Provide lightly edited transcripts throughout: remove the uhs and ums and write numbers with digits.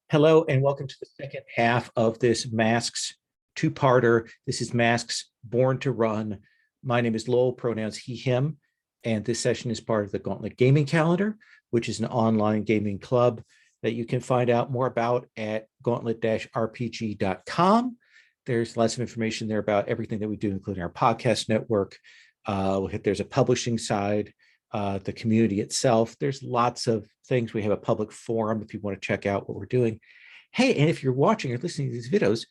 Hello and welcome to the second half of this Masks two-parter. This is Masks Born to Run. My name is Lowell, pronouns he, him, and this session is part of the Gauntlet Gaming Calendar, which is an online gaming club that you can find out more about at gauntlet-rpg.com. There's lots of information there about everything that we do, including our podcast network. There's a publishing side, the community itself. There's lots of things. We have a public forum if you want to check out what we're doing. Hey, and if you're watching or listening to these videos,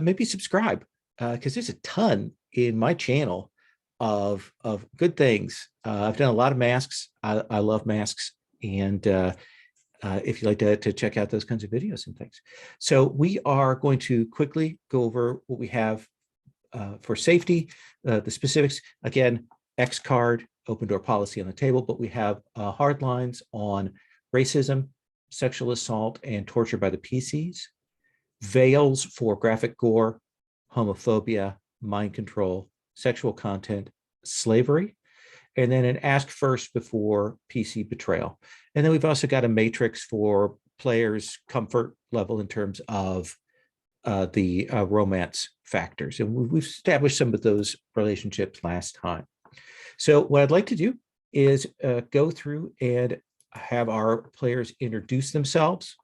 maybe subscribe because there's a ton in my channel of good things. I've done a lot of masks. I love masks. And if you'd like to check out those kinds of videos and things. So we are going to quickly go over what we have for safety, the specifics. Again, X card, open door policy on the table, but we have hard lines on racism, sexual assault, and torture by the PCs, veils for graphic gore, homophobia, mind control, sexual content, slavery, and then an ask first before PC betrayal. And then we've also got a matrix for players' comfort level in terms of the romance factors. And we've established some of those relationships last time. So what I'd like to do is go through and have our players introduce themselves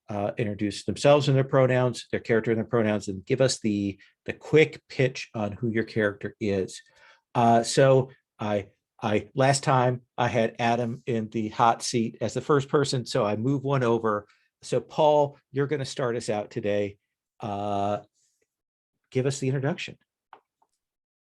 and their pronouns, their character and their pronouns, and give us the quick pitch on who your character is. So I last time I had Adam in the hot seat as the first person, so I move one over. So Paul, you're going to start us out today. Give us the introduction.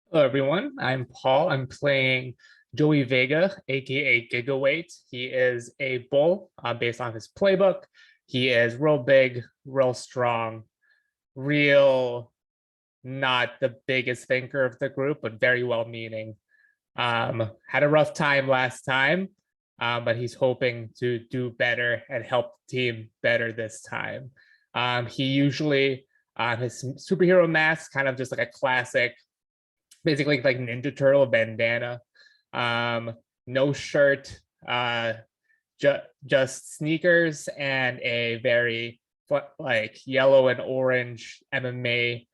Hello, everyone. I'm Paul. I'm playing Joey Vega, aka Gigaweight. He is a bull based on his playbook. He is real big, real strong, real not the biggest thinker of the group, but very well-meaning. Had a rough time last time, but he's hoping to do better and help the team better this time. He usually, his superhero mask, kind of just like a classic, basically like Ninja Turtle bandana, no shirt, just sneakers and a very like yellow and orange MMA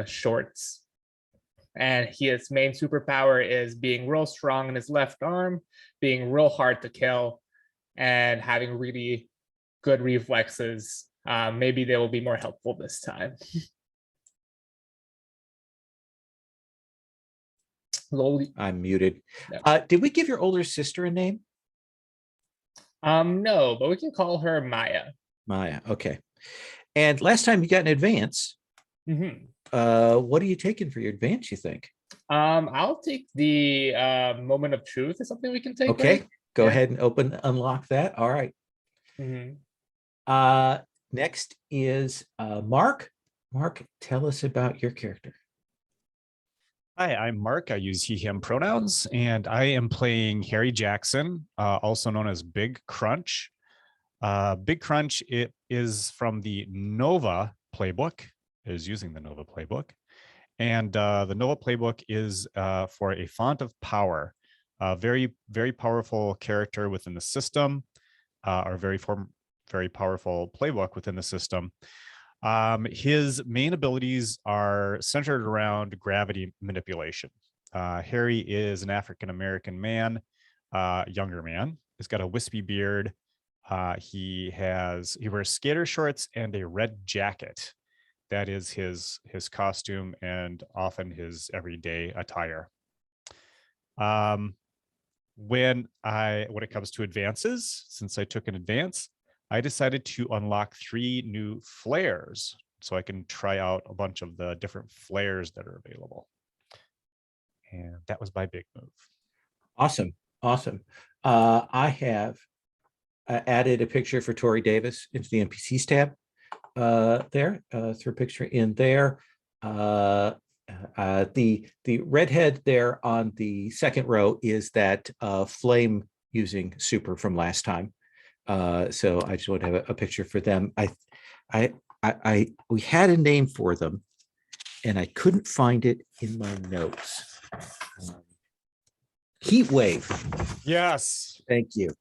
shorts. And his main superpower is being real strong in his left arm, being real hard to kill, and having really good reflexes. Maybe they will be more helpful this time. I'm muted. No. Did we give your older sister a name? No, but we can call her Maya. Maya, okay. And last time you got an advance. What are you taking for your advance, you think? I'll take the moment of truth. Is something we can take. Okay, right? go ahead and unlock that. All right. Next is Mark. Mark, tell us about your character. Hi, I'm Mark. I use he, him pronouns, and I am playing Harry Jackson, also known as Big Crunch. Big Crunch, it is from the Nova playbook, it is using the Nova playbook. And the Nova playbook is for a font of power, a very, very powerful character within the system, or very powerful playbook within the system. His main abilities are centered around gravity manipulation. Harry is an African-American man, younger man. He's got a wispy beard. He wears skater shorts and a red jacket. That is his costume and often his everyday attire. When it comes to advances, since I took an advance, I decided to unlock 3 new flares so I can try out a bunch of the different flares that are available. And that was my big move. Awesome. Awesome. I have added a picture for Tori Davis into the NPCs tab there, through a picture in there. The redhead there on the second row is that flame using super from last time. So I just want to have a picture for them. We had a name for them and I couldn't find it in my notes. Heat wave. Yes. Thank you.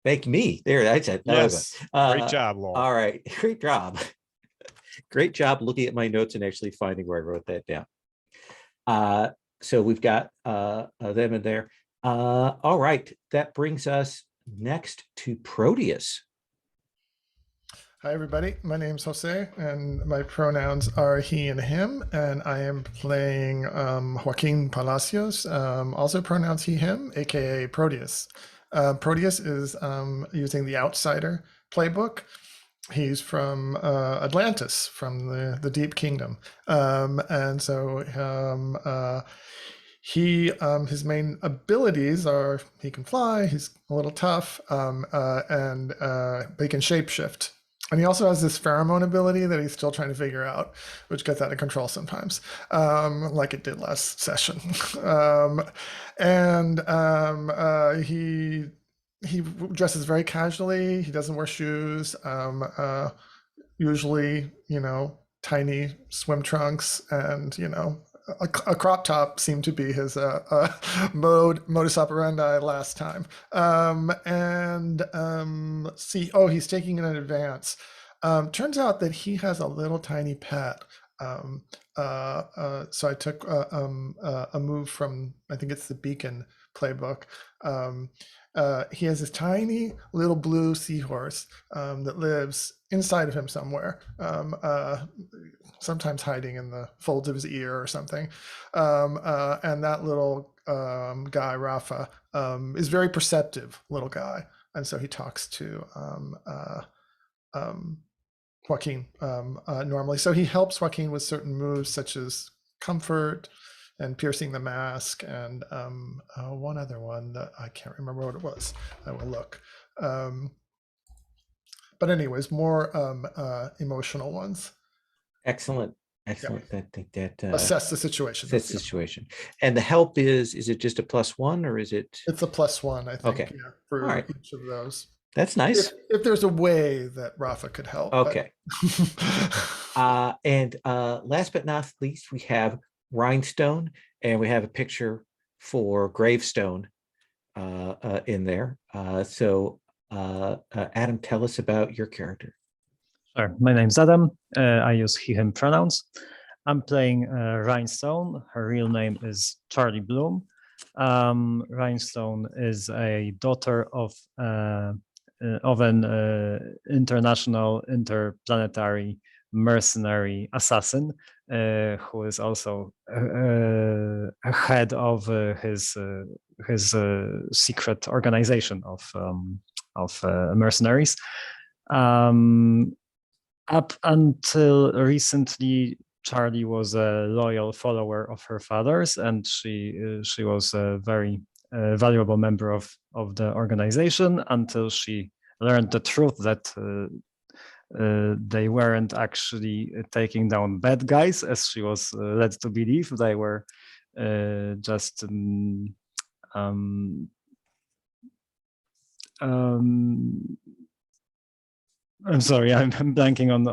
Make me there. That's it. Yes. Great job, Lowell. All right. Great job. Great job looking at my notes and actually finding where I wrote that down. So we've got them in there. All right. That brings us next to Proteus. Hi, everybody. My name's Jose, and my pronouns are he and him, and I am playing Joaquin Palacios, also pronouns he, him, aka Proteus. Proteus is using the Outsider playbook. He's from Atlantis, from the Deep Kingdom, and so his main abilities are he can fly, he's a little tough, but he can shapeshift. And he also has this pheromone ability that he's still trying to figure out, which gets out of control sometimes, like it did last session. He dresses very casually. He doesn't wear shoes. Usually, tiny swim trunks and a crop top seemed to be his modus operandi last time. Let's see. Oh, he's taking it in advance. Turns out that he has a little tiny pet. So I took a move from, I think it's the Beacon playbook. He has this tiny little blue seahorse that lives inside of him somewhere, sometimes hiding in the folds of his ear or something. And that little guy, Rafa, is very perceptive little guy. And so he talks to Joaquin normally. So he helps Joaquin with certain moves such as comfort and piercing the mask, and one other one that I can't remember what it was. I will look. But anyways, more emotional ones. Excellent. Excellent. Yeah. I think that Assess the situation. Assess the situation. And the help is it just a +1 or is it? It's a +1, I think. Okay. For all right. each of those. That's nice. If there's a way that Rafa could help. Okay. And last but not least, we have Rhinestone, and we have a picture for Gravestone in there. So Adam, tell us about your character. Sure. My name's Adam. I use he, him pronouns. I'm playing Rhinestone. Her real name is Charlie Bloom. Rhinestone is a daughter of an international interplanetary mercenary assassin who is also head of his secret organization of mercenaries. Up until recently, Charlie was a loyal follower of her father's, and she was a very valuable member of the organization until she learned the truth that they weren't actually taking down bad guys, as she was led to believe. They were just I'm sorry, I'm blanking on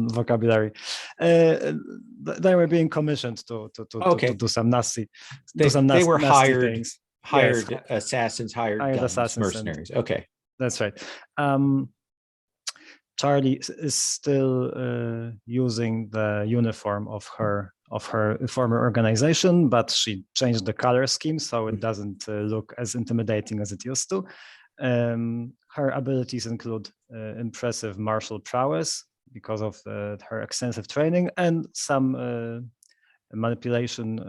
vocabulary. They were being commissioned to do some nasty, they were nasty things. Hired Yes. assassins, hired assassins, mercenaries. Okay, that's right. Charlie is still using the uniform of her former organization, but she changed the color scheme so it doesn't look as intimidating as it used to. Her abilities include impressive martial prowess because of her extensive training, and some manipulation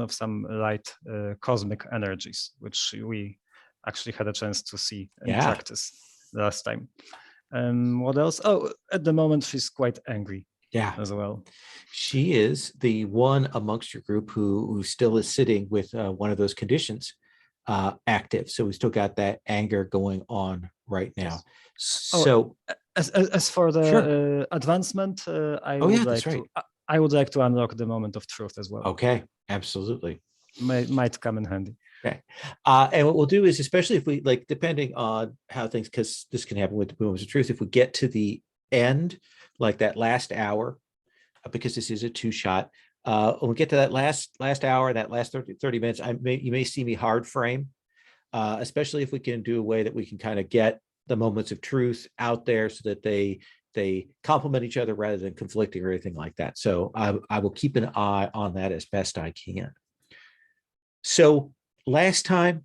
of some light cosmic energies, which we actually had a chance to see in practice last time. What else? Oh, at the moment she's quite angry. Yeah, as well. She is the one amongst your group who still is sitting with one of those conditions active. So we still got that anger going on right now. So as for the advancement, I would like to unlock the moment of truth as well. Okay, absolutely. Might come in handy. Okay. And what we'll do is, especially if we depending on how things, because this can happen with the moments of truth, if we get to the end, like that last hour, because this is a 2-shot, when we get to that last hour, that last 30 minutes, you may see me hard frame especially if we can do a way that we can kind of get the moments of truth out there so that they complement each other rather than conflicting or anything like that. So I will keep an eye on that as best I can. So last time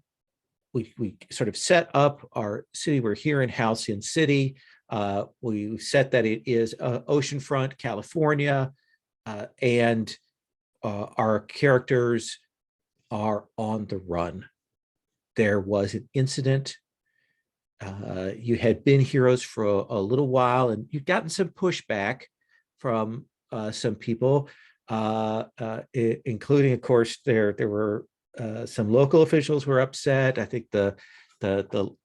we sort of set up our city. We're here in Halcyon City. We set that it is oceanfront, California, and our characters are on the run. There was an incident. You had been heroes for a little while, and you've gotten some pushback from some people, including, of course, there were some local officials who were upset. I think the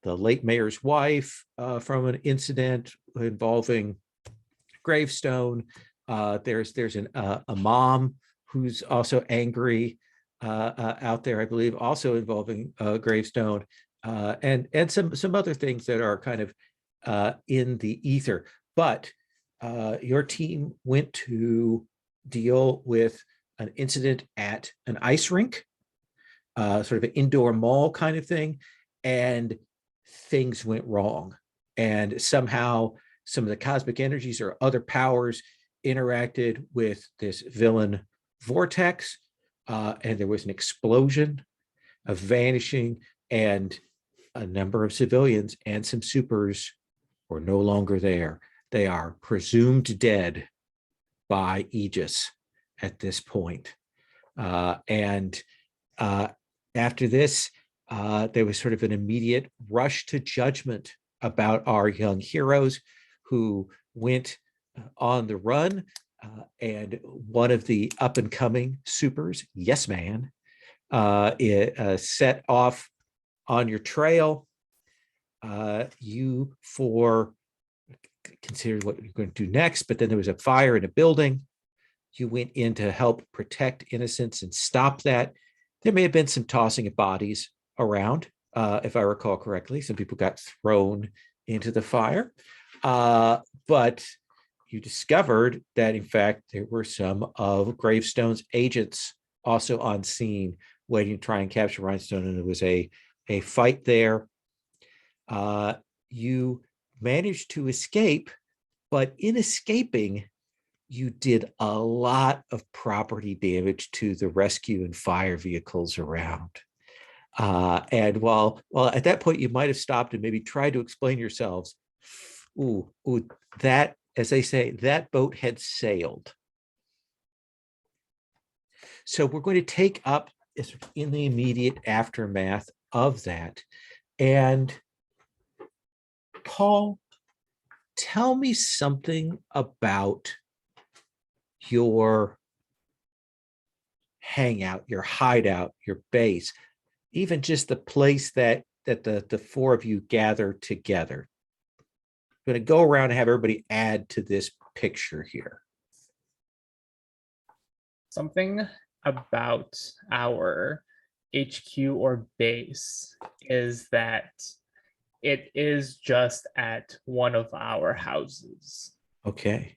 late mayor's wife from an incident involving Gravestone. There's a mom who's also angry out there, I believe, also involving Gravestone, and some other things that are kind of in the ether. But your team went to deal with an incident at an ice rink, sort of an indoor mall kind of thing, and things went wrong. And somehow some of the cosmic energies or other powers interacted with this villain vortex, and there was an explosion, a vanishing, and a number of civilians and some supers were no longer there. They are presumed dead by Aegis at this point. And after this, there was sort of an immediate rush to judgment about our young heroes who went on the run. And one of the up and coming supers, Yes Man, set off on your trail. You considered what you're going to do next, but then there was a fire in a building. You went in to help protect innocents and stop that. There may have been some tossing of bodies around, if I recall correctly. Some people got thrown into the fire. But you discovered that, in fact, there were some of Gravestone's agents also on scene waiting to try and capture Rhinestone, and there was a fight there. You managed to escape, but in escaping, you did a lot of property damage to the rescue and fire vehicles around. And while at that point you might have stopped and maybe tried to explain yourselves, that, as they say, that boat had sailed. So we're going to take up in the immediate aftermath of that. And Paul, tell me something about your hangout, your hideout, your base, even just the place that the four of you gather together. I'm going to go around and have everybody add to this picture here. Something about our HQ or base is that it is just at one of our houses. Okay.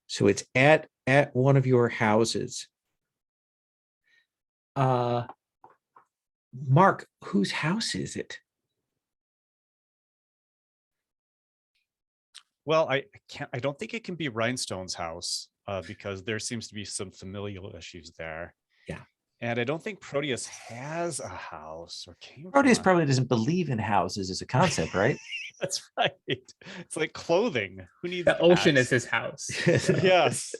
So it's at one of your houses. Mark, whose house is it? Well, I don't think it can be Rhinestone's house because there seems to be some familial issues there. Yeah. And I don't think Proteus has a house or came. Proteus probably doesn't believe in houses as a concept, right? That's right. It's like clothing. Who needs The ocean that? is his house. Yes.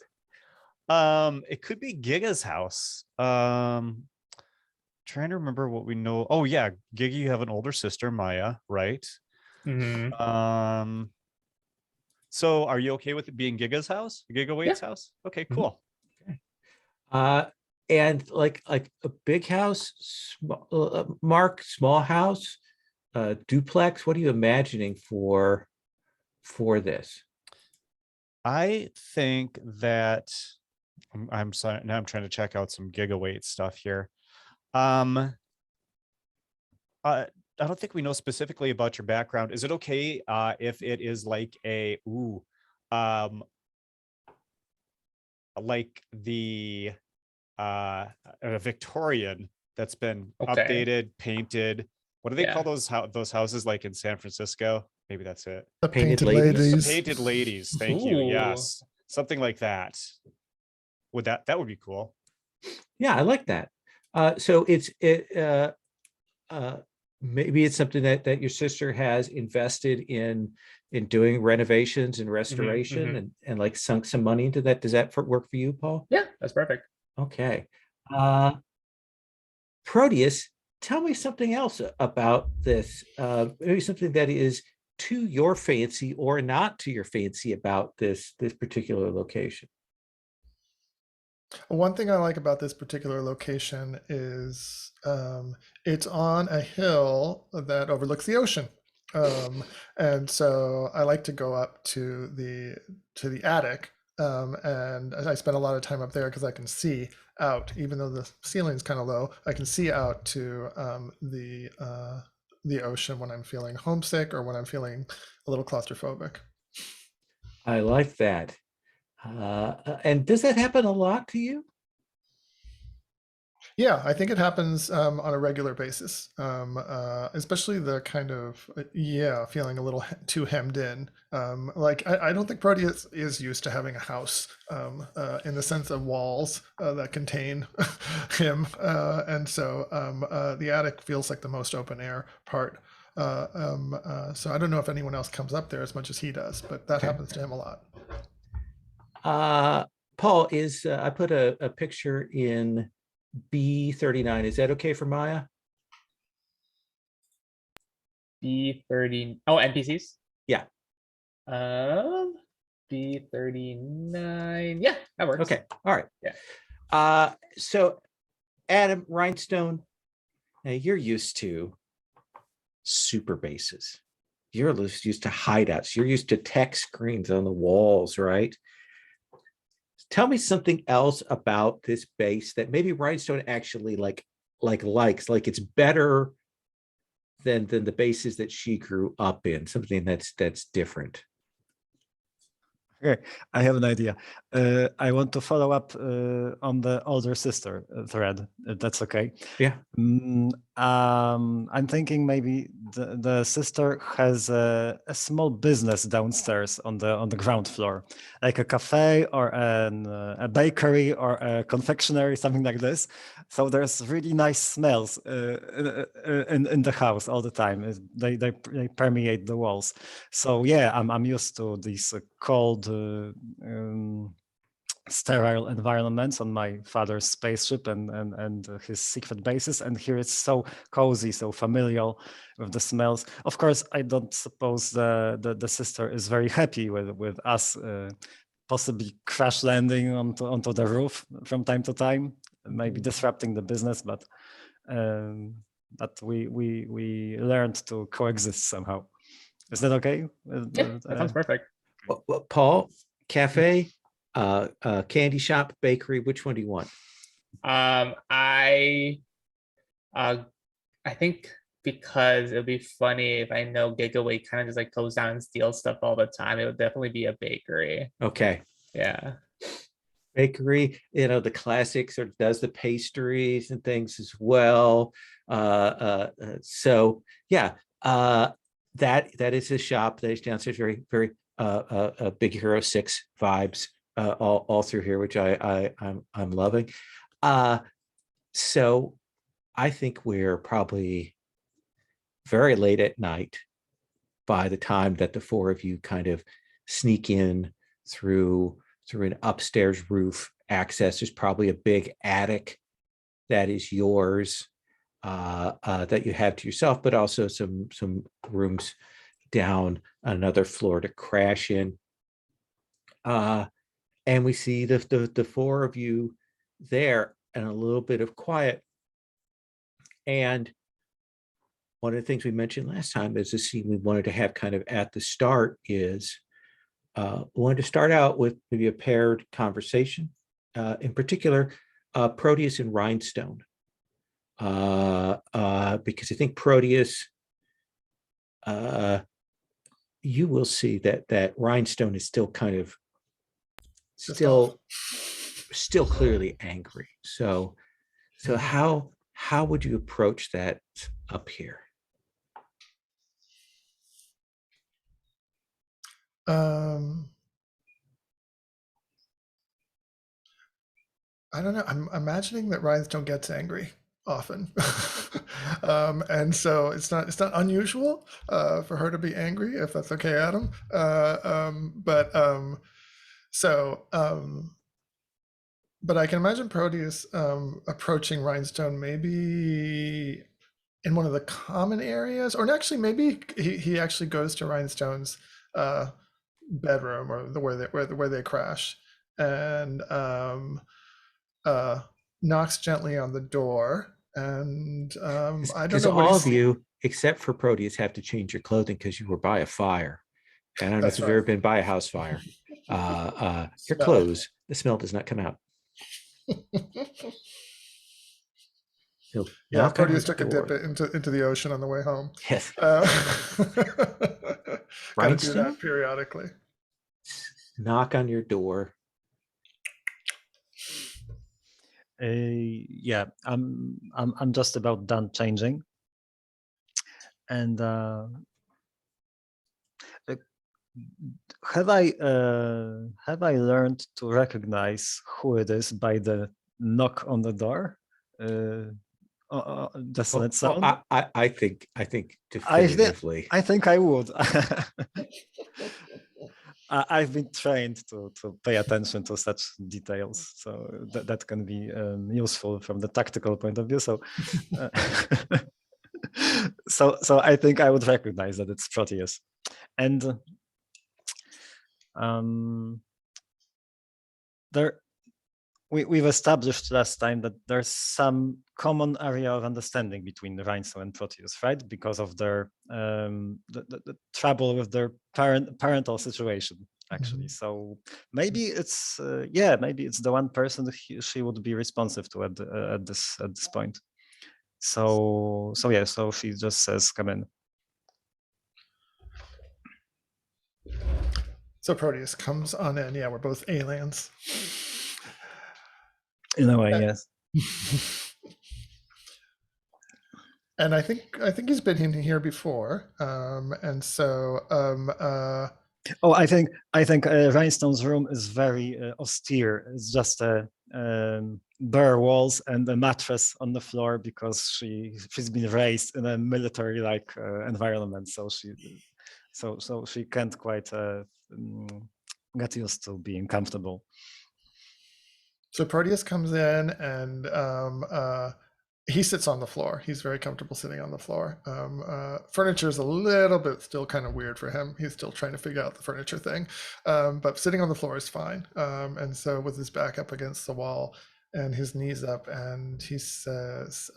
It could be Giga's house. Trying to remember what we know. Oh yeah, Giga, you have an older sister, Maya, right? Mm-hmm. So are you okay with it being Giga's house? Giga Waite's house? Okay, cool. Okay. And like a big house, Mark, small house, duplex. What are you imagining for this? I think that I'm sorry. Now I'm trying to check out some Gigaweight stuff here. I don't think we know specifically about your background. Is it okay if it is like like the a Victorian that's been Okay. updated, painted. What do they Yeah. call those houses like in San Francisco? Maybe that's it. The Painted painted ladies? The ladies. painted ladies. Thank you. Ooh. Yes. Something like that. That would be cool. Yeah, I like that. So maybe it's something that your sister has invested in doing renovations and restoration and like sunk some money into that. Does that work for you, Paul? Yeah, that's perfect. Okay. Proteus, tell me something else about this. Maybe something that is to your fancy or not to your fancy about this particular location. One thing I like about this particular location is it's on a hill that overlooks the ocean. And so I like to go up to the attic, and I spend a lot of time up there because I can see out, even though the ceiling's kind of low. I can see out to the ocean when I'm feeling homesick or when I'm feeling a little claustrophobic. I like that. And does that happen a lot to you? Yeah, I think it happens on a regular basis, especially the kind of, feeling a little too hemmed in. Like, I don't think Proteus is used to having a house in the sense of walls that contain him. And so the attic feels like the most open air part. So I don't know if anyone else comes up there as much as he does, but that happens to him a lot. Paul, I put a picture in B39. Is that okay for Maya? B30. Oh, NPCs? Yeah. B39. Yeah, that works. Okay. All right. Yeah. So Adam Rhinestone, now you're used to super bases. You're used to hideouts. You're used to tech screens on the walls, right? Tell me something else about this base that maybe Rhinestone actually likes, like it's better than the bases that she grew up in, something that's different. Okay, I have an idea. I want to follow up on the older sister thread, if that's okay. Yeah. I'm thinking maybe the sister has a small business downstairs on the ground floor, like a cafe or a bakery or a confectionery, something like this. So there's really nice smells in the house all the time. They permeate the walls. So yeah, I'm used to these cold, sterile environments on my father's spaceship and his secret bases, and here it's so cozy, so familiar with the smells. Of course, I don't suppose the sister is very happy with us possibly crash landing onto the roof from time to time, maybe disrupting the business, but we learned to coexist somehow. Is that okay? Yeah, that sounds perfect. Well, Paul, cafe, candy shop, bakery, which one do you want? I think because it'd be funny if I know Gigaway kind of just like goes down and steals stuff all the time, it would definitely be a bakery. Okay. Yeah. Bakery, the classic sort of does the pastries and things as well. So yeah, that is a shop that is downstairs, very, very Big Hero 6 vibes all through here, which I'm loving. So I think we're probably very late at night by the time that the four of you kind of sneak in through an upstairs roof access. There's probably a big attic that is yours, that you have to yourself, but also some rooms down another floor to crash in. And we see the four of you there and a little bit of quiet. And one of the things we mentioned last time is the scene we wanted to have kind of at the start is we wanted to start out with maybe a paired conversation, in particular, Proteus and Rhinestone, because I think Proteus, you will see that Rhinestone is still kind of still clearly angry. So how how would you approach that up here? I don't know. I'm imagining that Rhinestone gets angry often, and so it's not unusual for her to be angry, if that's okay, Adam. But I can imagine Proteus approaching Rhinestone maybe in one of the common areas, or actually maybe he actually goes to Rhinestone's bedroom or where they crash, and knocks gently on the door, and I don't Because know what all he's. of you, except for Proteus, have to change your clothing because you were by a fire. And I don't know if That's you've right. ever been by a house fire. Your Smell. clothes, the smell does not come out. He'll Yeah, knock on her Proteus took a dip door. into the ocean on the way home. Yes. Got to do Rhinestone? that periodically. Knock on your door. Yeah, I'm just about done changing, and have I learned to recognize who it is by the knock on the door? Doesn't it sound? I think I thi- definitively. I think I would. I've been trained to pay attention to such details, so that can be useful from the tactical point of view. So, so I think I would recognize that it's Proteus, and there we've established last time that there's some common area of understanding between Rhinestone and Proteus, right? Because of their the trouble with their parental situation, actually. So maybe it's maybe it's the one person she would be responsive to at this point. So she just says, "Come in." So Proteus comes on in. Yeah, we're both aliens. In a way, yes. And I think he's been in here before, and so Oh, I think Rhinestone's room is very austere. It's just bare walls and a mattress on the floor because she's been raised in a military-like environment, so she can't quite get used to being comfortable. So Proteus comes in and he sits on the floor. He's very comfortable sitting on the floor. Furniture is a little bit still kind of weird for him. He's still trying to figure out the furniture thing, but sitting on the floor is fine. And so with his back up against the wall and his knees up, and he says,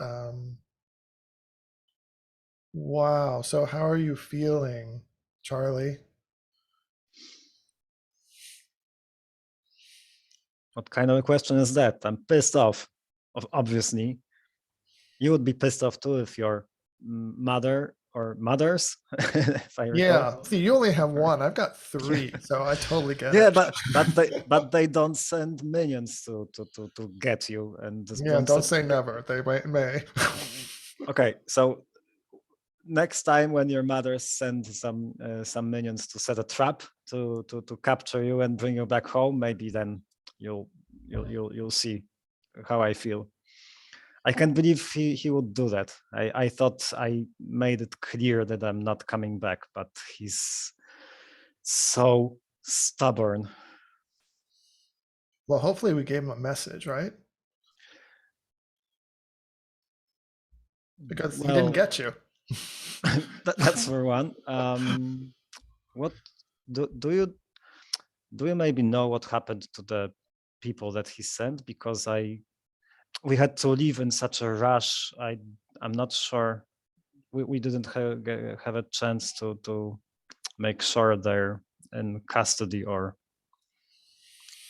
"Wow, so how are you feeling, Charlie?" What kind of a question is that? I'm pissed off. Obviously, you would be pissed off too if your mother or mothers, if I recall. Yeah, see, you only have one. I've got three, so I totally get Yeah, it. but they don't send minions to get you, and Yeah, don't say never. They may. Okay, so next time when your mother sends some minions to set a trap to capture you and bring you back home, maybe then you'll see how I feel. I can't believe he would do that. I thought I made it clear that I'm not coming back, but he's so stubborn. Well, hopefully we gave him a message, right? Because he didn't get you. That's for one. What do you maybe know what happened to the people that he sent? Because we had to leave in such a rush. I'm not sure. We didn't have a chance to make sure they're in custody, or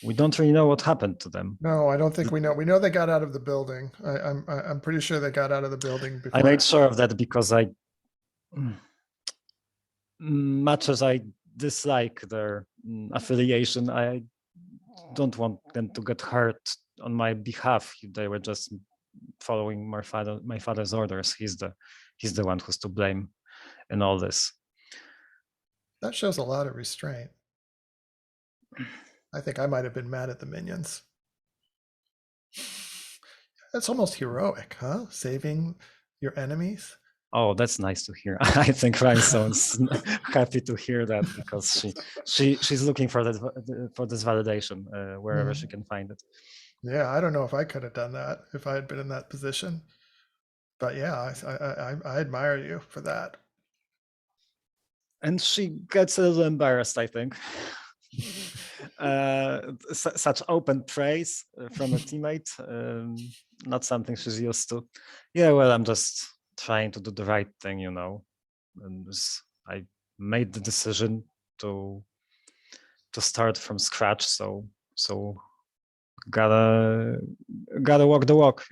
we don't really know what happened to them. No, I don't think we know. We know they got out of the building. I'm pretty sure they got out of the building before. I made sure of that because much as I dislike their affiliation, I don't want them to get hurt on my behalf. They were just following my father's orders. He's the one who's to blame in all this. That shows a lot of restraint. I think I might have been mad at the minions. That's almost heroic, huh? Saving your enemies. Oh, that's nice to hear. I think Rhinestone's happy to hear that, because she's looking for that, for this validation wherever she can find it. Yeah, I don't know if I could have done that if I had been in that position. But yeah, I admire you for that. And she gets a little embarrassed, I think. Such open praise from a teammate, not something she's used to. Yeah, well, I'm just trying to do the right thing, and I made the decision to start from scratch, so gotta walk the walk.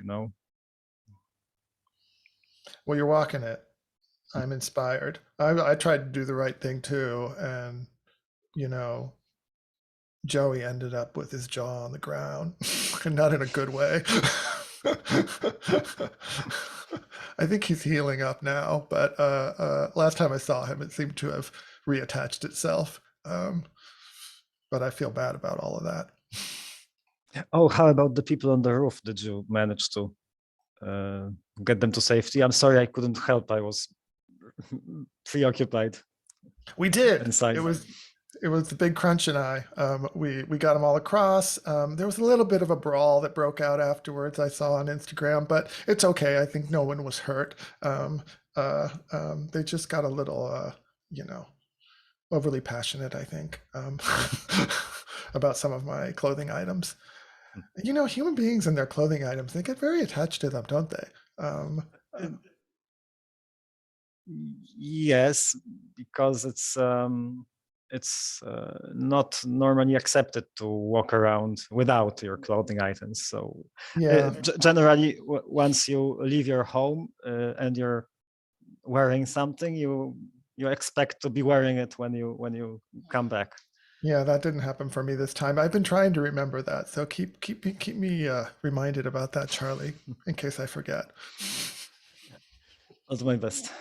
Well, you're walking it. I'm inspired. I tried to do the right thing too, and Joey ended up with his jaw on the ground, and not in a good way. I think he's healing up now, but last time I saw him, it seemed to have reattached itself. But I feel bad about all of that. Oh, how about the people on the roof? Did you manage to get them to safety? I'm sorry, I couldn't help. I was preoccupied. We did. Inside. It was the Big Crunch and I. We got them all across. There was a little bit of a brawl that broke out afterwards, I saw on Instagram, but it's okay. I think no one was hurt. They just got a little, overly passionate, I think, about some of my clothing items. Human beings and their clothing items, they get very attached to them, don't they? Yes, because it's not normally accepted to walk around without your clothing items. So Yeah. Generally, once you leave your home and you're wearing something, you expect to be wearing it when you come back. Yeah, that didn't happen for me this time. I've been trying to remember that. So keep me reminded about that, Charlie, in case I forget. I'll do my best.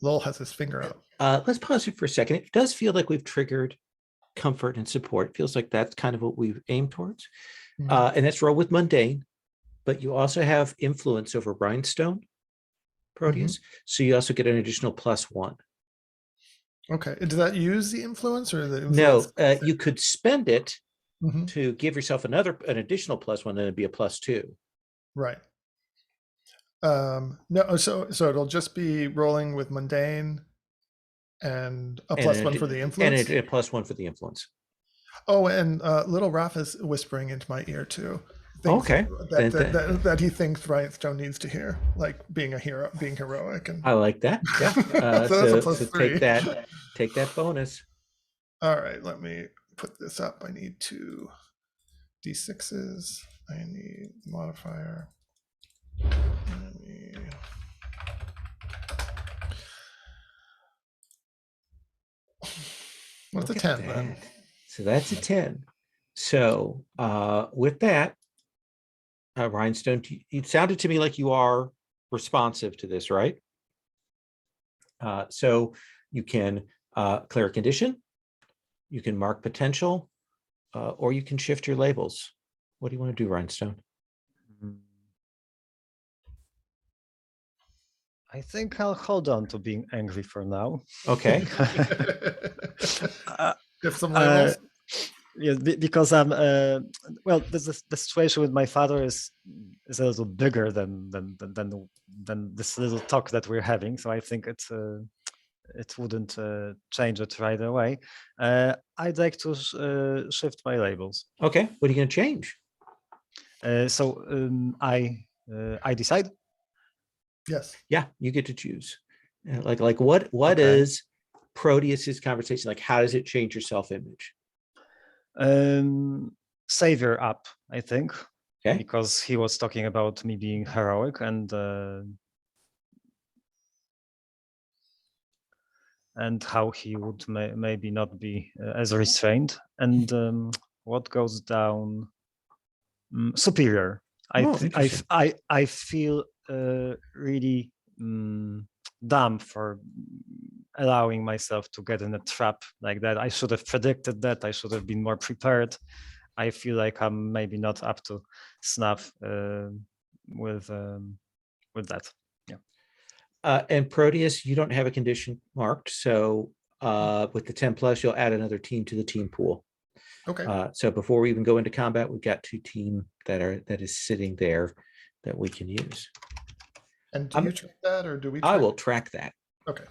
Lowell has his finger up. Let's pause it for a second. It does feel like we've triggered comfort and support. It feels like that's kind of what we've aimed towards. And that's roll with mundane, but you also have influence over Rhinestone, Proteus. So you also get an additional +1. Okay. Does that use the influence or the influence? No, you could spend it Mhm. to give yourself an additional +1, then it'd be a +2. Right. No, so it'll just be rolling with mundane and a +1 for the influence. And a +1 for the influence. Oh, and little Raph is whispering into my ear too. Okay. That he thinks Rhinestone needs to hear, like being a hero, being heroic. And I like that. Yeah. So that's a +3. Take that bonus. All right, let me put this up. I need 2 D6s. I need modifier. What's a 10 then? So that's a 10. So with that, Rhinestone, it sounded to me like you are responsive to this, right? So you can clear a condition, you can mark potential, or you can shift your labels. What do you want to do, Rhinestone? I think I'll hold on to being angry for now. Okay. Give some labels. Yeah, because I'm well. The situation with my father is a little bigger than this little talk that we're having. So I think it wouldn't change it right away. I'd like to shift my labels. Okay. What are you going to change? I decide. Yes. Yeah, you get to choose. Like what Okay. is Proteus's conversation like? How does it change your self-image? Savior up, I think. Okay. Because he was talking about me being heroic and how he would maybe not be as restrained. And what goes down? superior. Oh, interesting. I feel really dumb for allowing myself to get in a trap like that. I should have predicted that. I should have been more prepared. I feel like I'm maybe not up to snuff with that. Yeah. And Proteus, you don't have a condition marked, so with the 10 plus, you'll add another team to the team pool. Okay. So before we even go into combat, we've got 2 team that is sitting there that we can use. And do you track that, or do we? I will track that. Okay.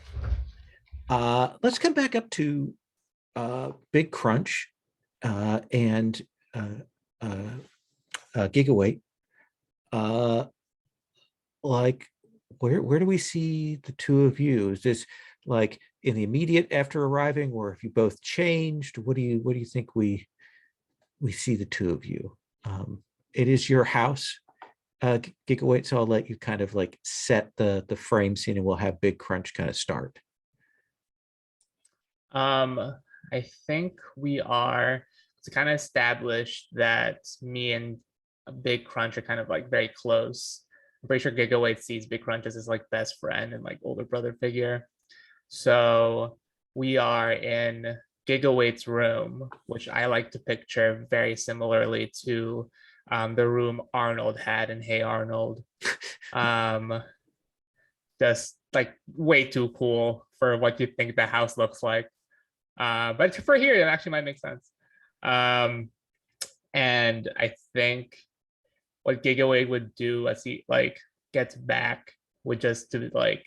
Let's come back up to Big Crunch and Gigaweight. Like, where do we see the 2 of you? Is this like in the immediate after arriving, or if you both changed? What do you think we see the 2 of you? It is your house, Gigaweight, so I'll let you kind of like set the frame scene, and we'll have Big Crunch kind of start. I think we are to kind of establish that me and Big Crunch are kind of like very close. I'm pretty sure Gigaweight sees Big Crunch as his like best friend and like older brother figure. So we are in Gigaweight's room, which I like to picture very similarly to the room Arnold had in Hey Arnold. Just like way too cool for what you think the house looks like. But for here, it actually might make sense. And I think what Gigaweight would do as he like gets back would just to like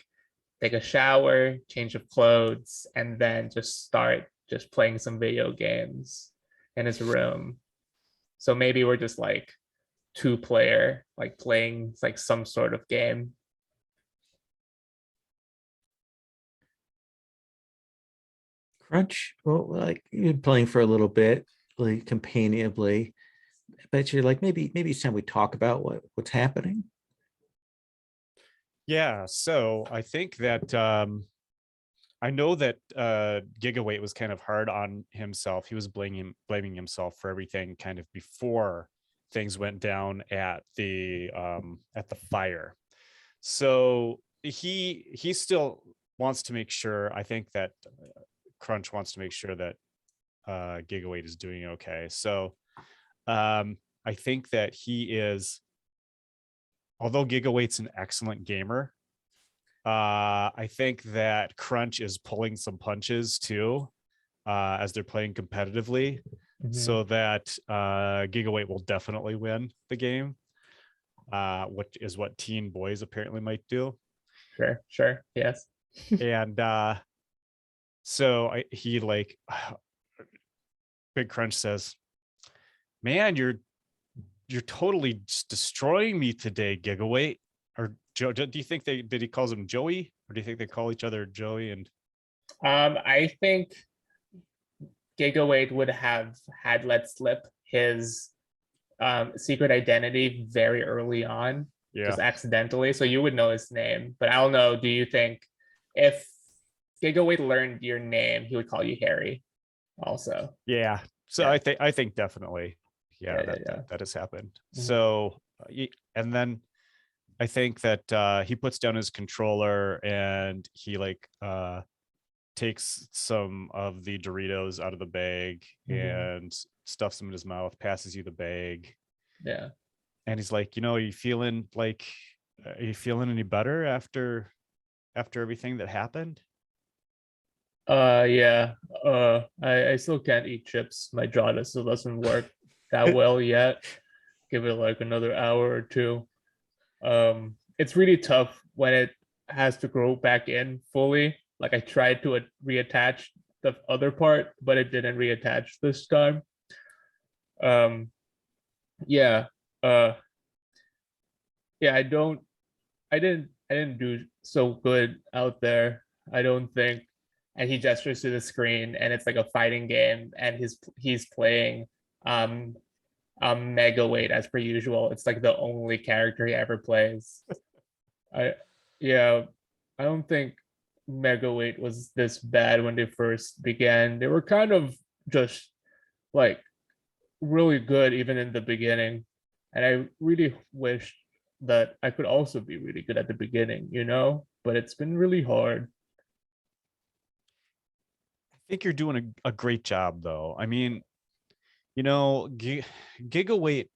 take a shower, change of clothes, and then just start just playing some video games in his room. So maybe we're just like 2-player, like playing like some sort of game. Crunch, well, like you've been playing for a little bit, like companionably. But you're like, maybe it's time we talk about what's happening. Yeah, so I think that I know that Gigaweight was kind of hard on himself. He was blaming himself for everything kind of before things went down at the fire. So he still wants to make sure. I think that Crunch wants to make sure that Gigaweight is doing okay. So I think that he is, although Gigaweight's an excellent gamer, I think that Crunch is pulling some punches too, as they're playing competitively, so that Gigaweight will definitely win the game, which is what teen boys apparently might do. Sure, yes. And so he like, Big Crunch says, "Man, you're totally just destroying me today, Gigaweight." Or Joe, do you think did he calls him Joey, or do you think they call each other Joey? And I think Gigaweight would have had let slip his secret identity very early on, just accidentally. So you would know his name, but I don't know. Do you think if Gigaweight learned your name, he would call you Harry also? Yeah. So yeah. I think definitely, that has happened. So and then I think that he puts down his controller and he like takes some of the Doritos out of the bag and stuffs them in his mouth, passes you the bag. Yeah. And he's like, are you feeling any better after everything that happened? Yeah. I still can't eat chips. My jaw still doesn't work that well yet. Give it like another hour or 2. It's really tough when it has to grow back in fully. Like I tried to reattach the other part, but it didn't reattach this time. Yeah. Yeah, I didn't do so good out there, I don't think. And he gestures to the screen and it's like a fighting game and he's playing Megaweight as per usual. It's like the only character he ever plays. I don't think Megaweight was this bad when they first began. They were kind of just like really good even in the beginning. And I really wish that I could also be really good at the beginning, but it's been really hard. I think you're doing a great job, though. I mean, you know, Gigaweight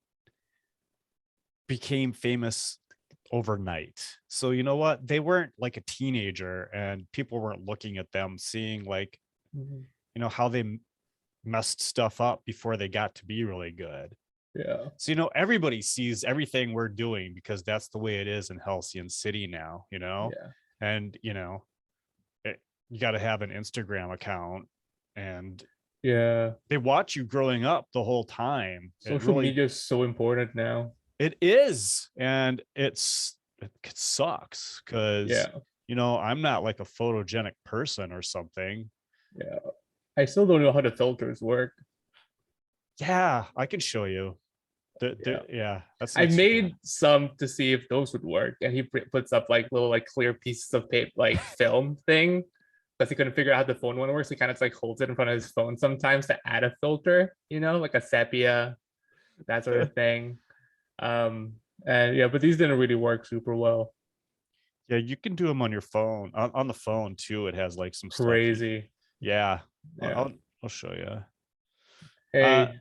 became famous overnight. So you know what? They weren't like a teenager, and people weren't looking at them, seeing like, Mhm. how they messed stuff up before they got to be really good. Yeah. So, everybody sees everything we're doing because that's the way it is in Halcyon City now, Yeah. and, you got to have an Instagram account, and Yeah. they watch you growing up the whole time. Social media is so important now. It is. And it sucks because, Yeah. I'm not like a photogenic person or something. Yeah. I still don't know how the filters work. Yeah, I can show you. That's I next made weekend. some to see if those would work, and he puts up like little like clear pieces of paper, like film thing, because he couldn't figure out how the phone one works. He kind of like holds it in front of his phone sometimes to add a filter, like a sepia, that sort of thing. And yeah, but these didn't really work super well. Yeah, you can do them on your phone. On the phone too. It has like some stuff. Crazy. Yeah, Yeah. I'll show you. Hey,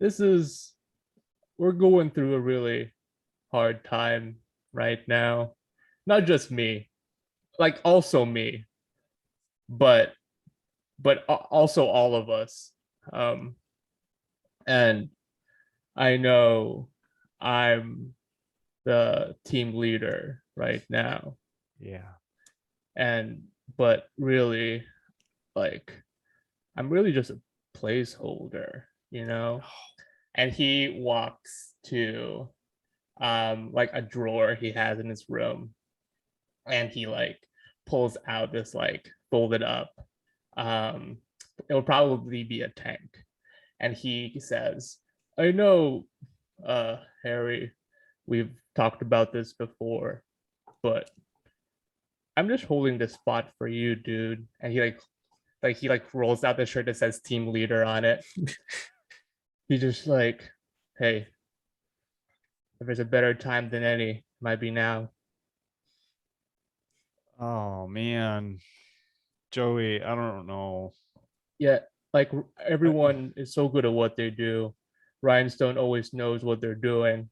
this is we're going through a really hard time right now. Not just me, like also me, but also all of us. Um, and I know I'm the team leader right now, Yeah. and but really, like, I'm really just a placeholder. And he walks to like a drawer he has in his room, and he like pulls out this like folded up, um it'll probably be a tank, and he says, I know, Harry, we've talked about this before, but I'm just holding this spot for you, dude. And he rolls out the shirt that says team leader on it. He's just like, hey, if there's a better time than any, it might be now. Oh man, Joey, I don't know. Yeah, like everyone is so good at what they do. Rhinestone always knows what they're doing,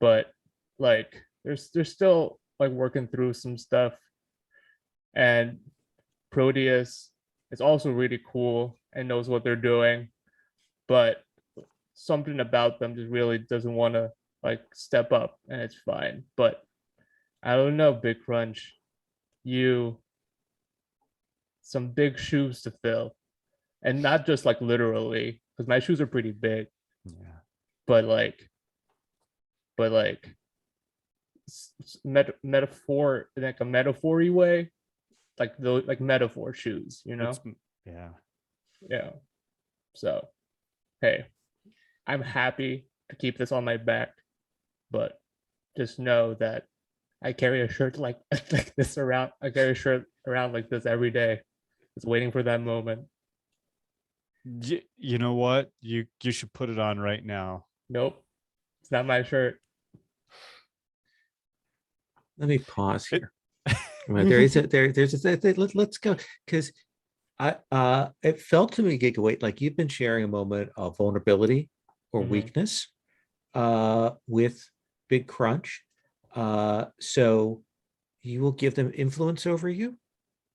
but like they're still like working through some stuff. And Proteus is also really cool and knows what they're doing, but something about them just really doesn't want to like step up, and it's fine. But I don't know, Big Crunch, you some big shoes to fill, and not just like literally, because my shoes are pretty big, Yeah. but like metaphor, like a metaphor-y way, like those like metaphor shoes, Yeah. Yeah. So hey, I'm happy to keep this on my back, but just know that I carry a shirt like like this around. I carry a shirt around like this every day. It's waiting for that moment. You know what? You should put it on right now. Nope, it's not my shirt. Let me pause here. Let's go, because it felt to me, Gigaweight, like you've been sharing a moment of vulnerability or weakness with Big Crunch. So you will give them influence over you.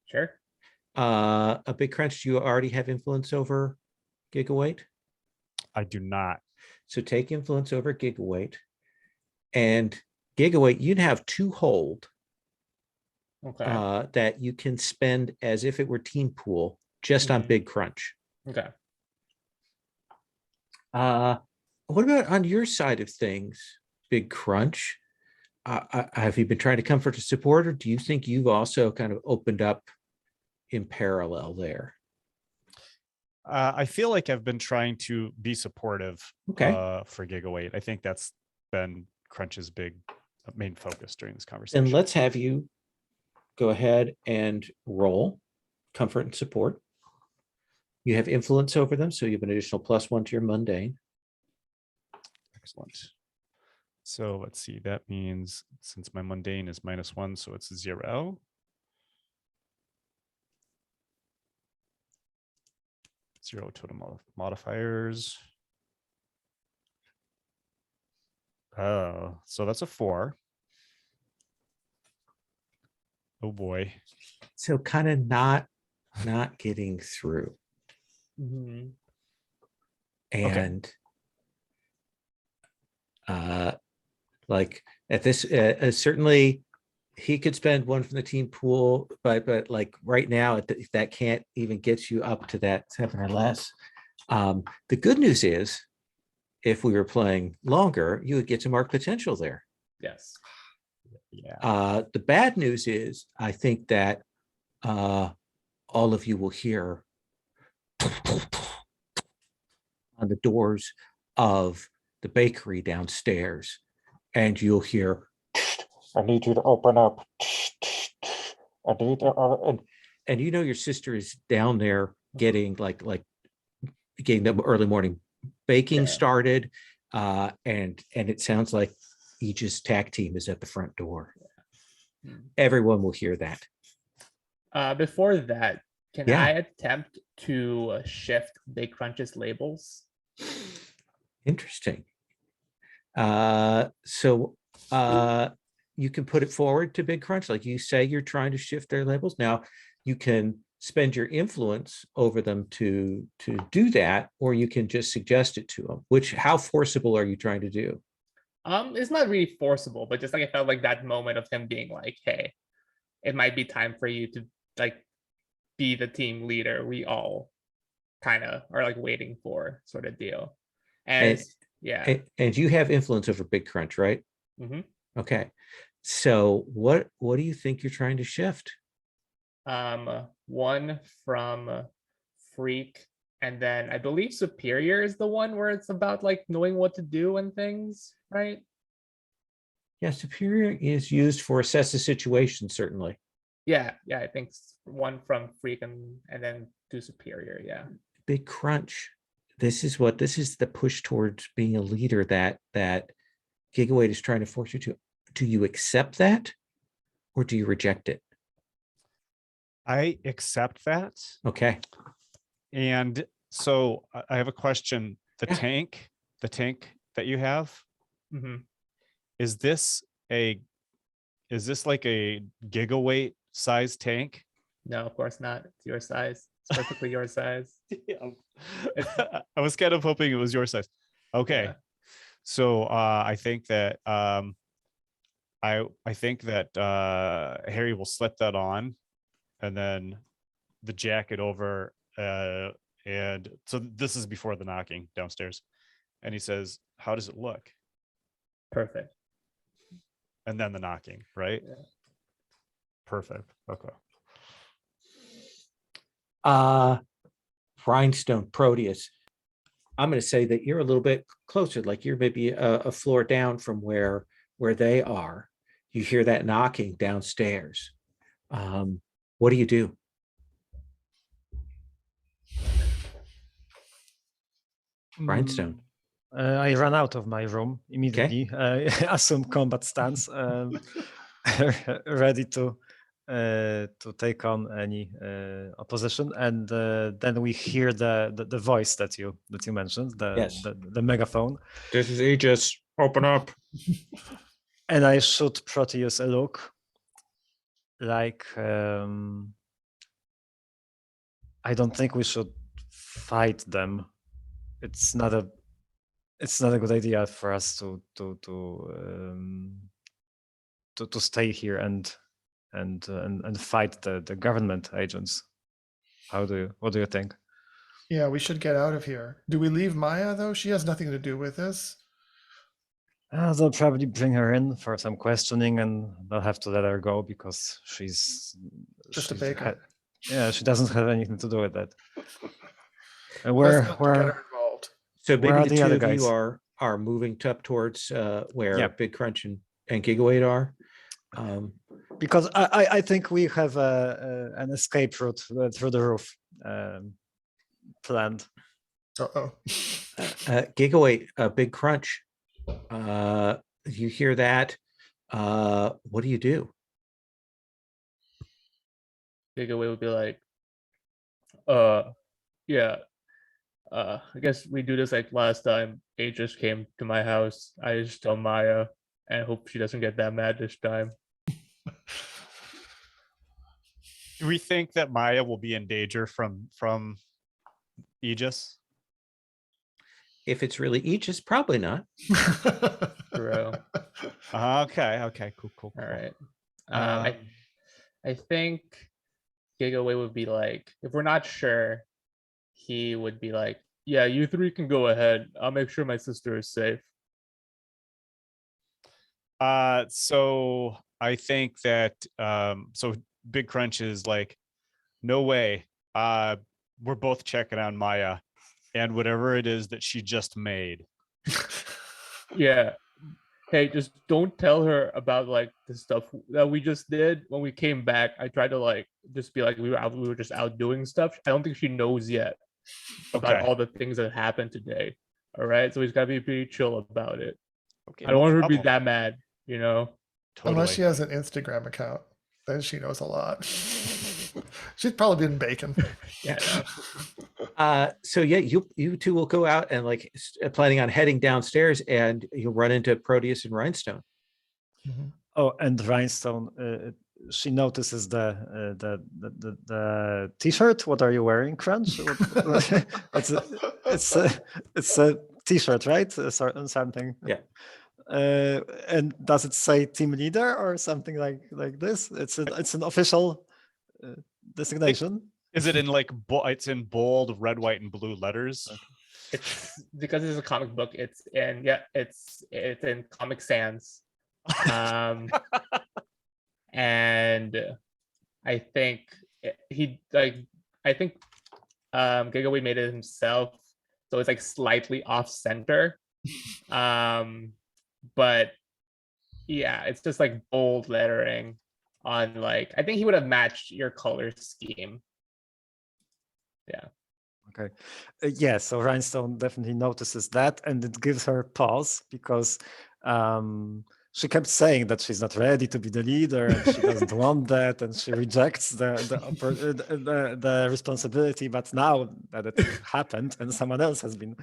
Sure. A Big Crunch, do you already have influence over Gigaweight? I do not. So take influence over Gigaweight, and Gigaweight, you'd have 2 hold. Okay. That you can spend as if it were team pool just on Big Crunch. Okay. What about on your side of things, Big Crunch? Have you been trying to comfort to support, or do you think you've also kind of opened up in parallel there? I feel like I've been trying to be supportive for Gigaweight. I think that's been Crunch's main focus during this conversation. Then let's have you go ahead and roll comfort and support. You have influence over them, so you have an additional +1 to your mundane. Excellent. So let's see. That means since my mundane is -1, so it's 0. Zero total modifiers. Oh, so that's a 4. Oh boy. So kind of not getting through. Mhm. And like at this certainly he could spend one from the team pool, but like right now that can't even get you up to that 7 or less. The good news is if we were playing longer, you would get to mark potential there. Yes. Yeah. The bad news is I think that all of you will hear on the doors of the bakery downstairs, and you'll hear, I need you to open up. I need to, and you know your sister is down there getting getting the early morning baking started, and it sounds like Aegis tag team is at the front door. Everyone will hear that. Before that, can Yeah. I attempt to shift Big Crunch's labels? Interesting. So you can put it forward to Big Crunch, like you say you're trying to shift their labels. Now you can spend your influence over them to do that, or you can just suggest it to them. How forcible are you trying to do? It's not really forcible, but just like I felt like that moment of him being like, "Hey, it might be time for you to like be the team leader. We all kind of are like waiting for," sort of deal. And yeah. And you have influence over Big Crunch, right? Mm-hmm. Okay. So what do you think you're trying to shift? One from Freak, and then I believe Superior is the one where it's about like knowing what to do and things, right? Yeah, Superior is used for assess a situation, certainly. Yeah, I think one from Freak and then to Superior. Yeah. Big Crunch. This is the push towards being a leader that Gigaweight is trying to force you to. Do you accept that, or do you reject it? I accept that. Okay. And so I have a question. The Yeah. tank that you have, Mm-hmm. is this like a gigaweight size tank? No, of course not. It's your size. It's perfectly your size. Yeah. I was kind of hoping it was your size. Okay. Yeah. So I think that Harry will slip that on, and then the jacket over, and so this is before the knocking downstairs, and he says, "How does it look?" Perfect. And then the knocking, right? Yeah. Perfect. Okay. Rhinestone, Proteus. I'm going to say that you're a little bit closer, like you're maybe a floor down from where they are. You hear that knocking downstairs. What do you do? Rhinestone. I ran out of my room immediately. Assume combat stance, ready to take on any opposition. And then we hear the voice that you mentioned, Yes. the megaphone. This is Aegis. Open up. And I shoot Proteus a look, like I don't think we should fight them. It's not a good idea for us to stay here and fight the government agents. What do you think? Yeah, we should get out of here. Do we leave Maya though? She has nothing to do with this. They'll probably bring her in for some questioning, and they'll have to let her go because she's Just a baker. She doesn't have anything to do with that. And Let's not get her involved. So where maybe are the the two other of you guys? are moving up towards where Yeah. Big Crunch and Gigaweight are. Because I think we have an escape route through the roof planned. Uh-oh. Gigaweight, Big Crunch. You hear that? What do you do? Giveaway would be like, uh, yeah, I guess we do this like last time. A just came to my house. I just tell Maya and hope she doesn't get that mad this time. Do we think that Maya will be in danger from Aegis? If it's really Aegis, probably not. Bro. Okay, cool. All right. I Um, I think Giveaway would be like, if we're not sure, he would be like, yeah, you three can go ahead. I'll make sure my sister is safe. So I think that so Big Crunch is like, no way. We're both checking on Maya and whatever it is that she just made. Yeah. Hey, just don't tell her about like the stuff that we just did when we came back. I tried to like just be like we were just out doing stuff. I don't think she knows yet about Okay. all the things that happened today. All right. So he's gotta be pretty chill about it. Okay, I don't no want her to be problem. that mad, you know? Totally. Unless she has an Instagram account, then she knows a lot. She's probably been baking. Yeah, no. So yeah, you two will go out and like planning on heading downstairs, and you'll run into Proteus and Rhinestone. Mhm. Oh, and Rhinestone, she notices the t-shirt. What are you wearing, Crunch? It's a t-shirt, right? Something. Yeah. And does it say team leader or something like this? It's an official designation. Is it in like it's in bold red, white, and blue letters? It's because it's a comic book, it's in Comic Sans. And I think he like I think Gigaway made it himself, so it's like slightly off center. But yeah, it's just like bold lettering on like I think he would have matched your color scheme. Yeah. Okay. Yeah, so Rhinestone definitely notices that, and it gives her pause because she kept saying that she's not ready to be the leader and she doesn't want that, and she rejects the responsibility. But now that it happened and someone else has been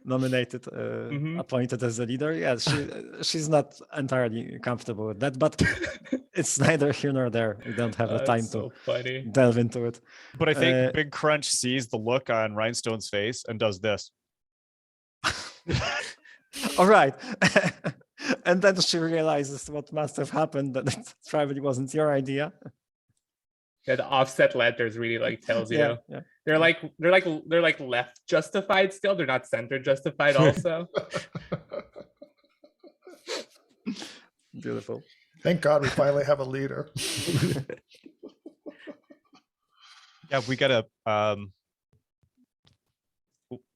nominated, appointed as the leader, yeah, she's not entirely comfortable with that. But it's neither here nor there. We don't have the time to funny. delve into it. But I think Big Crunch sees the look on Rhinestone's face and does this. All right. And then she realizes what must have happened, that it probably wasn't your idea. Yeah, the offset letters really like tells you. Yeah. They're like left justified still. They're not center justified also. Beautiful. Thank God we finally have a leader. Yeah, we gotta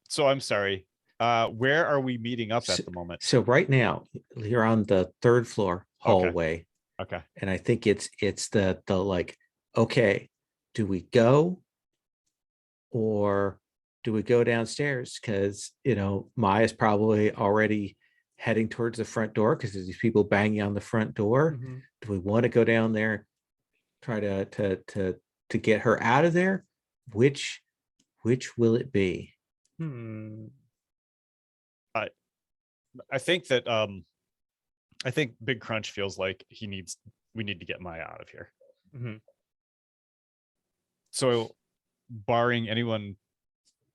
so I'm sorry. Where are we meeting up at the moment? So right now you're on the third floor hallway. Okay. And I think it's the like, okay, do we go or do we go downstairs? Because Maya's probably already heading towards the front door because there's these people banging on the front door. Do we want to go down there, try to get her out of there? Which will it be? I think that I think Big Crunch feels like we need to get Maya out of here. So barring anyone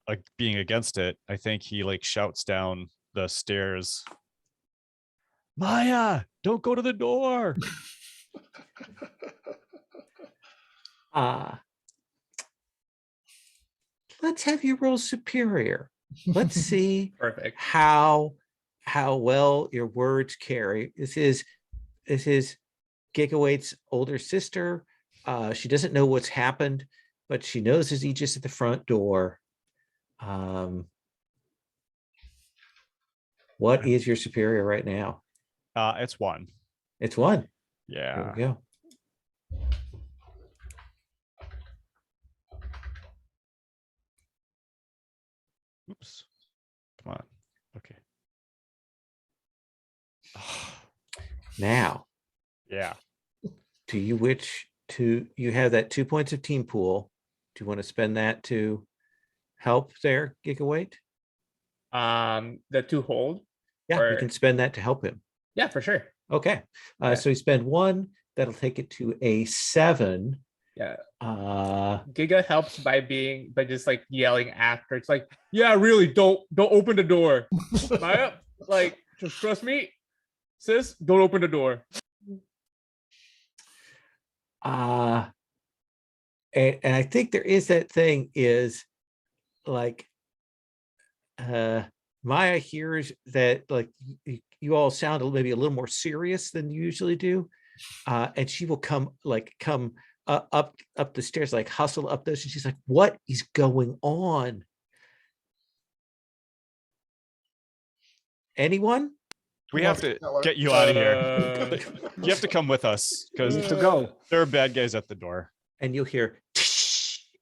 like being against it, I think he like shouts down the stairs, Maya, don't go to the door. Let's have you roll superior. Let's see Perfect. how well your words carry. This is Gigawait's older sister. She doesn't know what's happened, but she knows there's Aegis at the front door. What is your superior right now? It's 1. It's 1. Yeah. There we go. Oops. Come on. Okay. Now, Yeah. do you you have that 2 points of team pool? Do you want to spend that to help their gigaweight? The 2 hold. Yeah, or you can spend that to help him. yeah, for sure. Okay. Yeah. So you spend 1, that'll take it to a 7. Yeah. Uh Giga helps by just like yelling after. It's like, yeah, really, don't open the door. Maya, like, just trust me, sis. Don't open the door. and I think there is that thing is like Maya hears that like you all sound maybe a little more serious than you usually do, and she will come up the stairs, like hustle up those, and she's like, "What is going on? Anyone?" We have to get you out of here. You have to come with us because To go. there are bad guys at the door. And you'll hear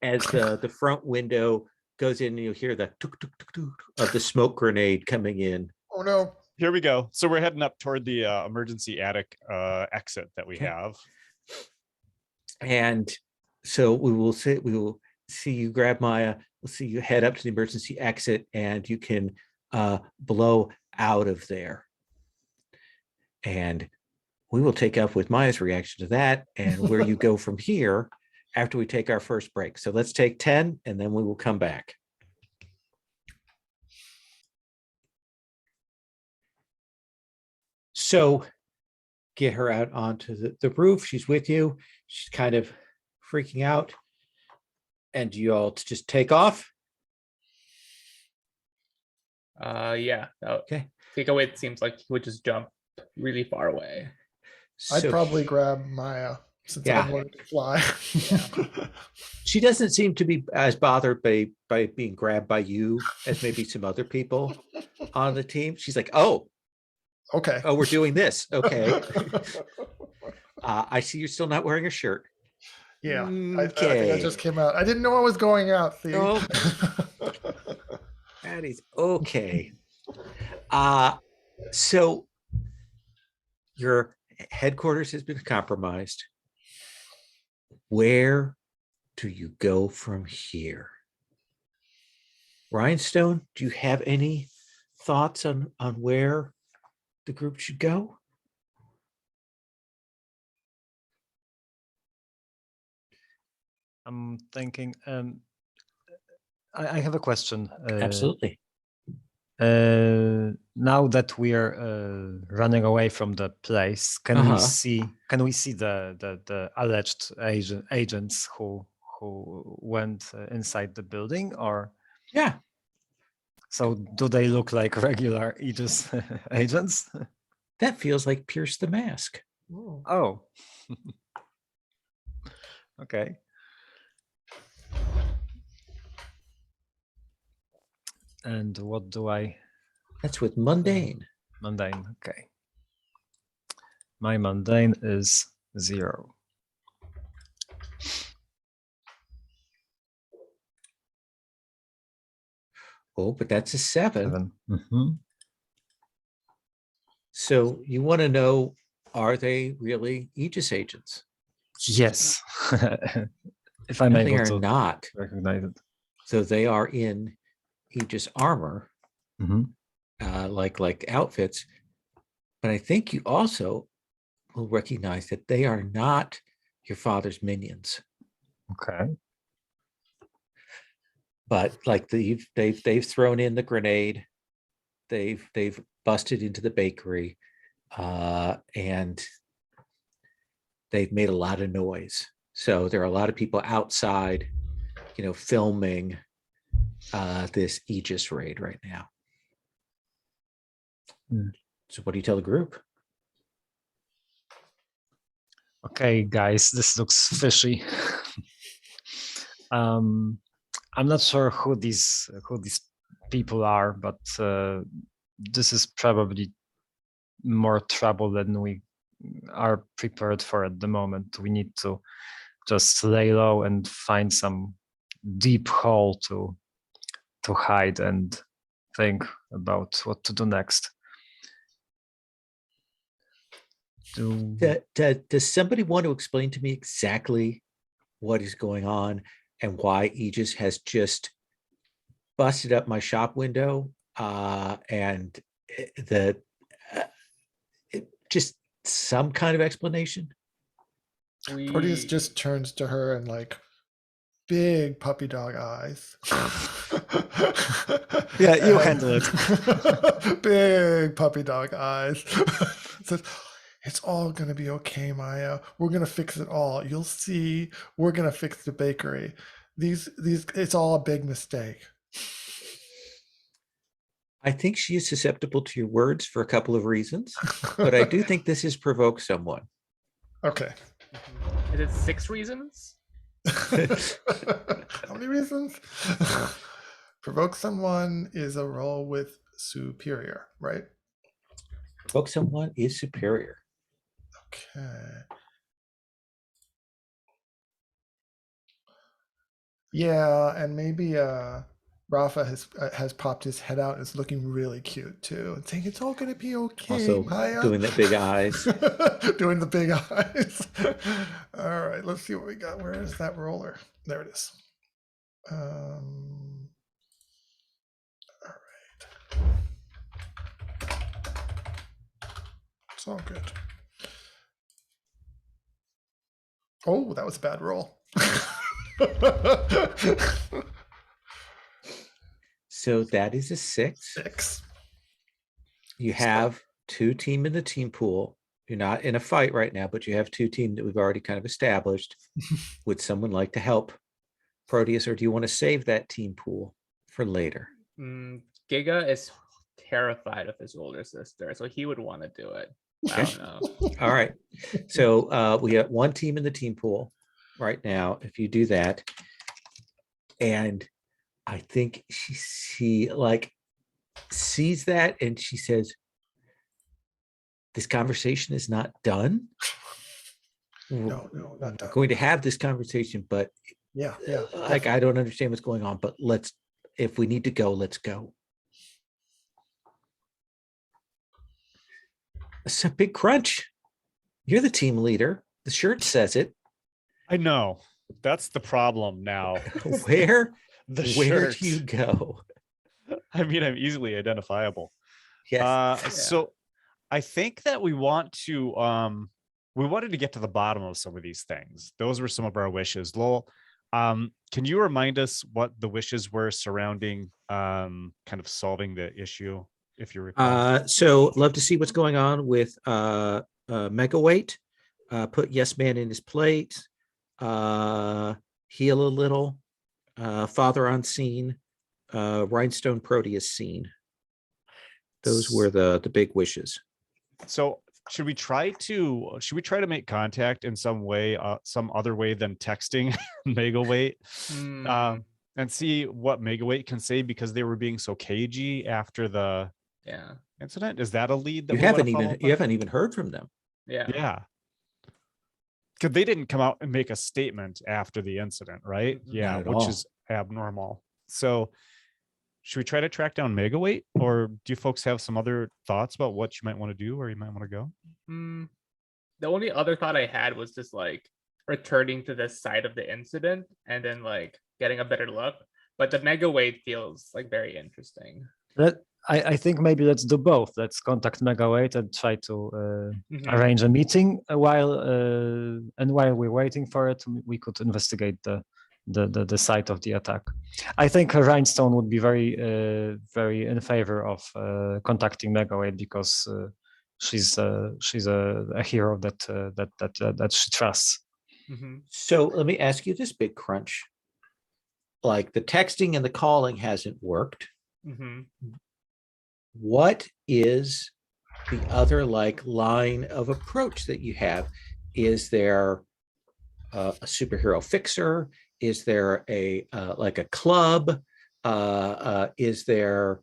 as the front window goes in, and you'll hear the tuk, tuk, tuk, tuk of the smoke grenade coming in. Oh no. Here we go. So we're heading up toward the emergency attic exit that we Okay. have. And so we will see you grab Maya. We'll see you head up to the emergency exit, and you can blow out of there. And we will take up with Maya's reaction to that and where you go from here after we take our first break. So let's take 10, and then we will come back. So get her out onto the roof. She's with you. She's kind of freaking out. And you all just take off. Yeah. Okay. Take away. It seems like he would just jump really far away. I'd So probably grab Maya since Yeah. I'm learning to fly. she doesn't seem to be as bothered by being grabbed by you as maybe some other people on the team. She's like, oh, Okay. we're doing this. Okay. I see you're still not wearing a shirt. Yeah. I think I Okay. just came out. I didn't know I was going out, Theo. Oh. That is okay. So your headquarters has been compromised. Where do you go from here? Rhinestone, do you have any thoughts on where the group should go? I'm thinking. I have a question. Absolutely. Now that we are running away from the place, can we see the alleged agents who went inside the building, or Yeah. so do they look like regular Aegis agents? That feels like Pierce the Mask. Oh. Okay. And what do I? That's with mundane. Mundane. Okay. My mundane is 0. Oh, but that's a 7. 7. Mhm. So you want to know, are they really Aegis agents? Yes. If I'm No, they able are to not. recognize it. So they are in Aegis armor, Mhm. like outfits. But I think you also will recognize that they are not your father's minions. Okay. But like they've thrown in the grenade, they've busted into the bakery, and they've made a lot of noise. So there are a lot of people outside, filming this Aegis raid right now. So what do you tell the group? Okay, guys, this looks fishy. I'm not sure who these people are, but this is probably more trouble than we are prepared for at the moment. We need to just lay low and find some deep hole to hide and think about what to do next. Does somebody want to explain to me exactly what is going on and why Aegis has just busted up my shop window? And the just some kind of explanation. Proteus just turns to her and like big puppy dog eyes. Yeah, you handle it. Big puppy dog eyes. Says, it's all gonna be okay, Maya. We're gonna fix it all. You'll see. We're gonna fix the bakery. These, it's all a big mistake. I think she is susceptible to your words for a couple of reasons, but I do think this has provoked someone. Okay. Is it 6 reasons? How many reasons? Provoke someone is a roll with superior, right? Provoke someone is superior. Okay. Yeah, and maybe Rafa has popped his head out and is looking really cute too, and saying it's all gonna be okay. Also Maya. doing that big eyes. Doing the big eyes. All right, let's see what we got. Where is that roller? There it is. All right. It's all good. Oh, that was a bad roll. So that is a 6. 6. You have 2 team in the team pool. You're not in a fight right now, but you have 2 team that we've already kind of established. Would someone like to help Proteus, or do you want to save that team pool for later? Giga is terrified of his older sister, so he would want to do it. I don't know. All right. So we have 1 team in the team pool right now. If you do that, and I think she like sees that and she says, this conversation is not done. No, not We're done. going to have this conversation, but Yeah. like I don't understand what's going on, but if we need to go, let's go. It's a big crunch. You're the team leader. The shirt says it. I know. That's the problem now. Where The where shirt. do you go? I mean, I'm easily identifiable. Yes. So I think that we wanted to get to the bottom of some of these things. Those were some of our wishes. Lowell, can you remind us what the wishes were surrounding kind of solving the issue, if you recall? So love to see what's going on with Megaweight. Put Yes Man in his plate. Heal a little. Father on scene. Rhinestone Proteus scene. Those were the big wishes. So should we try to make contact in some way, some other way than texting Megaweight, and see what Megaweight can say, because they were being so cagey after the incident? Is that a lead that you haven't even heard from them? Yeah. Because they didn't come out and make a statement after the incident, right? Yeah, which is abnormal. So should we try to track down Megaweight, or do you folks have some other thoughts about what you might want to do, or you might want to go? The only other thought I had was just like returning to the site of the incident and then like getting a better look. But the Megaweight feels like very interesting. I think maybe let's do both. Let's contact Megaweight and try to arrange a meeting while we're waiting for it, we could investigate the site of the attack. I think Rhinestone would be very in favor of contacting Megaweight, because she's a hero that she trusts. So let me ask you this, Big Crunch. Like the texting and the calling hasn't worked. What is the other like line of approach that you have? Is there a superhero fixer? Is there a like a club? Is there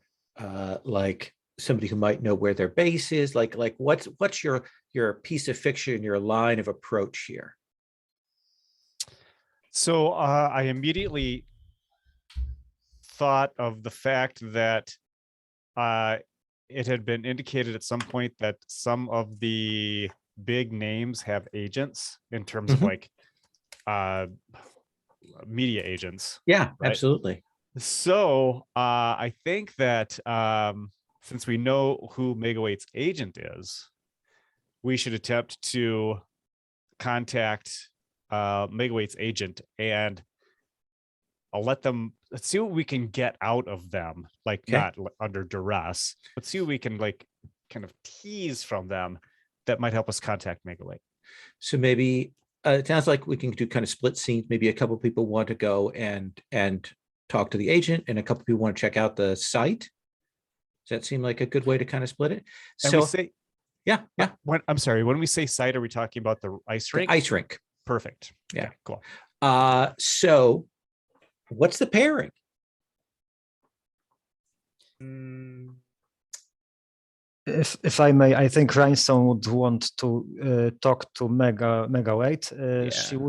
like somebody who might know where their base is? Like what's your piece of fiction, your line of approach here? So I immediately thought of the fact that it had been indicated at some point that some of the big names have agents in terms of Mhm. like media agents. Yeah, Right. absolutely. So I think that since we know who Megaweight's agent is, we should attempt to contact Megaweight's agent, and let's see what we can get out of them, like Okay. not under duress. Let's see what we can like kind of tease from them that might help us contact Megaweight. So maybe it sounds like we can do kind of split scenes. Maybe a couple of people want to go and talk to the agent, and a couple of people want to check out the site. Does that seem like a good way to kind of split it? And So we say, yeah. I'm sorry, when we say site, are we talking about the ice The rink? ice rink. Perfect. Yeah. Okay, cool. So what's the pairing? If I may, I think Rhinestone would want to talk to Megaweight. She Yeah.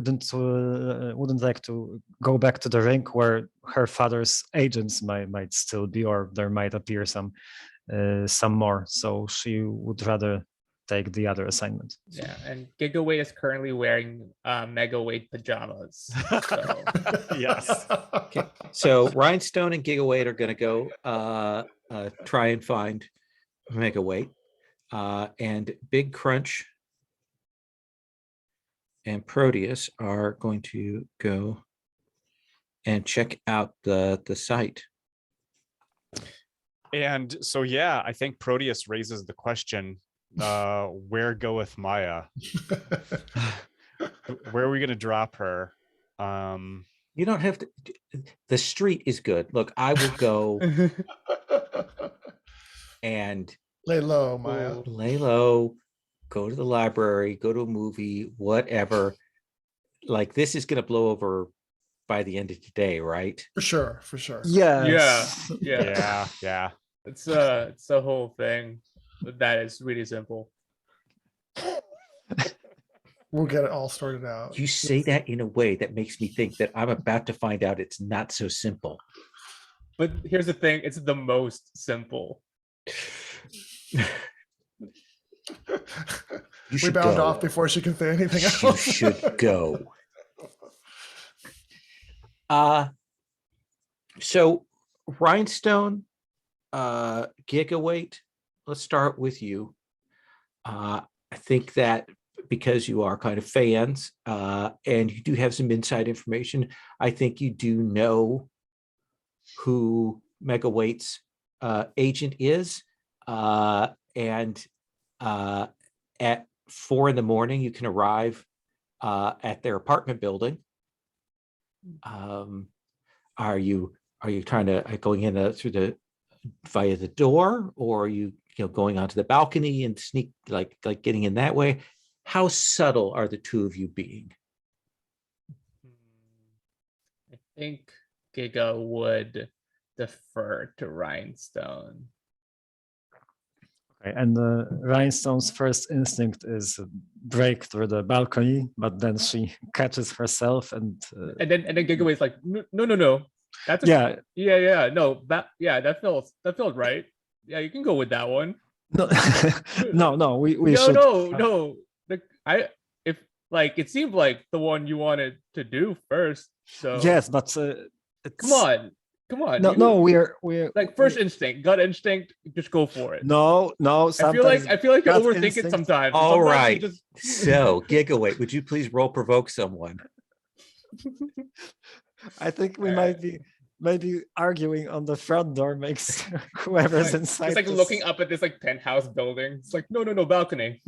wouldn't like to go back to the rink where her father's agents might still be, or there might appear some more. So she would rather take the other assignment. Yeah, and Gigaweight is currently wearing Megaweight pajamas. So Yes. Okay. So Rhinestone and Gigaweight are going to go try and find Megaweight, and Big Crunch and Proteus are going to go and check out the site. And so, yeah, I think Proteus raises the question, where goeth Maya? Where are we going to drop her? You don't have to. The street is good. Look, I will go and Lay low, Maya. Ooh. lay low, go to the library, go to a movie, whatever. Like, this is going to blow over by the end of today, right? For sure, for sure. Yes. Yeah. It's a whole thing that is really simple. We'll get it all sorted out. You say that in a way that makes me think that I'm about to find out it's not so simple. But here's the thing, it's the most simple. You We should bound go. off before she can say anything You else. should go. So Rhinestone, Gigaweight, let's start with you. I think that because you are kind of fans, and you do have some inside information, I think you do know who Megaweight's agent is. And at 4 a.m, you can arrive at their apartment building. Are you trying to going in through via the door, or are you going onto the balcony and sneak like getting in that way? How subtle are the two of you being? I think Giga would defer to Rhinestone. Okay, and Rhinestone's first instinct is break through the balcony, but then she catches herself and And then Gigawait's like, no. That's yeah. No, that feels right. Yeah, you can go with that one. No, we No, should. no. If like it seemed like the one you wanted to do first. So Yes, but it's, come on. No, we're like first instinct, gut instinct. Just go for it. No. I feel like you gut overthink instinct. it sometimes. All Sometimes you right. just- So Gigaweight, would you please roll provoke someone? I think we All might right. be maybe arguing on the front door makes whoever's inside. It's like this- looking up at this like penthouse building. It's like no balcony.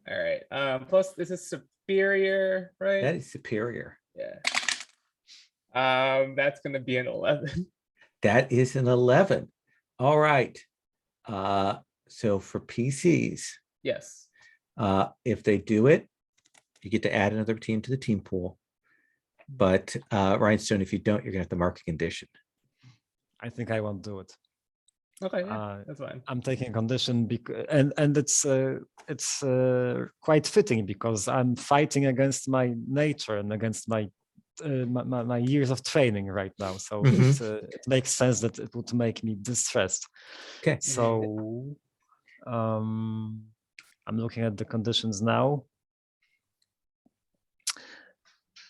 All right. Plus this is superior, right? That is superior. Yeah. That's gonna be an 11. That is an 11. All right. So for PCs, Yes. if they do it, you get to add another team to the team pool. But Rhinestone, if you don't, you're gonna have to mark a condition. I think I won't do it. Okay, yeah, that's fine. I'm taking a condition and it's quite fitting because I'm fighting against my nature and against my my years of training right now. So it makes sense that it would make me distressed. Okay. So I'm looking at the conditions now.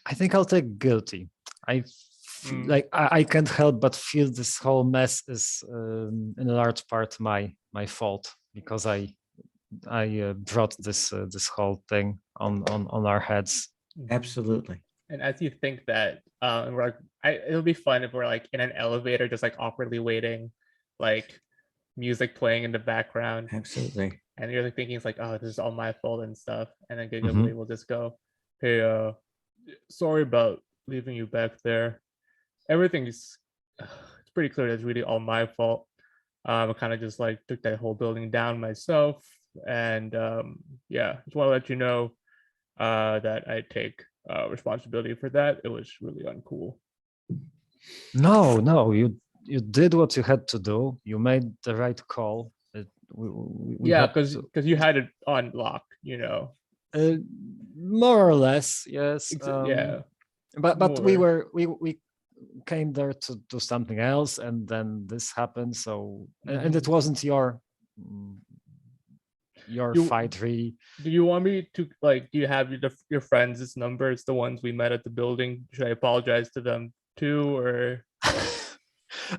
I think I'll take guilty. Like I can't help but feel this whole mess is in a large part my fault, because I brought this whole thing on our heads. Absolutely. And as you think that, we're like, it'll be fun if we're like in an elevator, just like awkwardly waiting, like music playing in the background, Absolutely. and you're like thinking it's like, oh, this is all my fault and stuff, and then Giggly will just go, hey, sorry about leaving you back there. Everything's it's pretty clear that's really all my fault. I kind of just like took that whole building down myself, and yeah, just want to let you know that I take responsibility for that. It was really uncool. No, you did what you had to do. You made the right call. Yeah, had because to- you had it on lock, you know. more or less, yes. Yeah, But we more. came there to do something else, and then this happened. So and it Mhm. wasn't your You- fight, really. Do you want me to like? Do you have your friends' numbers, the ones we met at the building? Should I apologize to them too, or?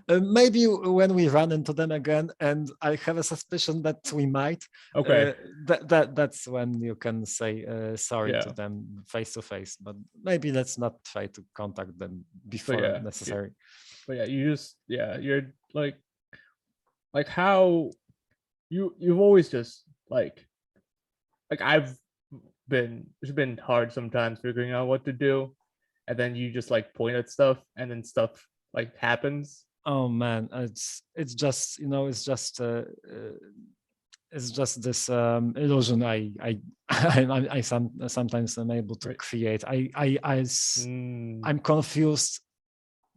Maybe when we run into them again, and I have a suspicion that we might. Okay. That's when you can say sorry to Yeah. them face to face. But maybe let's not try to contact them before yeah, necessary. But yeah, you're like how you've always just like it's been hard sometimes figuring out what to do, and then you just like point at stuff, and then stuff like happens. Oh man, it's just it's just this illusion I sometimes am able to Right. create. Mm. I'm confused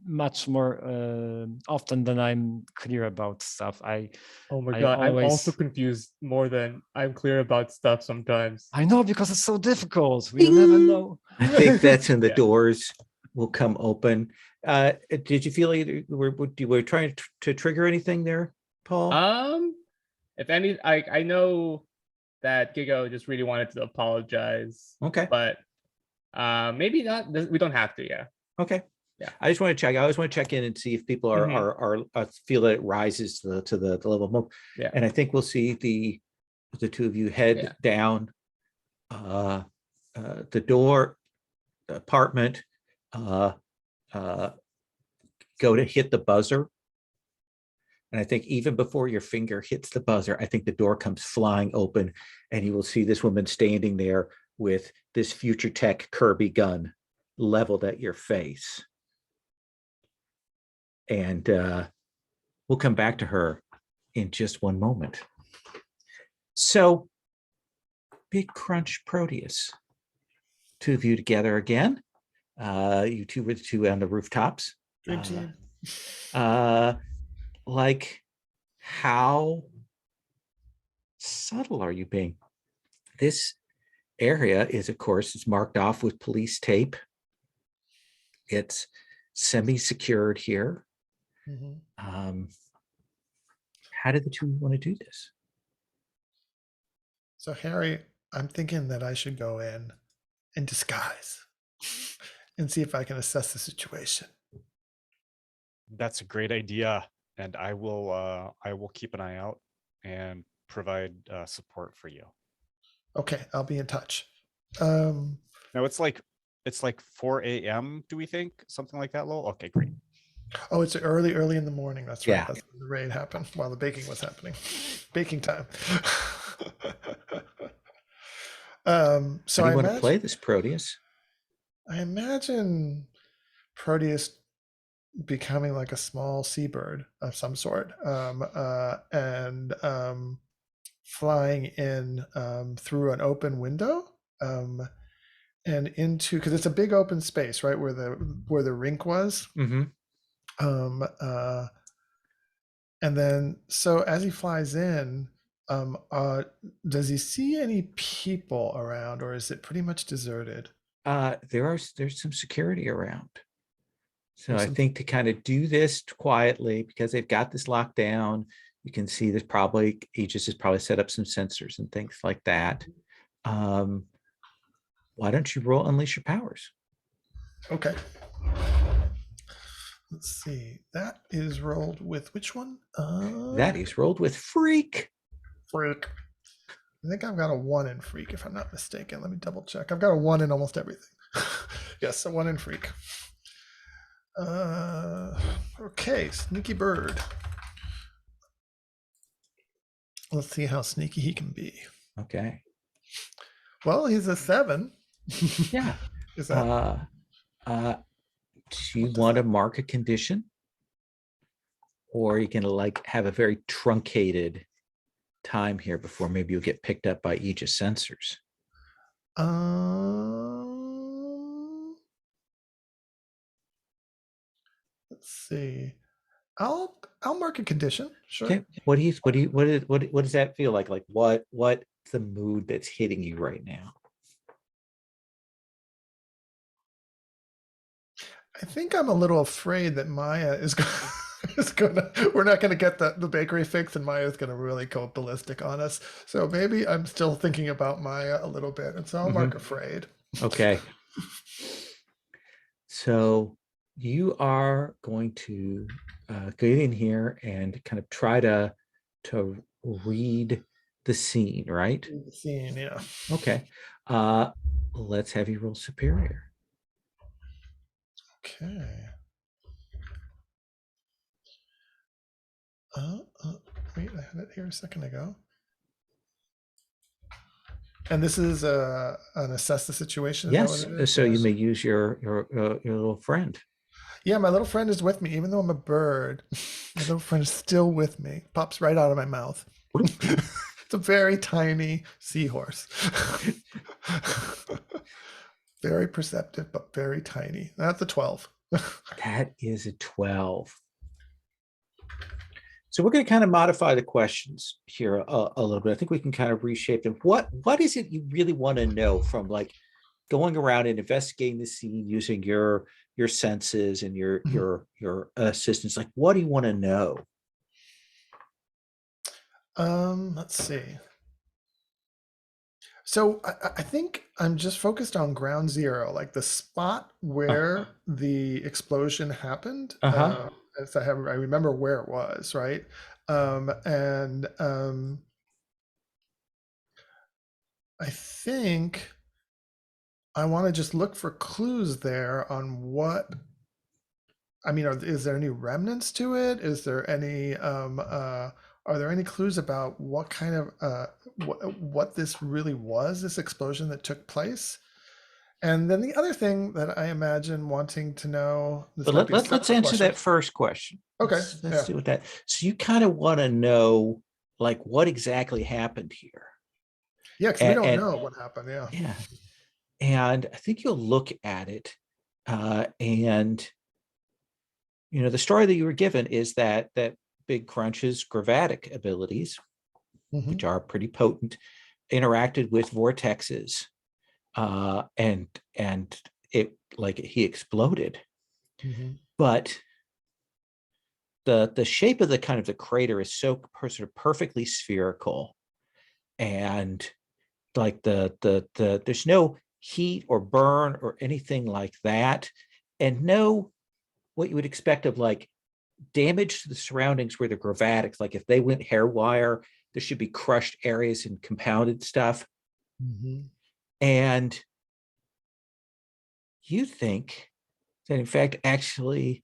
much more often than I'm clear about stuff. Oh my I god, I'm also always confused more than I'm clear about stuff sometimes. I know, because it's so difficult. We never Ding! know. I think that's when the Yeah. doors will come open. Did you feel either you were trying to trigger anything there, Paul? If any, I know that Gigo just really wanted to apologize, Okay. but maybe not. We don't have to. Yeah. Okay. Yeah. I just want to check. I always want to check in and see if people are feel that it rises to the level of moment. Yeah. And I think we'll see the two of you head down the door, apartment, go to hit the buzzer. And I think even before your finger hits the buzzer, I think the door comes flying open, and you will see this woman standing there with this future tech Kirby gun leveled at your face. And we'll come back to her in just one moment. So, Big Crunch Proteus, two of you together again. You two were the two on the rooftops. Dream team. Like, how subtle are you being? This area is, of course, it's marked off with police tape. It's semi-secured here. Mm-hmm. How did the two want to do this? So Harry, I'm thinking that I should go in disguise and see if I can assess the situation. That's a great idea, and I will keep an eye out and provide support for you. Okay, I'll be in touch. Now it's like 4 a.m. Do we think something like that, Lowell? Okay, great. Oh, it's early in the morning. That's right. Yeah. That's when the raid happened while the baking was happening. Baking time. So How do I you want to imagine, play this, Proteus? I imagine Proteus becoming like a small seabird of some sort, and flying in through an open window, and into, because it's a big open space, right, where the rink was. Mm-hmm. And then, so as he flies in, does he see any people around, or is it pretty much deserted? There's some security around. So There's I some- think to kind of do this quietly, because they've got this locked down, You can see there's probably Aegis has probably set up some sensors and things like that. Why don't you roll Unleash Your Powers? Okay. Let's see. That is rolled with which one? That is rolled with Freak. Freak. I think I've got a 1 in Freak, if I'm not mistaken. Let me double check. I've got a 1 in almost everything. Yes, a 1 in Freak. Okay, Sneaky Bird. Let's see how sneaky he can be. Okay. Well, he's a 7. Yeah. Is that? Do you want to mark a condition? Or are you going to like have a very truncated time here before maybe you'll get picked up by Aegis sensors? Let's see. I'll mark a condition. Sure. Okay. What does that feel like? Like what's the mood that's hitting you right now? I think I'm a little afraid that Maya is gonna we're not gonna get the bakery fix, and Maya is gonna really go ballistic on us. So maybe I'm still thinking about Maya a little bit, and so I'll mark afraid. Okay. So you are going to get in here and kind of try to read the scene, right? The scene, yeah. Okay. Let's have you roll superior. Okay. Wait, I had it here a second ago. And this is an assess the situation. Is Yes. that what it is? So you Yes. may use your little friend. Yeah, my little friend is with me, even though I'm a bird. My little friend is still with me. Pops right out of my mouth. It's a very tiny seahorse. Very perceptive, but very tiny. That's a 12. That is a 12. So we're going to kind of modify the questions here a little bit. I think we can kind of reshape them. What is it you really want to know from like going around and investigating the scene using your senses and your assistance? Like, what do you want to know? Let's see. So I think I'm just focused on ground zero, like the spot where the explosion happened. As I remember where it was, right? I think I want to just look for clues there on what. I mean, is there any remnants to it? Is there any? Are there any clues about what kind of what this really was? This explosion that took place. And then the other thing that I imagine wanting to know. But let's answer that first question. Okay. Let's do that. So you kind of want to know like what exactly happened here. Yeah, because we don't know what happened. Yeah. Yeah. And I think you'll look at it and you know the story that you were given is that Big Crunch's gravatic abilities, which are pretty potent, interacted with vortexes and it like he exploded. But the shape of the kind of the crater is so sort of perfectly spherical, and like the there's no heat or burn or anything like that, and no what you would expect of like damage to the surroundings where the gravatics, like if they went hair wire, there should be crushed areas and compounded stuff. And you think that in fact actually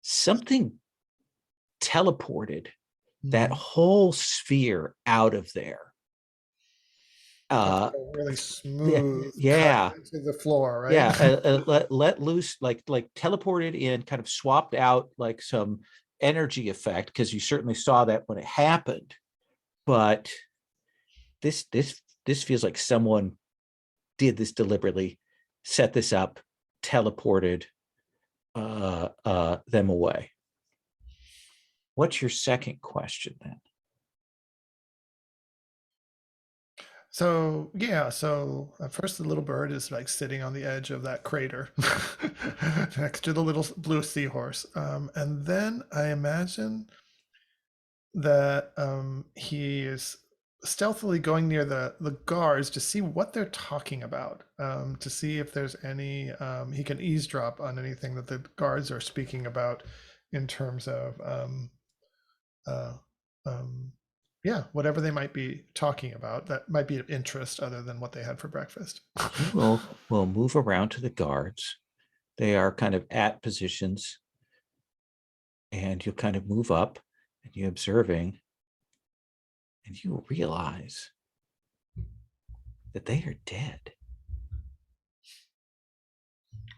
something teleported that whole sphere out of there. Really smooth cut into the floor, right? Yeah, let loose, like teleported in, kind of swapped out like some energy effect, because you certainly saw that when it happened. But this feels like someone did this deliberately, set this up, teleported them away. What's your second question then? So yeah, so first the little bird is like sitting on the edge of that crater next to the little blue seahorse, and then I imagine that he is stealthily going near the guards to see what they're talking about, to see if there's any he can eavesdrop on anything that the guards are speaking about in terms of uh, um, yeah, whatever they might be talking about that might be of interest other than what they had for breakfast. We'll move around to the guards. They are kind of at positions, and you'll kind of move up and you're observing, and you realize that they are dead.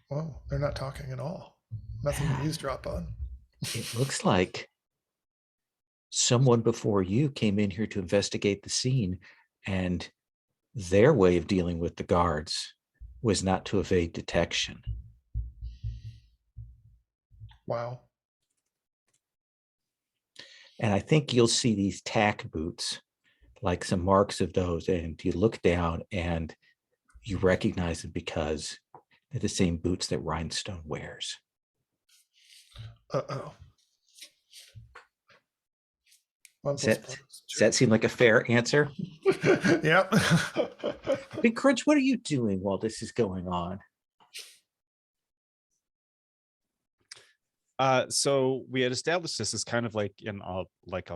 Oh, they're not talking at all. Nothing to eavesdrop on. It looks like someone before you came in here to investigate the scene, and their way of dealing with the guards was not to evade detection. Wow. And I think you'll see these tack boots, like some marks of those, and you look down and you recognize them because they're the same boots that Rhinestone wears. Uh-oh. Does that seem like a fair answer? Yep. Big Crunch, what are you doing while this is going on? So we had established this as kind of like in a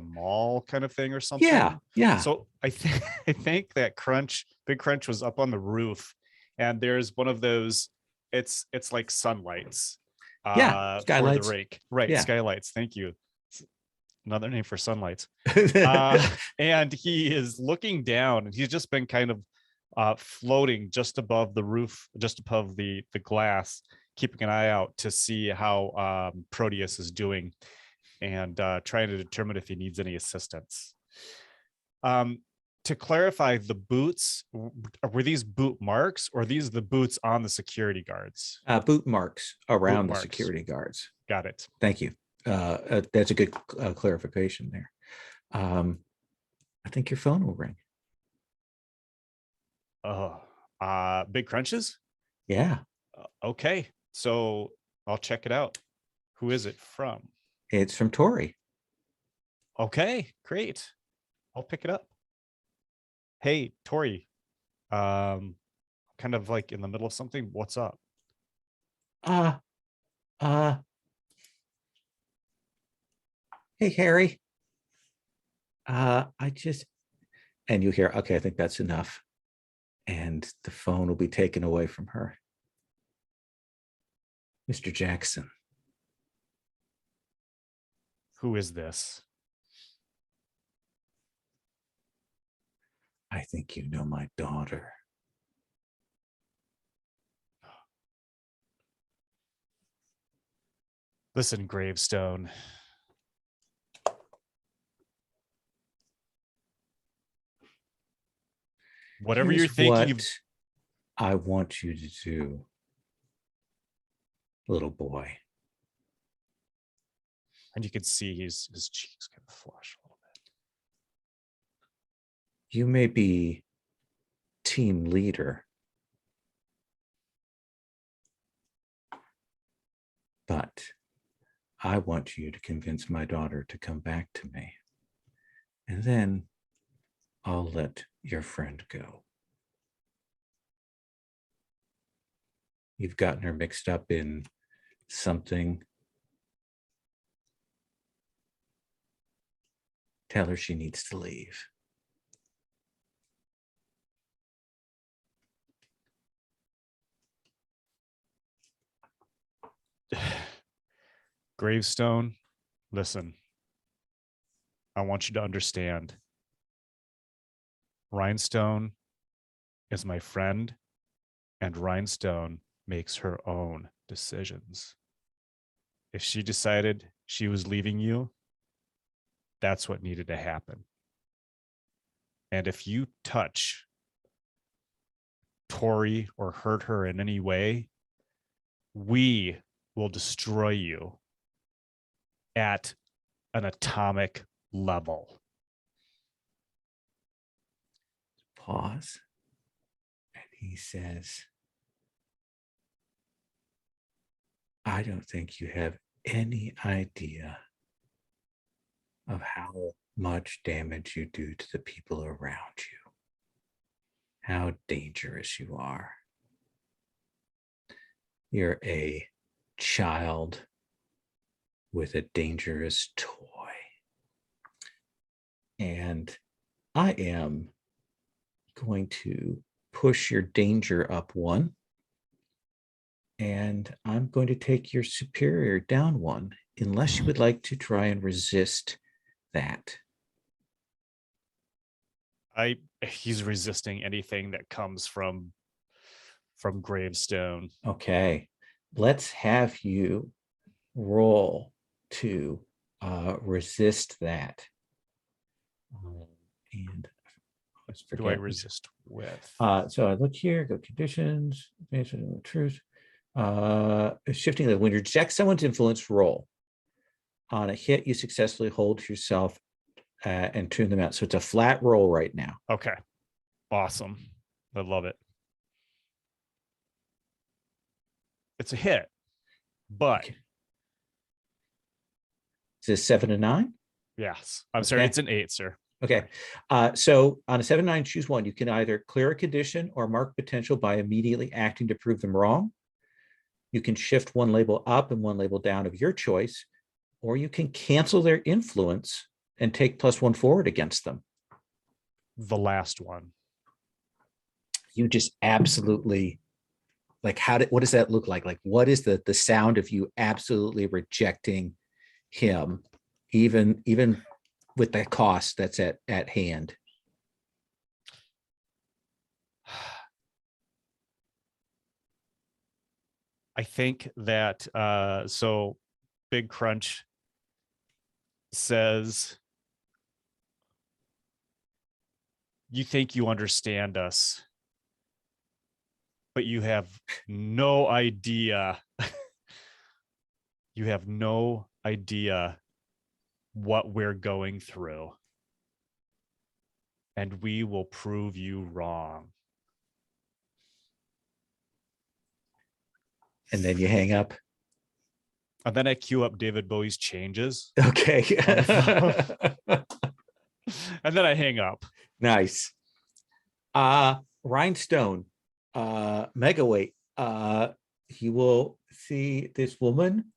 mall kind of thing or something. Yeah. So I think that Big Crunch was up on the roof, and there's one of those. It's like sunlights. Skylights. For the rake, right? Yeah. Skylights. Thank you. It's another name for sunlights. And he is looking down, and he's just been kind of floating just above the roof, just above the glass, keeping an eye out to see how Proteus is doing, and trying to determine if he needs any assistance. To clarify, the boots, were these boot marks, or are these the boots on the security guards? Boot marks around the security guards. Got it. Thank you. That's a good clarification there. I think your phone will ring. Big Crunches? Yeah. Okay, so I'll check it out. Who is it from? It's from Tori. Okay, great. I'll pick it up. Hey, Tori. Kind of like in the middle of something. What's up? Hey, Harry. And you hear, okay, I think that's enough. And the phone will be taken away from her. Mr. Jackson. Who is this? I think you know my daughter. Listen, Gravestone. Whatever you're thinking, I want you to do, little boy. And you can see his cheeks kind of flush a little bit. You may be team leader, but I want you to convince my daughter to come back to me. And then I'll let your friend go. You've gotten her mixed up in something. Tell her she needs to leave. Gravestone, listen. I want you to understand. Rhinestone is my friend, and Rhinestone makes her own decisions. If she decided she was leaving you, that's what needed to happen. And if you touch Tori or hurt her in any way, we will destroy you at an atomic level. pause. And he says, I don't think you have any idea of how much damage you do to the people around you, how dangerous you are. You're a child with a dangerous toy. And I am going to push your danger up 1. And I'm going to take your superior down 1, unless you would like to try and resist that. He's resisting anything that comes from Gravestone. Okay, let's have you roll to resist that. And let's Do I forget. resist with? So I look here, go conditions, truth. Shifting the when you reject someone's influence, roll. On a hit, you successfully hold yourself and tune them out. So it's a flat roll right now. Okay. Awesome. I love it. It's a hit, but Okay. Is this 7 to 9? yes. I'm sorry. Okay. It's an 8, sir. Okay. So on a 7-9, choose one. You can either clear a condition or mark potential by immediately acting to prove them wrong. You can shift one label up and one label down of your choice, or you can cancel their influence and take +1 forward against them. The last one. You just absolutely, like, what does that look like? Like, what is the sound of you absolutely rejecting him, even with the cost that's at hand? I think that so Big Crunch says, you think you understand us, but you have no idea. You have no idea what we're going through. And we will prove you wrong. And then you hang up. And then I cue up David Bowie's Changes. Okay. And then I hang up. Nice. Rhinestone, Megaweight. You will see this woman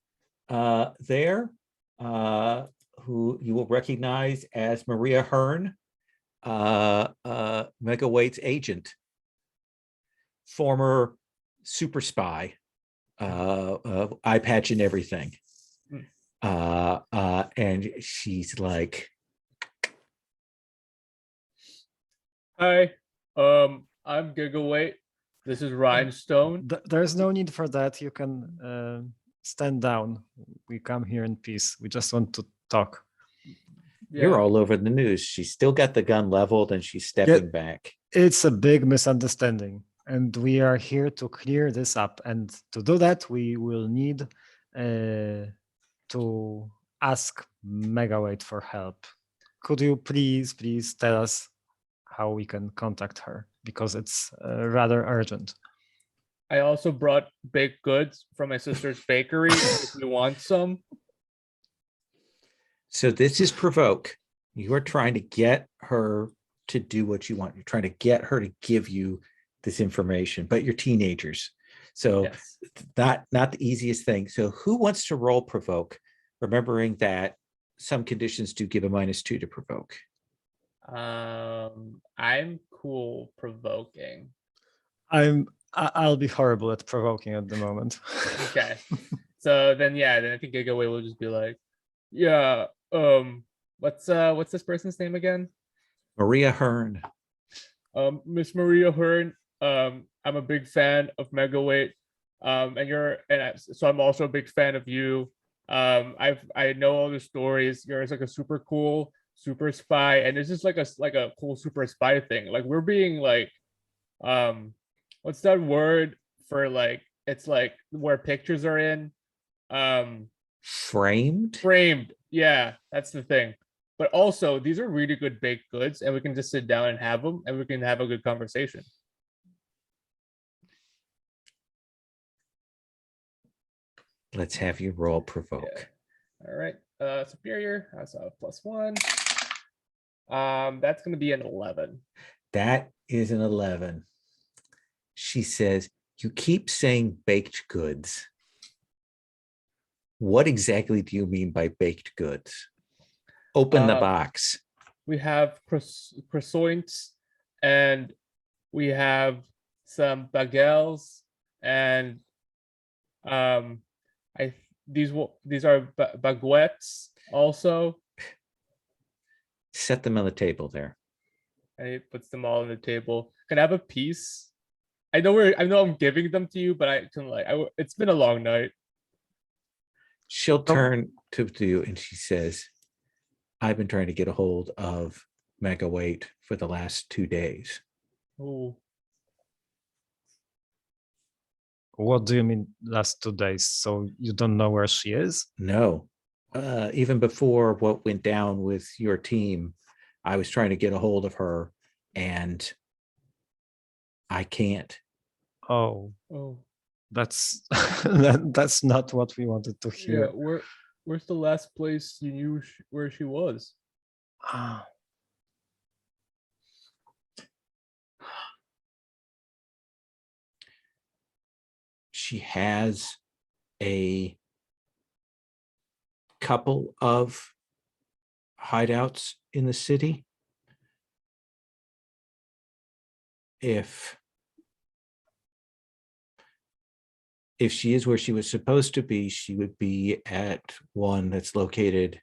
there, who you will recognize as Maria Hearn, Megaweight's agent, former super spy, eye patch and everything. And she's like, Hi, I'm Gigaweight. This is Rhinestone. There's no need for that. You can stand down. We come here in peace. We just want to talk. You're all over the news. She's still got the gun leveled and she's stepping back. It's a big misunderstanding, and we are here to clear this up. And to do that, we will need to ask Megaweight for help. Could you please tell us how we can contact her? Because it's rather urgent. I also brought baked goods from my sister's bakery if you want some. So this is provoke. You are trying to get her to do what you want. You're trying to get her to give you this information, but you're teenagers. So Yes. not the easiest thing. So who wants to roll provoke? Remembering that some conditions do give a -2 to provoke. I'm cool provoking. I'll be horrible at provoking at the moment. Okay. So then I think Gigaway will just be like, yeah, what's this person's name again? Maria Hearn. Miss Maria Hearn. I'm a big fan of Megaweight. So I'm also a big fan of you. I know all the stories. You're like a super cool super spy, and it's just like a cool super spy thing. Like we're being like, what's that word for, like, it's like where pictures are in, Framed. Yeah, that's the thing. but also these are really good baked goods, and we can just sit down and have them, and we can have a good conversation. Let's have you roll provoke. All right, superior. That's a +1. That's going to be an 11. That is an 11. She says, you keep saying baked goods. What exactly do you mean by baked goods? Open the box. We have croissants, and we have some bagels, and these are baguettes also. Set them on the table there. And he puts them all on the table. Can I have a piece? I know I'm giving them to you, but I can it's been a long night. She'll turn to you and she says, I've been trying to get a hold of Mega Weight for the last 2 days. Oh. What do you mean last 2 days? So you don't know where she is? No. Even before what went down with your team, I was trying to get a hold of her and I can't. Oh, Oh. that's that's not what we wanted to hear. Yeah, where's the last place you knew where she was? She has a couple of hideouts in the city. If she is where she was supposed to be, she would be at one that's located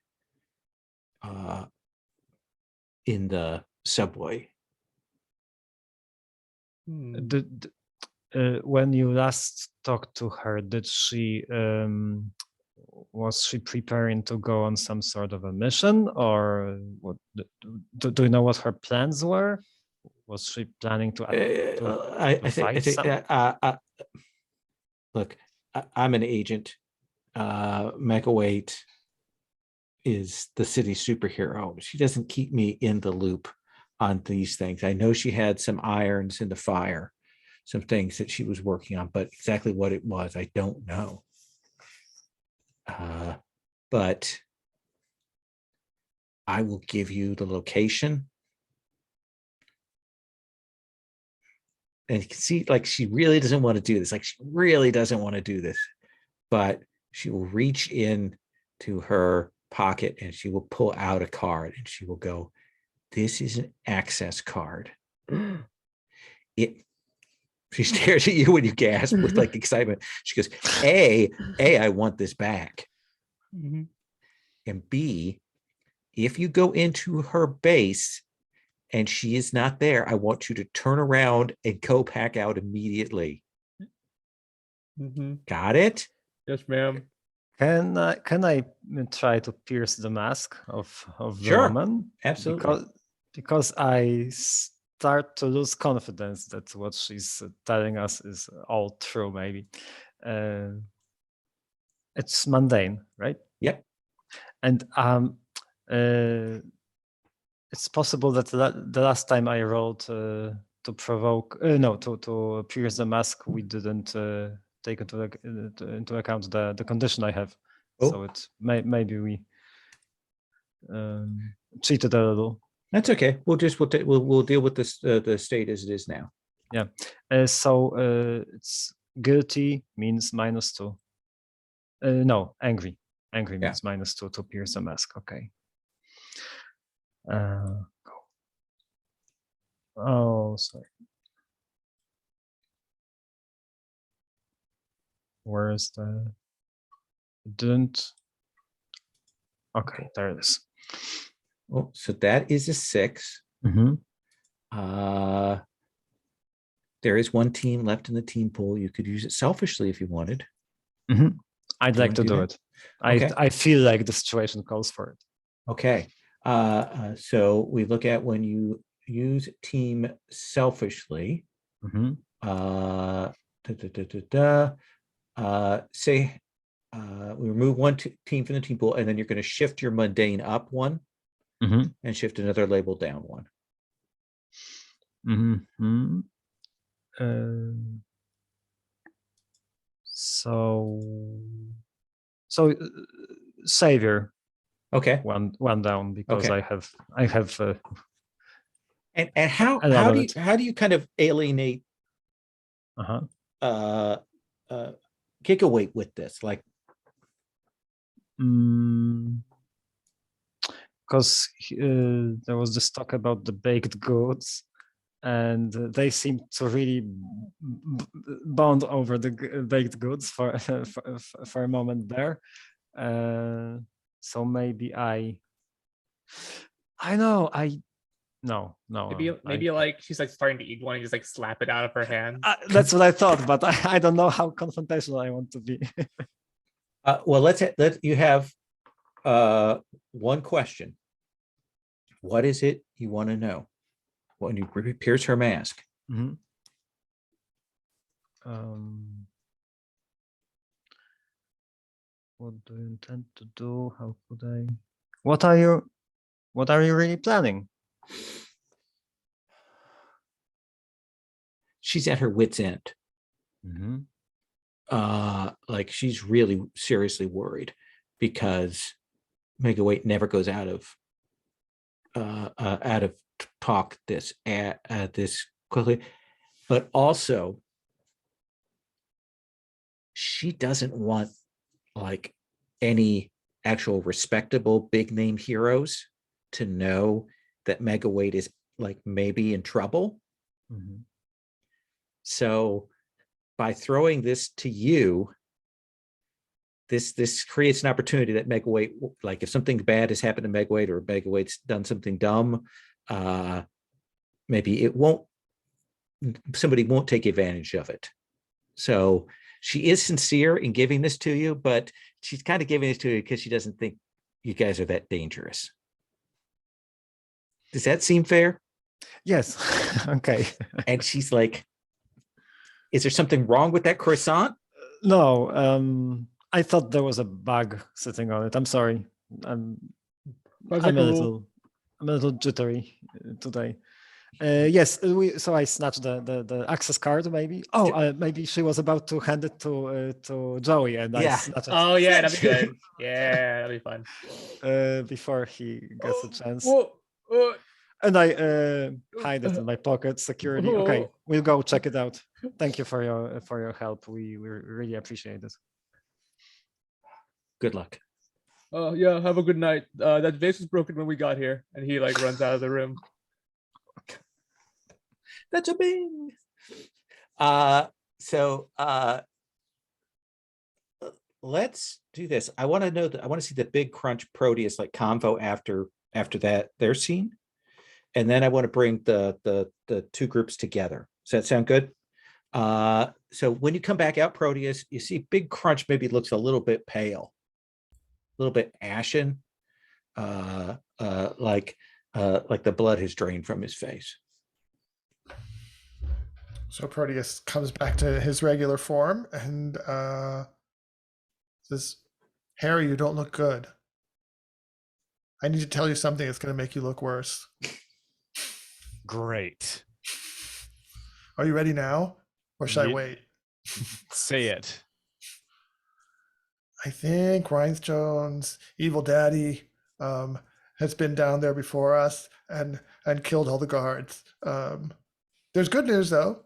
in the subway. When you last talked to her, did she was she preparing to go on some sort of a mission, or what? Do you know what her plans were? Was she planning to? I think. Look, I'm an agent. Mega Weight is the city superhero. She doesn't keep me in the loop on these things. I know she had some irons in the fire, some things that she was working on, but exactly what it was, I don't know. But I will give you the location. And you can see, like, she really doesn't want to do this. Like, she really doesn't want to do this. But she will reach in to her pocket and she will pull out a card and she will go, this is an access card. She stares at you when you gasp with like excitement. She goes, A, I want this back. Mm-hmm. And B, if you go into her base and she is not there, I want you to turn around and go back out immediately. Mm-hmm. Got it? Yes, ma'am. Can I try to pierce the mask of the woman? Absolutely. Because I start to lose confidence that what she's telling us is all true. Maybe it's mundane, right? Yep. And it's possible that the last time I rolled to provoke, to pierce the mask, we didn't take into account the condition I have. Oh. So it maybe we cheated a little. That's okay. We'll deal with this the state as it is now. Yeah. So it's guilty means -2. No, angry. Angry means -2 to pierce the mask. Okay. Oh, sorry. Where is the? Didn't. Okay, there it is. Oh, so that is a 6. Mm-hmm. There is one team left in the team pool. You could use it selfishly if you wanted. Mm-hmm. I'd like to do it. Okay. I feel like the situation calls for it. Okay. So we look at when you use team selfishly. Mm-hmm. Say we remove one team from the team pool, and then you're going to shift your mundane up one. Mhm. and shift another label down one. Mhm. So savior Okay. one down because Okay. I have And how I love do it. you kind of alienate Uh-huh. uh Gigaweight with this? Like, Because there was this talk about the baked goods, and they seem to really bond over the baked goods for for a moment there. So maybe I know I no Maybe like she's like starting to eat one and just like slap it out of her hand. that's what I thought, but I don't know how confrontational I want to be. well, let you have one question. What is it you want to know when you pierce her mask? Mhm. What do you intend to do? How could I? What are you really planning? She's at her wit's end. Mhm. Like she's really seriously worried because Megaweight never goes out of talk this quickly, but also she doesn't want like any actual respectable big name heroes to know that Megaweight is like maybe in trouble. Mhm. So by throwing this to you, this creates an opportunity that Megaweight, like if something bad has happened to Megaweight or Megaweight's done something dumb, maybe somebody won't take advantage of it. So she is sincere in giving this to you, but she's kind of giving it to you because she doesn't think you guys are that dangerous. Does that seem fair? Yes. Okay. And she's like, is there something wrong with that croissant? No, I thought there was a bug sitting on it. I'm sorry. Sounds I'm like a a rule. little jittery today. Yes, so I snatched the access card. Maybe. Oh, maybe she was about to hand it to Joey, and I Yeah. snatched it Oh yeah, that'd be good. Yeah, that'd be fun. before he gets a chance. Whoa, And I hide it in my pocket securely. Okay, we'll go check it out. Thank you for your help. We really appreciate it. Good luck. Oh yeah, have a good night. That vase was broken when we got here, and he like runs out of the room. That's a bing. So let's do this. I want to know that I want to see the big crunch Proteus like convo after that their scene, and then I want to bring the two groups together. Does that sound good? So when you come back out, Proteus, you see Big Crunch maybe looks a little bit pale, a little bit ashen, like the blood has drained from his face. So Proteus comes back to his regular form and says, Harry, you don't look good. I need to tell you something that's going to make you look worse. Great. Are you ready now? Or should I wait? Say it. I think Rhinestone's evil daddy has been down there before us and killed all the guards. There's good news, though.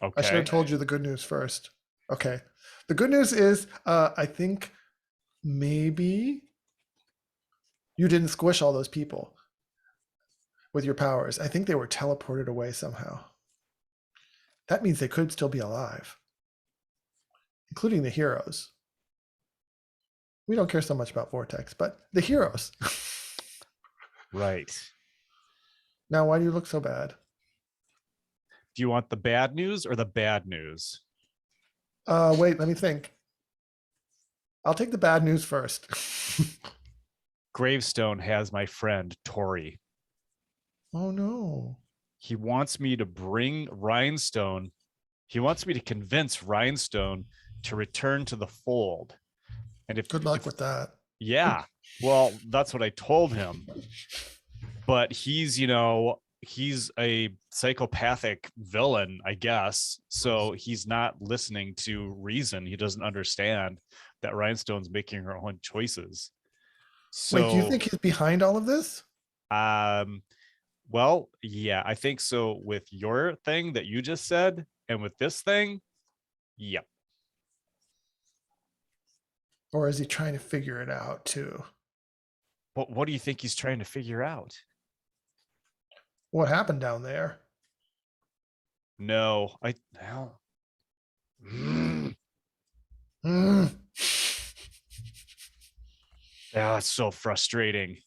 I should have Okay. told you the good news first. Okay. The good news is I think maybe you didn't squish all those people with your powers. I think they were teleported away somehow. That means they could still be alive, including the heroes. We don't care so much about Vortex, but the heroes. Right. Now, why do you look so bad? Do you want the bad news or the bad news? Wait, let me think. I'll take the bad news first. Gravestone has my friend Tori. Oh no. He wants me to bring Rhinestone. He wants me to convince Rhinestone to return to the fold. And Good luck with that. Yeah. Well, that's what I told him. But he's, he's a psychopathic villain, I guess. So he's not listening to reason. He doesn't understand that Rhinestone's making her own choices. So, Wait, do you think he's behind all of this? Well, yeah, I think so. With your thing that you just said, and with this thing, yep. Or is he trying to figure it out too? But what do you think he's trying to figure out? What happened down there? No, well, Mm. yeah, it's so frustrating.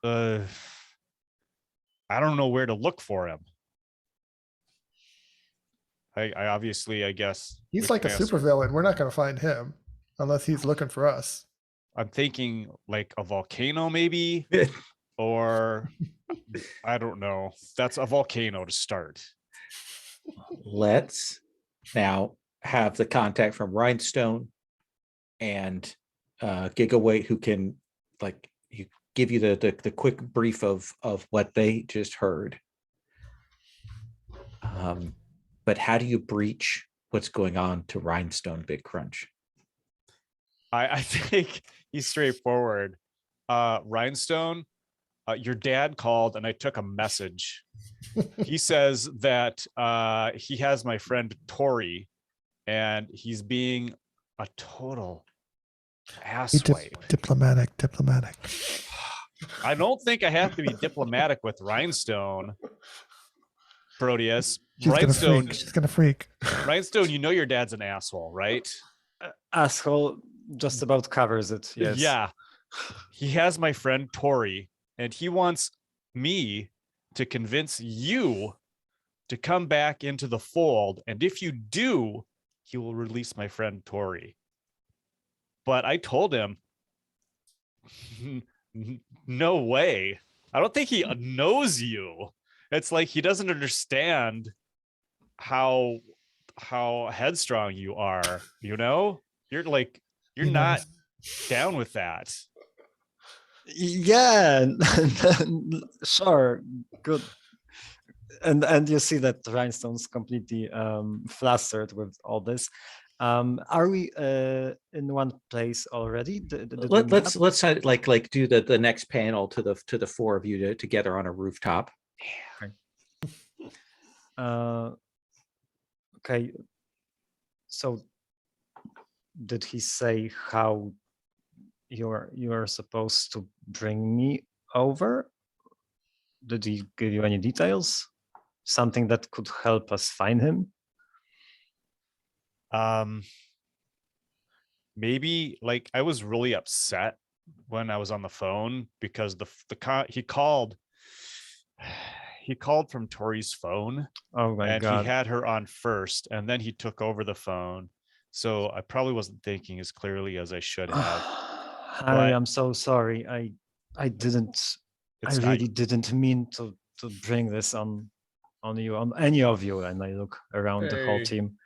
I don't know where to look for him. I obviously, I guess He's like a supervillain. We're not going to find him unless he's looking for us. I'm thinking like a volcano, maybe, or I don't know. That's a volcano to start. Let's now have the contact from Rhinestone and Gigaweight, who can give you the quick brief of what they just heard. But how do you breach what's going on to Rhinestone Big Crunch? I think he's straightforward. Rhinestone, your dad called and I took a message. He says that he has my friend Tori and he's being a total asswipe. Diplomatic. I don't think I have to be diplomatic with Rhinestone. Proteus. Rhinestone, she's gonna freak. Rhinestone, you know your dad's an asshole, right? Asshole just about covers it. Yes. Yeah. He has my friend Tori, and he wants me to convince you to come back into the fold. And if you do, he will release my friend Tori. But I told him, no way. I don't think he knows you. It's like he doesn't understand how headstrong you are, You're not down with that. Yeah, sure, good. And you see that Rhinestone's completely flustered with all this. Are we in one place already? Let's do the next panel to the four of you together on a rooftop. Okay. So did he say how you're supposed to bring me over? Did he give you any details? Something that could help us find him? Maybe I was really upset when I was on the phone because he called from Tori's phone. Oh my God. He had her on first and then he took over the phone. So I probably wasn't thinking as clearly as I should have. I am so sorry. I really didn't mean to bring this on you, on any of you. And I look around the whole team.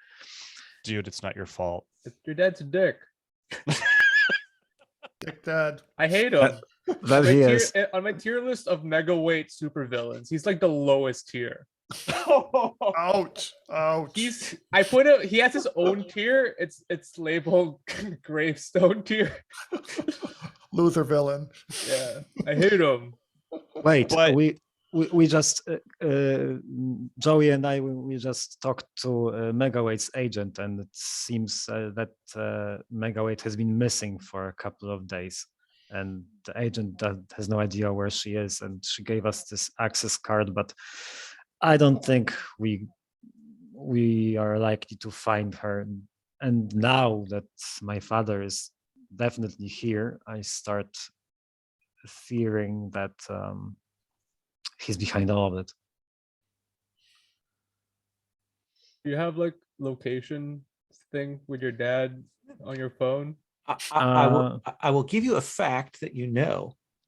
Dude, it's not your fault. Your dad's a dick. Dick dad. I hate him. That he is. On my tier list of mega weight supervillains, he's like the lowest tier. Ouch. He has his own tier. It's labeled gravestone tier. Luther villain. Yeah, I hate him. Wait, but we just Joey and I we just talked to Megaweight's agent, and it seems that Megaweight has been missing for a couple of days, and the agent has no idea where she is, and she gave us this access card, but I don't think we are likely to find her. And now that my father is definitely here, I start fearing that he's behind all of it. Do you have location thing with your dad on your phone? I will give you a fact that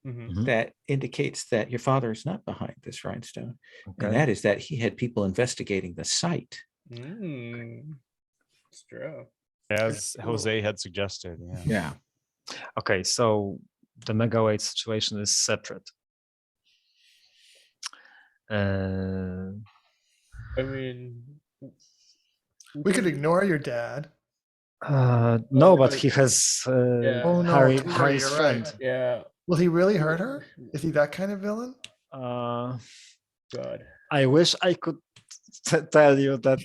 Mm-hmm. that indicates that your father is not behind this Rhinestone. Okay. And that is that he had people investigating the site. It's true. As Jose had suggested. Yeah. Yeah. Okay, so the megaweight situation is separate. I mean, We could ignore your dad. No, Oh, but but- he has Yeah. Oh no, Tori, Harry's you're friend. right. yeah. Will he really hurt her? Is he that kind of villain? God. I wish I could tell you that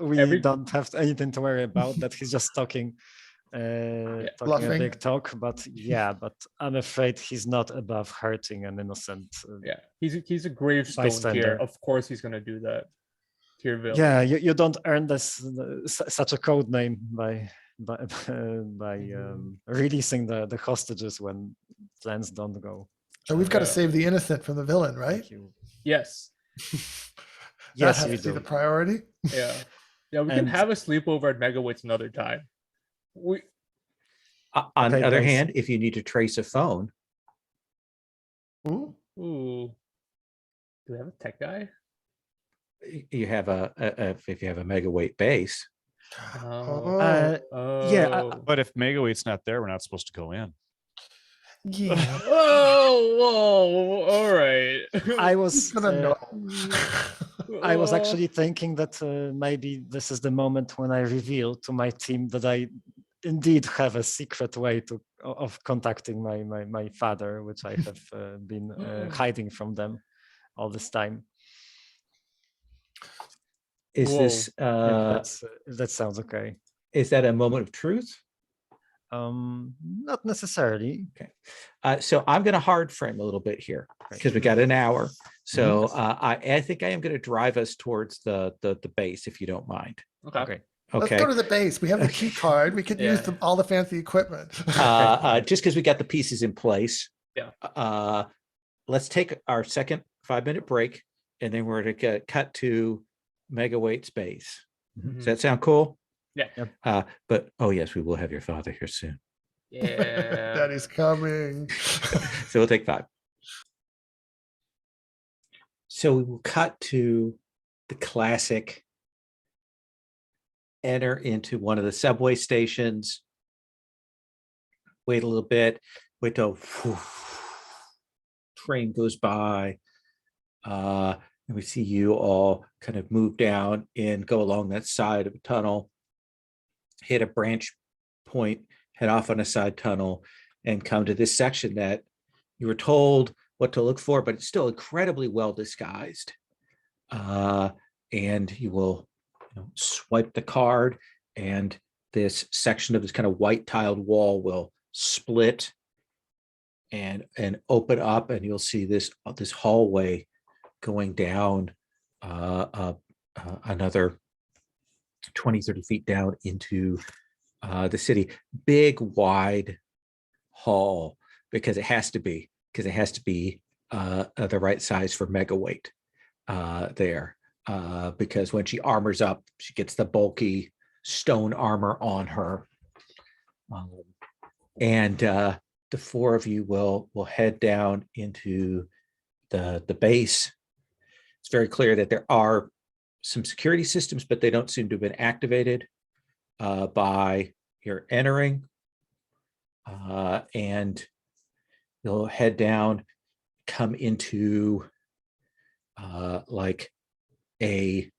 we Every- don't have anything to worry about, that he's just talking talking a Bluffing. big talk, but yeah, but I'm afraid he's not above hurting an innocent. Yeah. He's a gravestone Bystander. tier. Of course he's gonna do that. Tier villain. Yeah, you don't earn this such a code name by releasing the hostages when plans don't go. So we've got to Yeah. save the innocent from the villain, right? Thank you. Yes. That Yes, has we to be do. the priority. Yeah. Yeah, we can And- have a sleepover at Megawitz another time. We On the Okay, other guys. hand, if you need to trace a phone, Ooh. ooh. Do we have a tech guy? you have if you have a megaweight base. Oh. Yeah, Oh. But if Megaweight's not there, we're not supposed to go in. Yeah. Oh, whoa, all right. I Who's was gonna know? I was Oh. actually thinking that maybe this is the moment when I reveal to my team that I indeed have a secret way of contacting my father, which I have been hiding from them all this time. Is Whoa. this If that sounds okay. is that a moment of truth? Not necessarily. So I'm going to hard frame a little bit here because we got an hour. So I think I am going to drive us towards the base, if you don't mind. Okay. Okay. Let's Okay. go to the base. We have the key card. We could use Yeah. all the fancy equipment. Just because we got the pieces in place. Yeah. Let's take our second 5-minute break, and then we're going to cut to Megaweight's base. Does that sound cool? Yeah. But oh yes, we will have your father here soon. Yeah. Daddy's coming. So we'll take 5. So we will cut to the classic enter into one of the subway stations, wait a little bit, wait till train goes by, and we see you all kind of move down and go along that side of a tunnel, hit a branch point, head off on a side tunnel, and come to this section that you were told what to look for, but it's still incredibly well disguised. And you will swipe the card, and this section of this kind of white tiled wall will split and open up, and you'll see this hallway going down another 20-30 feet down into the city. Big wide hall, because it has to be the right size for Megaweight there, because when she armors up, she gets the bulky stone armor on her, and the 4 of you will head down into the base. It's very clear that there are some security systems, but they don't seem to have been activated by your entering, and you'll head down, come into like a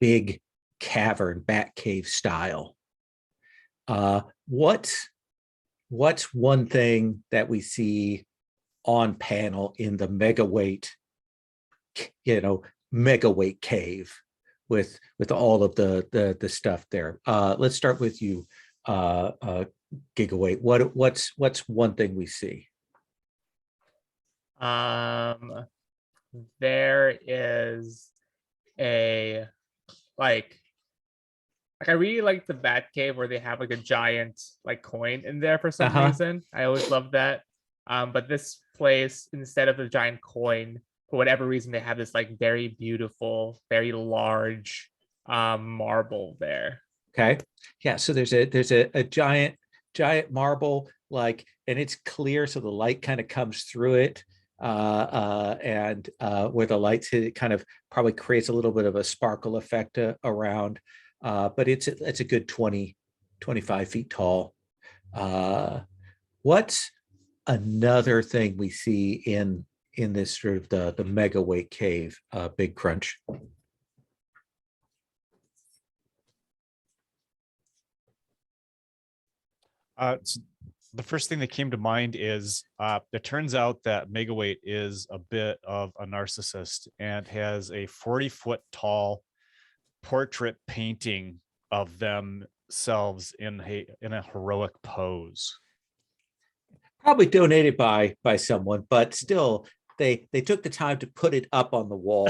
big cavern, bat cave style. What's one thing that we see on panel in the Megaweight, Megaweight cave with all of the stuff there? Let's start with you, Gigaweight. What's one thing we see? There is a like I really like the Bat Cave where they have like a giant like coin in there for some reason. I always love that. But this place, instead of the giant coin, for whatever reason, they have this like very beautiful, very large marble there. Okay. Yeah. So there's a giant marble, like, and it's clear, so the light kind of comes through it. And where the lights hit, it kind of probably creates a little bit of a sparkle effect around. but it's a good 20, 25 feet tall. What's another thing we see in this sort of the mega weight cave, Big Crunch? So the first thing that came to mind is it turns out that Megaweight is a bit of a narcissist and has a 40-foot tall portrait painting of themselves in a heroic pose. Probably donated by someone, but still they took the time to put it up on the wall.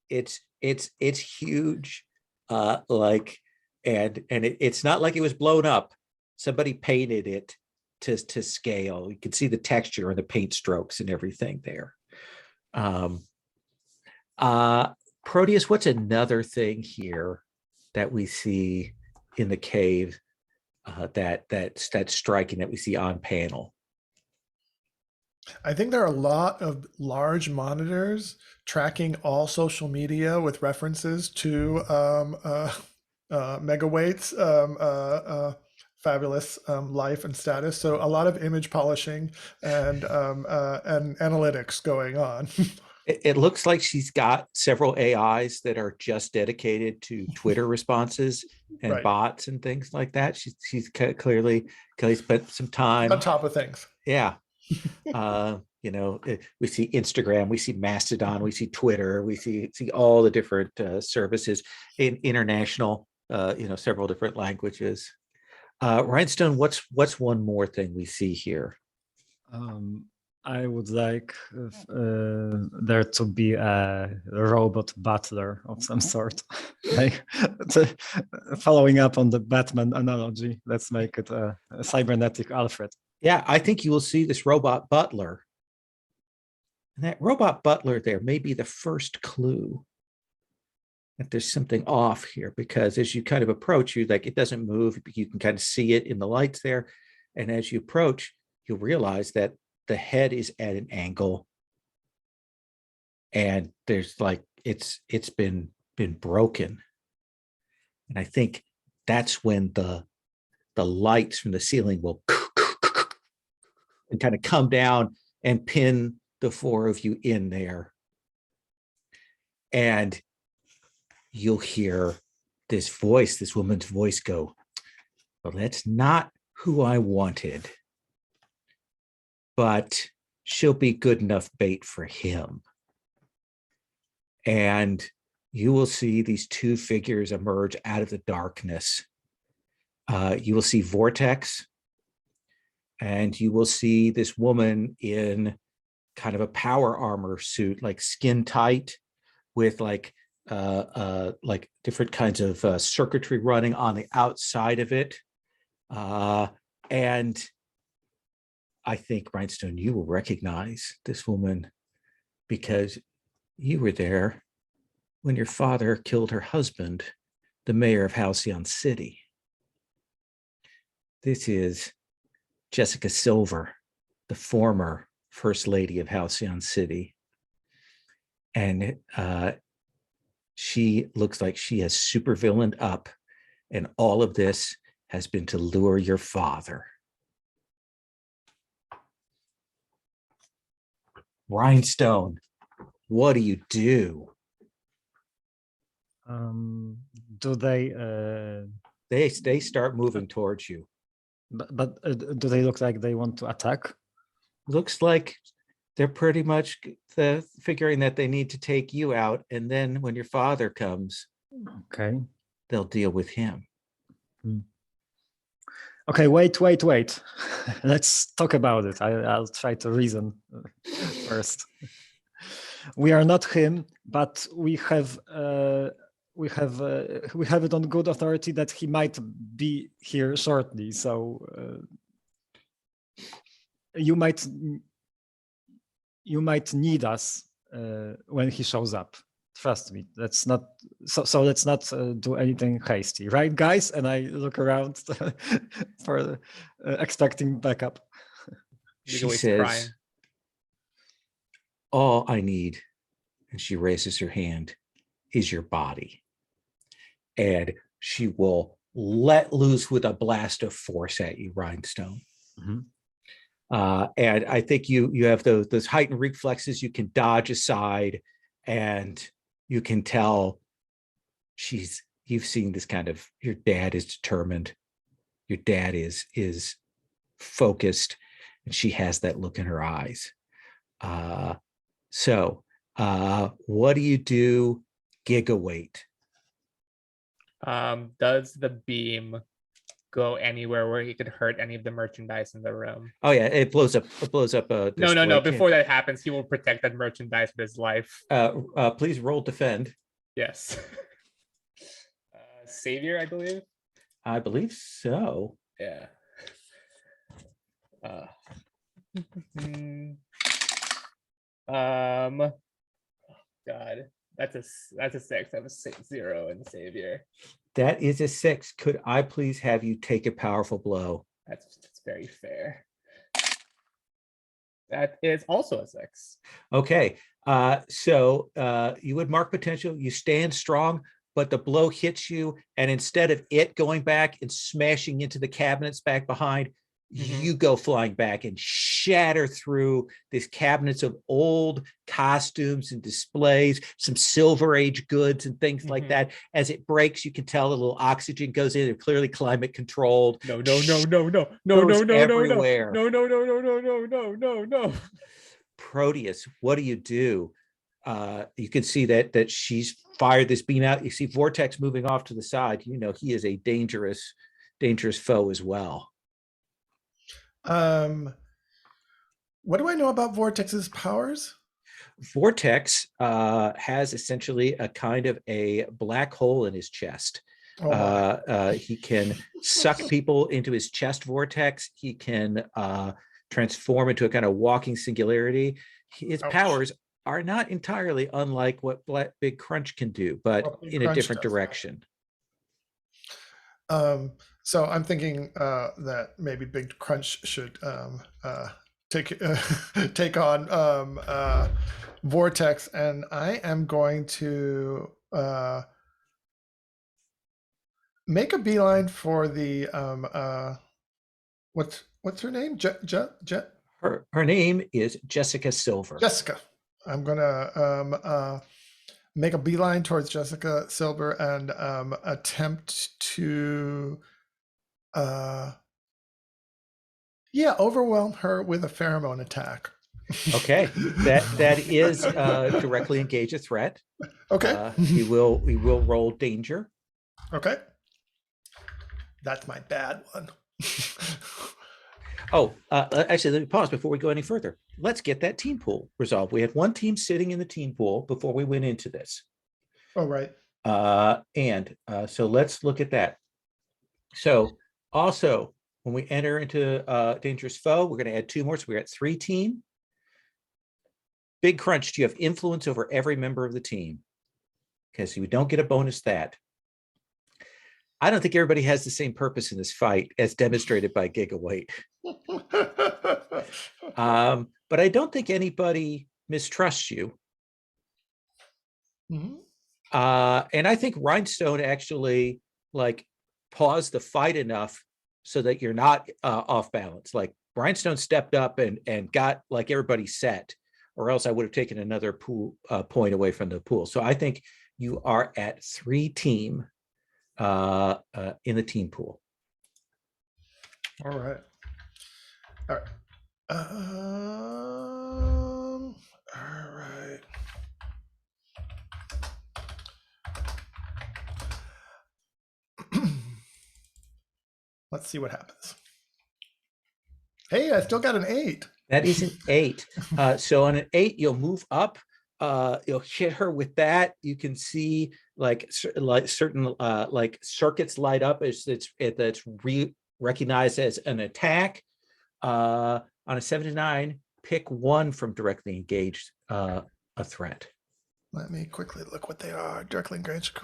It's huge, like, and it's not like it was blown up. Somebody painted it to scale. You can see the texture and the paint strokes and everything there. Proteus, what's another thing here that we see in the cave that's striking that we see on panel? I think there are a lot of large monitors tracking all social media with references to Megaweight's fabulous life and status. So a lot of image polishing and analytics going on. It looks like she's got several AIs that are just dedicated to Twitter responses and Right. bots and things like that. She's clearly spent some time On top of things. Yeah. We see Instagram, we see Mastodon, we see Twitter, we see all the different services in international, several different languages. Rhinestone, what's one more thing we see here? I would like there to be a robot butler of some sort. Like, following up on the Batman analogy, let's make it a cybernetic Alfred. Yeah, I think you will see this robot butler. And that robot butler there may be the first clue that there's something off here, because as you kind of approach, it doesn't move. You can kind of see it in the lights there. And as you approach, you'll realize that the head is at an angle. And there's it's been broken. And I think that's when the lights from the ceiling will and kind of come down and pin the four of you in there. And you'll hear this woman's voice go, well, that's not who I wanted, but she'll be good enough bait for him. And you will see these two figures emerge out of the darkness. You will see Vortex, and you will see this woman in kind of a power armor suit, like skin tight, with different kinds of circuitry running on the outside of it. And I think, Rhinestone, you will recognize this woman because you were there when your father killed her husband, the mayor of Halcyon City. This is Jessica Silver, the former First Lady of Halcyon City. And she looks like she has supervillained up, and all of this has been to lure your father. Rhinestone, what do you do? Do they? They start moving towards you. But do they look like they want to attack? Looks like they're pretty much figuring that they need to take you out, and then when your father comes, okay, they'll deal with him. Okay, wait. Let's talk about it. I'll try to reason first. We are not him, but we have it on good authority that he might be here shortly. So you might need us when he shows up. Trust me. Let's not let's not do anything hasty, right, guys? And I look around for expecting backup. She says, all I need, and she raises her hand, is your body. and she will let loose with a blast of force at you, Rhinestone. Mhm. And I think you have those heightened reflexes. You can dodge aside, and you can tell you've seen this kind of, your dad is determined, your dad is focused, and she has that look in her eyes. So what do you do, Gigaweight? Does the beam go anywhere where he could hurt any of the merchandise in the room? Oh yeah, it blows up a No. display. Before that happens, he will protect that merchandise with his life. Please roll defend. Yes. Savior, I believe. I believe so. Yeah. God, that's a 6. I have a 6-0 in Savior. That is a 6. Could I please have you take a powerful blow? That's very fair. That is also a 6. Okay. So you would mark potential. You stand strong, but the blow hits you, and instead of it going back and smashing into the cabinets back behind, you go flying back and shatter through these cabinets of old costumes and displays, some Silver Age goods and things like that. As it breaks, you can tell a little oxygen goes in. They're clearly climate controlled. No. Everywhere. No. Proteus, what do you do? You can see that she's fired this beam out. You see Vortex moving off to the side. You know he is a dangerous foe as well. What do I know about Vortex's powers? Vortex has essentially a kind of a black hole in his chest. He can suck people into his chest vortex. He can transform into a kind of walking singularity. His powers are not entirely unlike what Big Crunch can do, but in a different direction. So I'm thinking that maybe Big Crunch should take on Vortex, and I am going to make a beeline for the what's her name? Her name is Jessica Silver. Jessica. I'm gonna make a beeline towards Jessica Silver and attempt to overwhelm her with a pheromone attack. Okay, that is directly engage a threat. Okay. We will roll danger. Okay. That's my bad one. Actually, let me pause before we go any further. Let's get that team pool resolved. We had one team sitting in the team pool before we went into this. Oh, right. So let's look at that. So also, when we enter into Dangerous Foe, we're going to add 2 more. So we're at 3 team. Big Crunch, do you have influence over every member of the team? Okay, so you don't get a bonus that. I don't think everybody has the same purpose in this fight as demonstrated by Gigaweight. But I don't think anybody mistrusts you. And I think Rhinestone actually paused the fight enough so that you're not off balance. Like Rhinestone stepped up and got everybody set, or else I would have taken another pool point away from the pool. So I think you are at 3 team in the team pool. All right. All right. Let's see what happens. Hey, I still got an 8. That is an 8. So on an 8, you'll move up. You'll hit her with that. You can see certain circuits light up as that's recognized as an attack. On a 7 to 9, pick 1 from directly engaged a threat. Let me quickly look what they are. Directly engaged.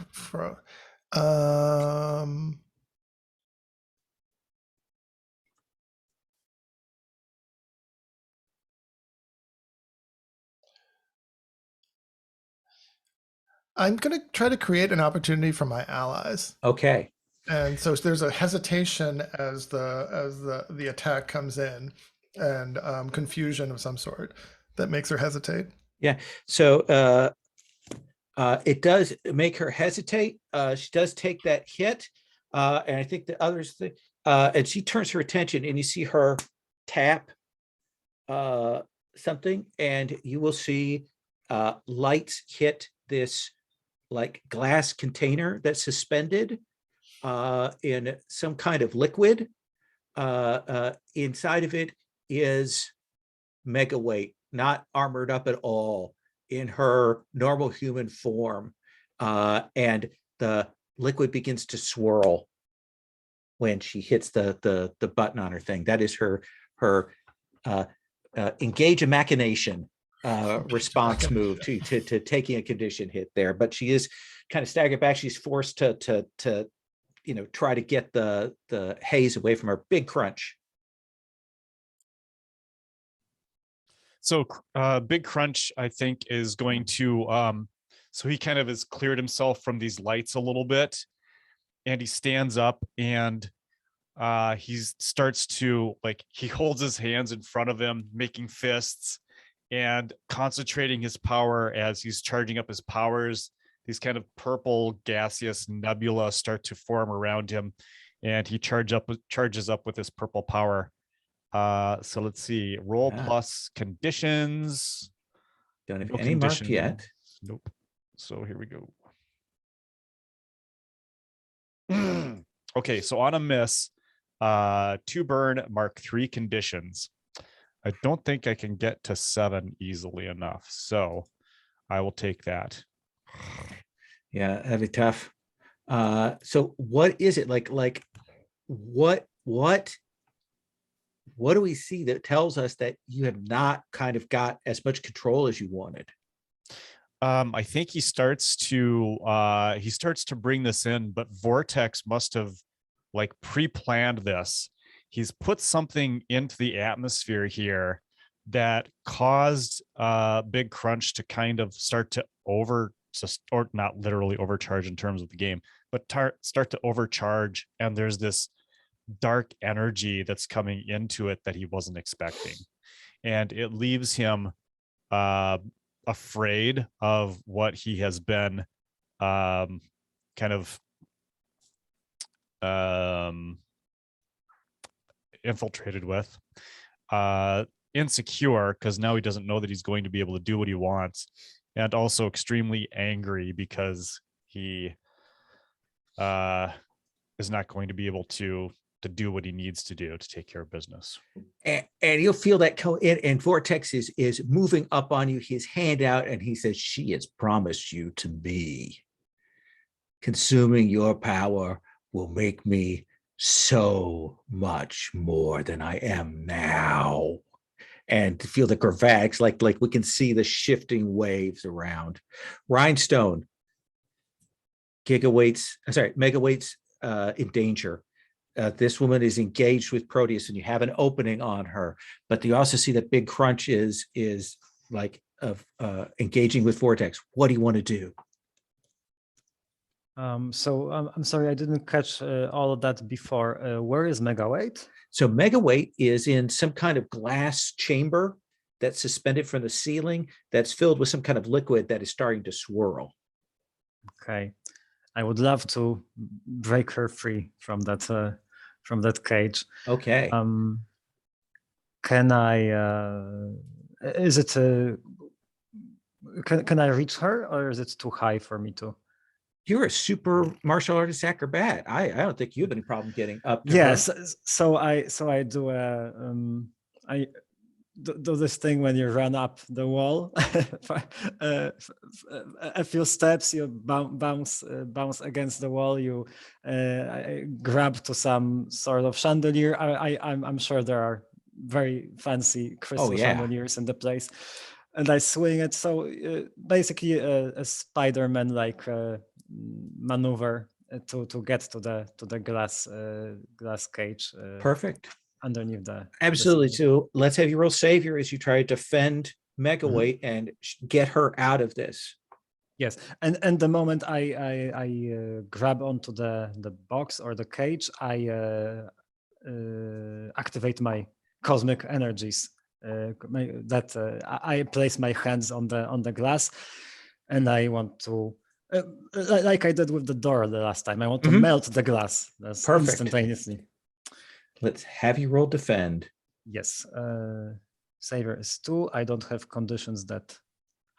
I'm going to try to create an opportunity for my allies. Okay. And so there's a hesitation as the attack comes in, and confusion of some sort that makes her hesitate. Yeah. So it does make her hesitate. She does take that hit. And I think the others, and she turns her attention and you see her tap something, and you will see lights hit this like glass container that's suspended in some kind of liquid. Inside of it is Megaweight, not armored up at all, in her normal human form. And the liquid begins to swirl when she hits the button on her thing. That is her engage a machination response move to taking a condition hit there. But she is kind of staggered back. She's forced to try to get the haze away from her. Big crunch. So Big Crunch, I think, is going to, so he kind of has cleared himself from these lights a little bit, and he stands up and he starts to, like, he holds his hands in front of him, making fists and concentrating his power as he's charging up his powers. These kind of purple gaseous nebula start to form around him, and he charges up with his purple power. So let's see, roll plus conditions. Don't have any marked yet. Nope. So here we go. Okay, so on a miss, 2 burn, mark 3 conditions. I don't think I can get to 7 easily enough, so I will take that. Yeah, that'd be tough. So what is it like what do we see that tells us that you have not kind of got as much control as you wanted? I think he starts to bring this in, but Vortex must have like pre-planned this. He's put something into the atmosphere here that caused Big Crunch to kind of start to or not literally overcharge in terms of the game, but start to overcharge, and there's this dark energy that's coming into it that he wasn't expecting, and it leaves him afraid of what he has been kind of infiltrated with, insecure because now he doesn't know that he's going to be able to do what he wants, and also extremely angry because he is not going to be able to do what he needs to do to take care of business. And you'll feel that and Vortex is moving up on you, his hand out, and he says, she has promised you to me. Consuming your power will make me so much more than I am now. And to feel the gravatics, like we can see the shifting waves around. Rhinestone, Megaweight's in danger. This woman is engaged with Proteus, and you have an opening on her, but you also see that Big Crunch is like engaging with Vortex. What do you want to do? I'm sorry, I didn't catch all of that before. Where is Megaweight? So Megaweight is in some kind of glass chamber that's suspended from the ceiling that's filled with some kind of liquid that is starting to swirl. Okay, I would love to break her free from that cage. Okay. Can I? Is it? Can I reach her, or is it too high for me to? You're a super martial artist acrobat. I don't think you have any problem getting up to yes. her. So I do I do this thing when you run up the wall. A few steps, you bounce against the wall. You grab to some sort of chandelier. I'm sure there are very fancy crystal chandeliers in the place, and I swing it. So basically, a Spider-Man like maneuver to get to the glass cage. Perfect. Underneath the absolutely. So let's have you roll savior as you try to defend Megaweight and get her out of this. Yes, and the moment I grab onto the box or the cage, I activate my cosmic energies. I place my hands on the glass, and I want to, like I did with the door the last time. I want to Mhm. melt the glass Perfect. instantaneously. Let's have you roll defend. Yes, saver is 2. I don't have conditions that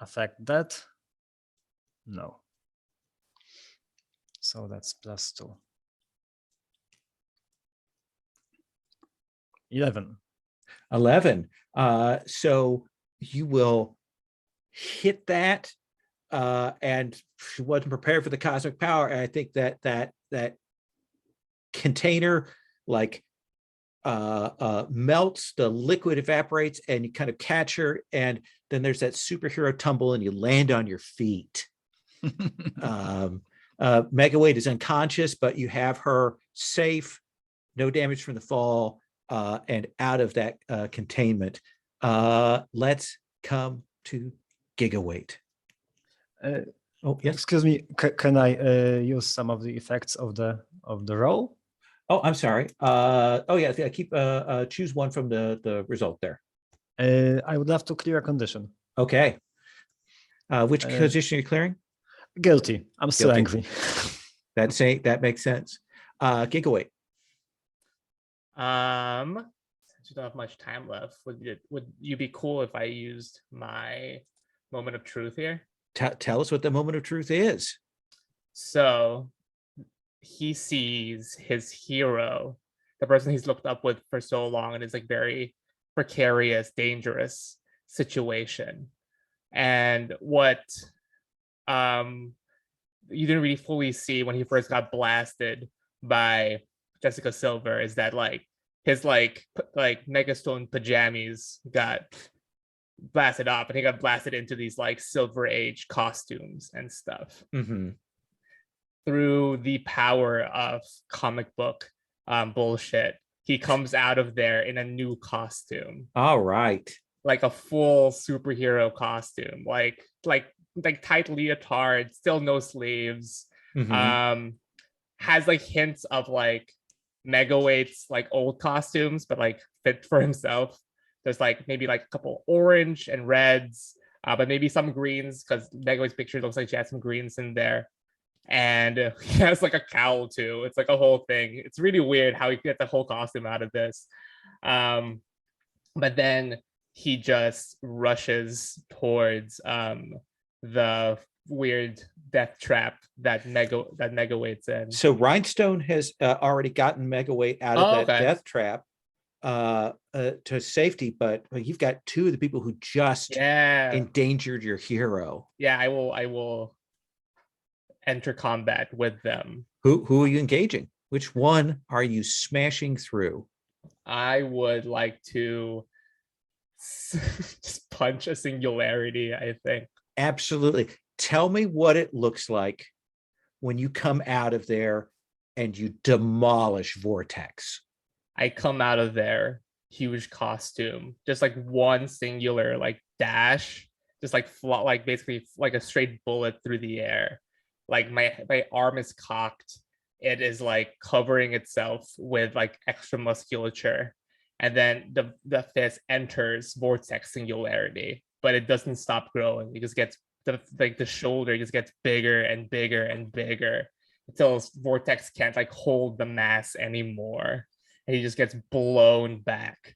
affect that. No. So that's +2. 11. 11. So you will hit that, and she wasn't prepared for the cosmic power. And I think that container like melts, the liquid evaporates, and you kind of catch her, and then there's that superhero tumble, and you land on your feet. Megaweight is unconscious, but you have her safe, no damage from the fall, and out of that containment. Let's come to Gigaweight. Oh yes. Excuse me, can I use some of the effects of the roll? Oh, I'm sorry. Oh yeah, keep choose one from the result there. I would love to clear a condition. Okay. Which condition are you clearing? Guilty. I'm still Guilty. angry. That makes sense. Gigaweight. Since we don't have much time left, would you be cool if I used my moment of truth here? Tell us what the moment of truth is. So he sees his hero, the person he's looked up with for so long, and is like very precarious, dangerous situation. And what you didn't really fully see when he first got blasted by Jessica Silver is that like his like Megastone pajamas got blasted off, and he got blasted into these like Silver Age costumes and stuff. Mm-hmm. Through the power of comic book bullshit, he comes out of there in a new costume. All right. Like a full superhero costume, like tight leotard, still no sleeves. Mm-hmm. Has like hints of like Megaweight's like old costumes, but like fit for himself. There's like maybe like a couple orange and reds, but maybe some greens because Megaweight's picture looks like she has some greens in there. And he has like a cowl too. It's like a whole thing. It's really weird how he gets the whole costume out of this. But then he just rushes towards the weird death trap that Megaweight's in. So Rhinestone has already gotten Megaweight out of that death trap to safety, but you've got two of the people who just endangered your hero. Yeah, I will enter combat with them. Who are you engaging? Which one are you smashing through? I would like to just punch a singularity, I think. Absolutely. Tell me what it looks like when you come out of there and you demolish Vortex. I come out of there, huge costume, just like one singular like dash, just like basically like a straight bullet through the air. Like my arm is cocked. It is like covering itself with like extra musculature. And then the fist enters Vortex singularity, but it doesn't stop growing. It just gets the shoulder just gets bigger and bigger and bigger until Vortex can't like hold the mass anymore. And he just gets blown back.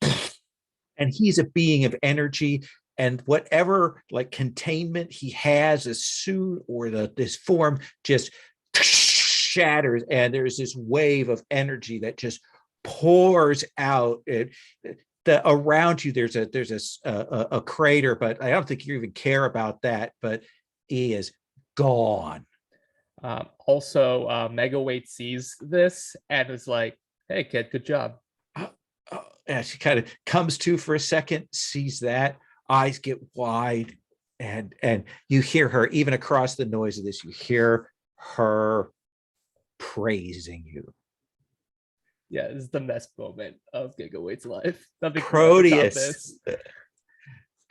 And he's a being of energy, and whatever like containment he has, a suit or this form just shatters, and there's this wave of energy that just pours out. Around you there's a crater, but I don't think you even care about that, but he is gone. Also, Megaweight sees this and is like, hey kid, good job. And she kind of comes to for a second, sees that, eyes get wide, and you hear her, even across the noise of this, you hear her praising you. Yeah, this is the best moment of Gigaweight's life. Nothing Proteus.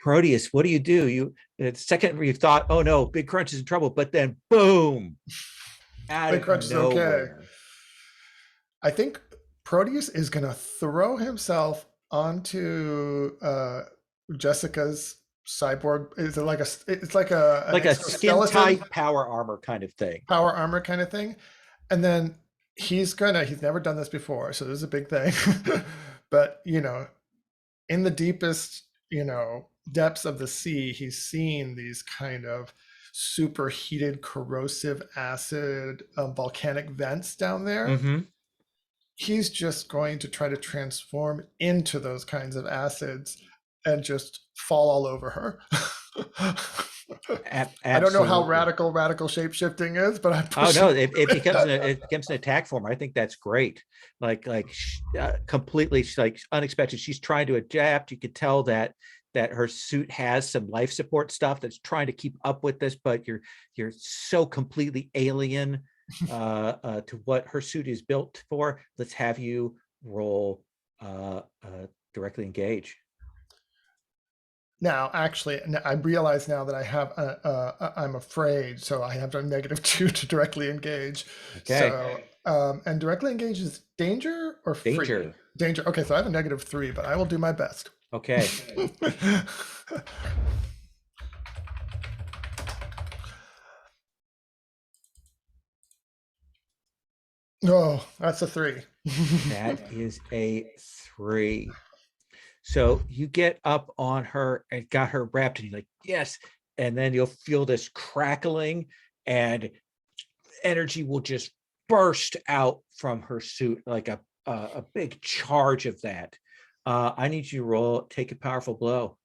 Proteus, what do? The second you thought, oh no, Big Crunch is in trouble, but then boom, out Big of Crunch is okay. nowhere. I think Proteus is going to throw himself onto Jessica's cyborg. Is it like it's like a skin tight power armor kind of thing. Power armor kind of thing. And then he's never done this before, so this is a big thing. But, in the deepest, depths of the sea, he's seen these kind of superheated corrosive acid volcanic vents down there. Mm-hmm. He's just going to try to transform into those kinds of acids and just fall all over her. I don't know how radical shape shifting is, but it becomes an attack form. I think that's great. Completely like unexpected. She's trying to adapt. You could tell that her suit has some life support stuff that's trying to keep up with this, but you're so completely alien to what her suit is built for. Let's have you roll directly engage. Now, actually, I realize now that I have I'm afraid, so I have a -2 to directly engage. Okay. So, and directly engage is danger or free? Danger. Danger. Okay, so I have a -3, but I will do my best. Okay. Oh, that's a 3. That is a 3. So you get up on her and got her wrapped, and you're like, yes. And then you'll feel this crackling, and energy will just burst out from her suit like a big charge of that. I need you to take a powerful blow.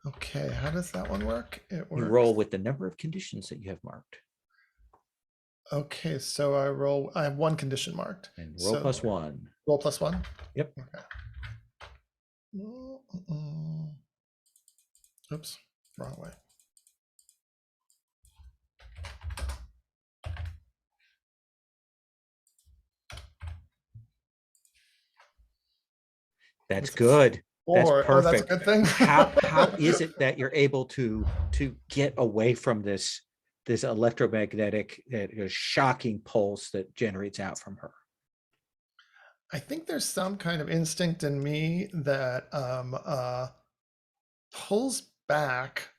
Okay, how does that one work? You roll with the number of conditions that you have marked. Okay, so I have 1 condition marked. And roll plus 1. Roll plus 1? Yep. Okay. Oops, wrong way. That's good. That's perfect. Oh, that's a good thing. How is it that you're able to get away from this electromagnetic shocking pulse that generates out from her? I think there's some kind of instinct in me that pulls back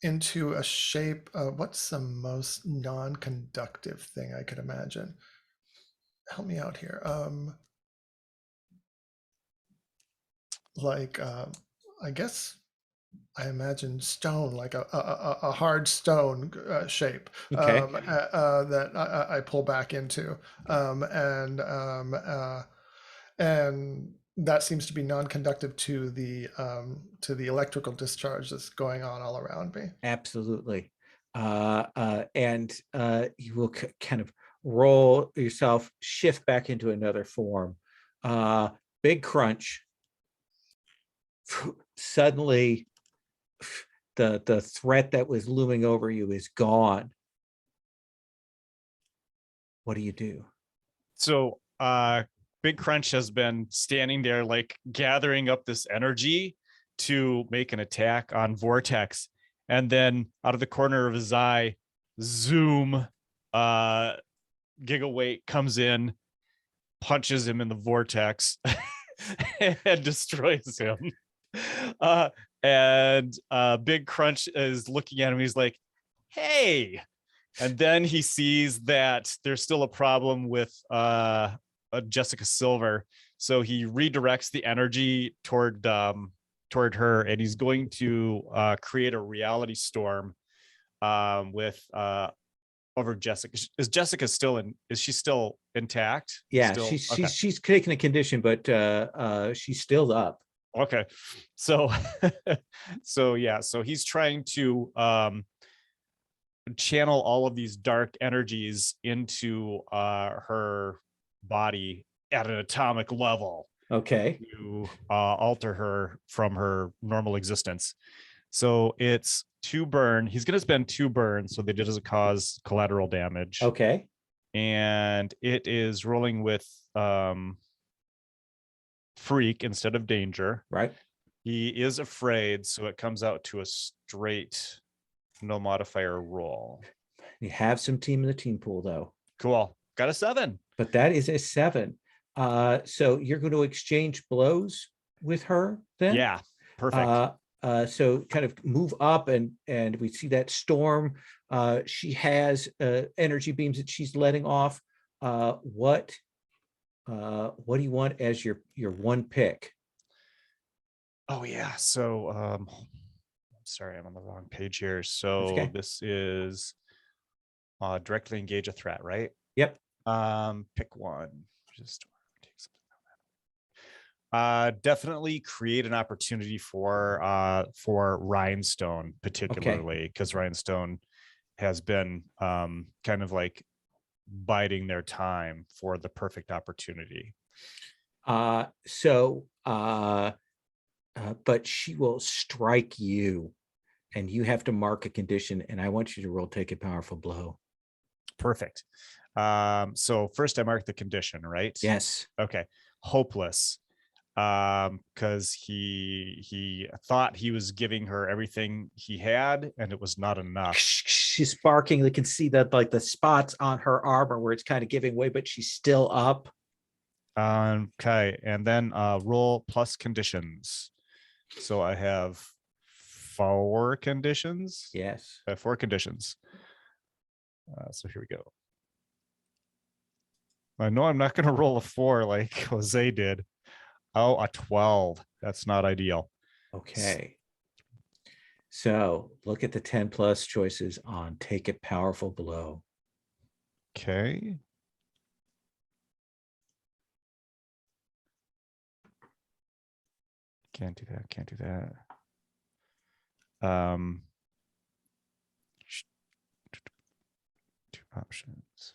into a shape. What's the most non-conductive thing I could imagine? Help me out here. I guess I imagine stone, like a hard stone shape. Okay. That I pull back into, and that seems to be non-conductive to the electrical discharge that's going on all around me. Absolutely. And you will kind of roll yourself, shift back into another form. Big Crunch. Suddenly, the threat that was looming over you is gone. What do you do? So Big Crunch has been standing there, like gathering up this energy to make an attack on Vortex. And then out of the corner of his eye, zoom, Gigaweight comes in, punches him in the Vortex and destroys him. And Big Crunch is looking at him. He's like, hey. And then he sees that there's still a problem with Jessica Silver. So he redirects the energy toward her, and he's going to create a reality storm with over Jessica. Is Jessica is she still intact? Yeah, still, she's taking a condition, but she's still up. Okay. So so he's trying to channel all of these dark energies into her body at an atomic level. Okay. To alter her from her normal existence. So it's 2 burn. He's going to spend 2 burns so that it doesn't cause collateral damage. Okay. And it is rolling with freak instead of danger. Right. He is afraid, so it comes out to a straight, no modifier roll. You have some team in the team pool though, Cool. Got a 7. but that is a 7. So you're going to exchange blows with her then? Yeah, perfect. So kind of move up and we see that storm. She has energy beams that she's letting off. What do you want as your one pick? Oh yeah. So I'm sorry, I'm on the wrong page here. So okay. this is directly engage a threat, right? Yep. Pick one. Just definitely create an opportunity for Rhinestone, particularly because Rhinestone has been kind of like biding their time for the perfect opportunity. But she will strike you and you have to mark a condition, and I want you to roll take a powerful blow. Perfect. So first I mark the condition, right? Yes. Okay. Hopeless. Because he thought he was giving her everything he had and it was not enough. She's sparking. They can see that like the spots on her armor where it's kind of giving way, but she's still up. Okay, and then roll plus conditions. So I have 4 conditions. Yes. I have 4 conditions. So here we go. I know I'm not going to roll a 4 like Jose did. Oh, a 12. That's not ideal. Okay. So look at the 10 plus choices on take a powerful blow. Okay. Can't do that. Can't do that. Two options.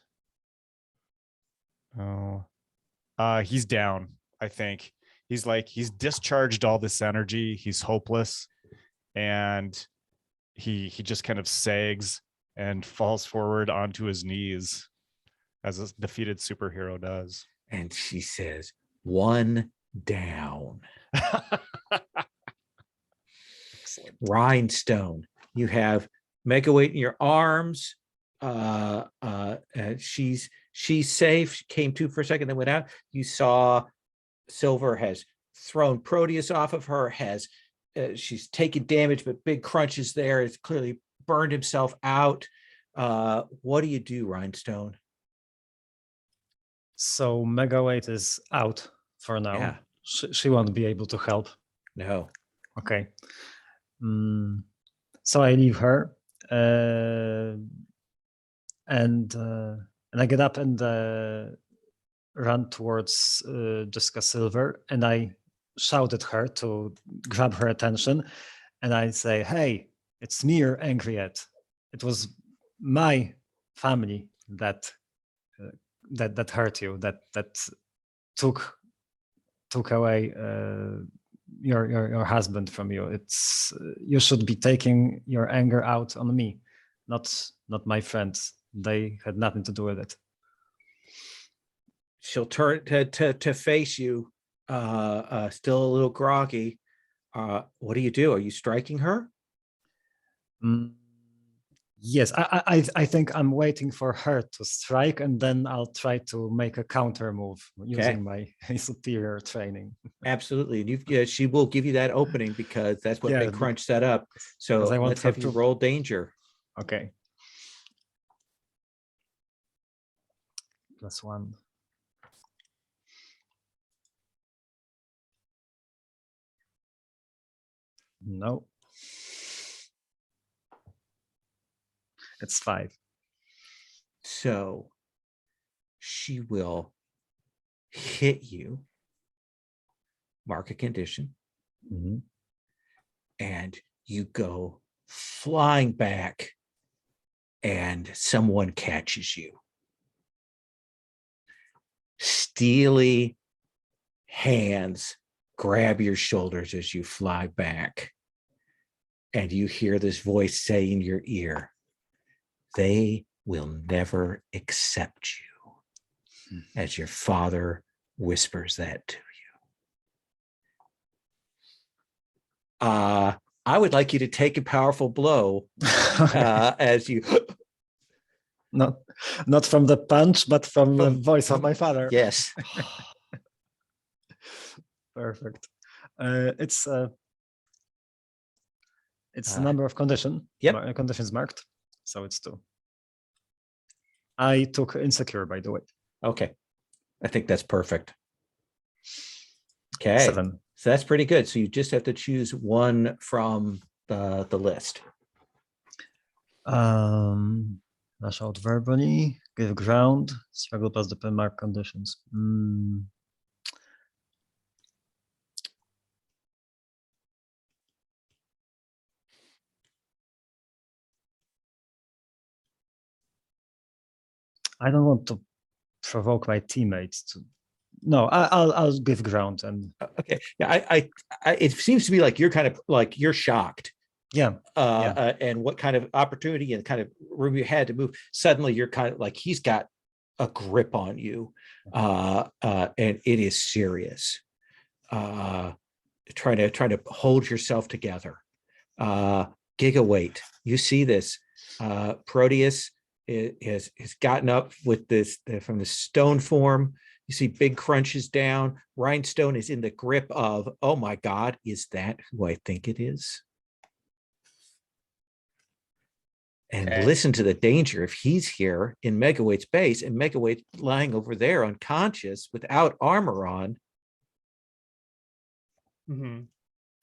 Oh, he's down. I think he's discharged all this energy. He's hopeless, and he just kind of sags and falls forward onto his knees, as a defeated superhero does. And she says, "One down." Excellent. Rhinestone. You have Megaweight in your arms. She's safe. She came to for a second, then went out. You saw Silver has thrown Proteus off of her. She's taken damage, but Big Crunch is there. It's clearly burned himself out. What do you do, Rhinestone? So Megaweight is out for now. Yeah. She won't be able to help. No. Okay. So I leave her, and I get up and run towards Jessica Silver, and I shout at her to grab her attention, and I say, "Hey, it's me you're angry at. It was my family that that hurt you, that took away your husband from you. It's you should be taking your anger out on me, not my friends. They had nothing to do with it." She'll turn to face you, still a little groggy. What do you do? Are you striking her? Yes, I think I'm waiting for her to strike, and then I'll try to make a counter move using my superior training. Absolutely, and she will give you that opening because that's what Big Crunch set up. So let's have you roll danger. Okay. +1. No. It's 5. So she will hit you, mark a condition, and you go flying back and someone catches you. Steely hands grab your shoulders as you fly back, and you hear this voice say in your ear, "They will never accept you," as your father whispers that to I would like you to take a powerful blow as you. Not from the punch, but from the voice of my father. Yes. Perfect. It's the number of conditions marked, so it's 2. I took insecure, by the way. Okay. I think that's perfect. Okay. 7. So that's pretty good. So you just have to choose one from the list. Lash out verbally, give ground, struggle past the mark conditions. I don't want to provoke my teammates to. No, I'll give ground and. Okay. Yeah. I it seems to be like you're kind of like you're shocked. Yeah. And what kind of opportunity and kind of room you had to move. Suddenly you're kind of like he's got a grip on you. And it is serious. Trying to hold yourself together. Gigaweight. You see this. Proteus has gotten up with this from the stone form. You see big crunches down. Rhinestone is in the grip of, oh my God, is that who I think it is? And listen to the danger if he's here in Megaweight's base and Megaweight's lying over there unconscious without armor on.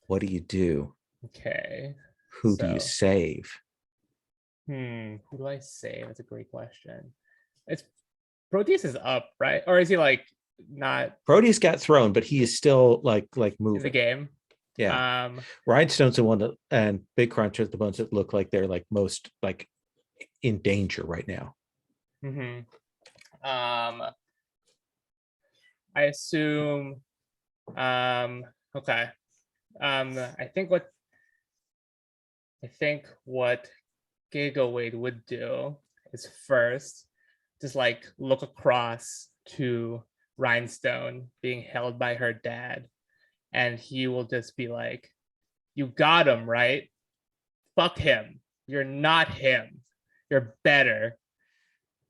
What do you do? Okay. Who do you save? Who do I save? That's a great question. It's Proteus is up, right? Or is he like not? Proteus got thrown, but he is still like moving in the game. Yeah. Rhinestone's the one that, and Big Crunch are the ones that look like they're like most like in danger right now. I assume. Okay. I think what Gigaweight would do is first just like look across to Rhinestone being held by her dad, and he will just be like, "You got him, right? Fuck him. You're not him. You're better."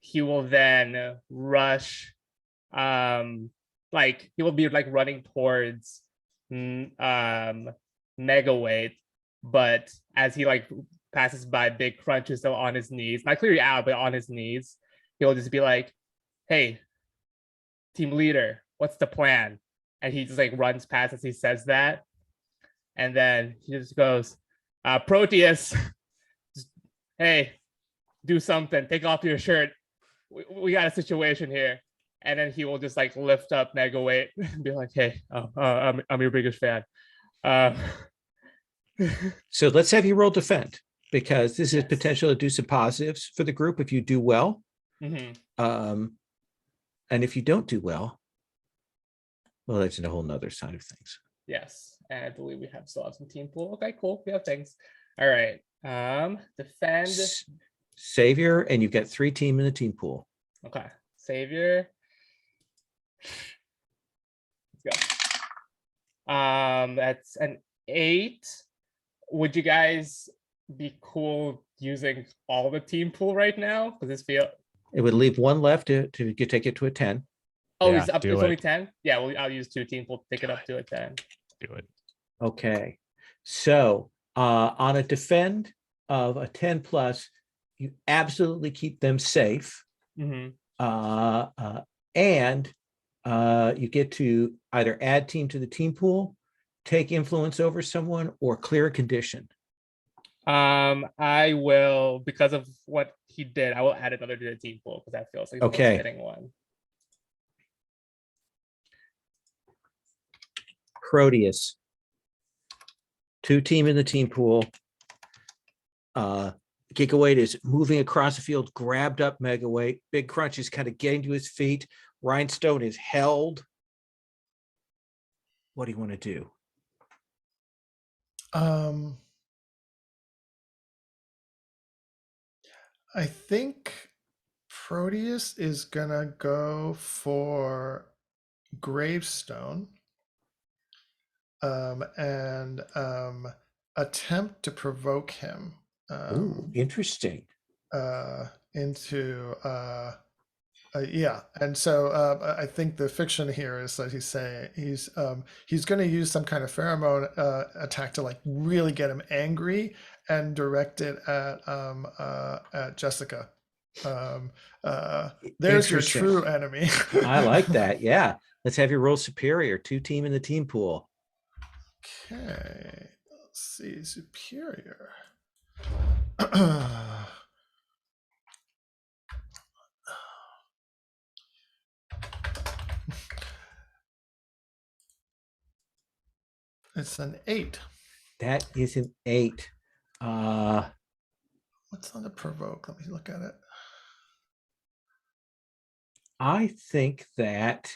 He will then rush, like he will be like running towards Megaweight, but as he like passes by Big Crunch who's still on his knees, not clearly out, but on his knees, he'll just be like, "Hey, team leader, what's the plan?" And he just like runs past as he says that. And then he just goes, Proteus, hey, do something. Take off your shirt. We got a situation here. And then he will just like lift up Megaweight and be like, "Hey, I'm your biggest fan." So let's have you roll defend, because this is potential to do some positives for the group if you do well. And if you don't do well, that's a whole nother side of things. Yes, and I believe we still have some team pool. Okay, cool. We have things. All right. Defend. Savior, and you've got 3 team in the team pool. Okay. Savior. Let's go. That's an 8. Would you guys be cool using all the team pool right now? Because this feel it would leave 1 left to take it to a 10. Oh, yeah, it's only 10? Yeah, well, I'll use 2 team pool to take it up to a 10. Do it. Okay. So on a defend of a 10 plus, you absolutely keep them safe. And you get to either add team to the team pool, take influence over someone, or clear a condition. I will, because of what he did, I will add another to the team pool because that feels like the most fitting one. Proteus, 2 team in the team pool. Gigaweight is moving across the field, grabbed up Megaweight. Big Crunch is kind of getting to his feet. Rhinestone is held. What do you want to do? I think Proteus is gonna go for Gravestone. and attempt to provoke him Ooh, interesting. into yeah. And so I think the fiction here is that he's going to use some kind of pheromone attack to like really get him angry and direct it at Jessica. There's your Interesting. true enemy. I like that. Yeah. Let's have your roll superior. 2 team in the team pool. Okay, let's see, superior. It's an 8. That is an 8. What's on the provoke? Let me look at it. I think that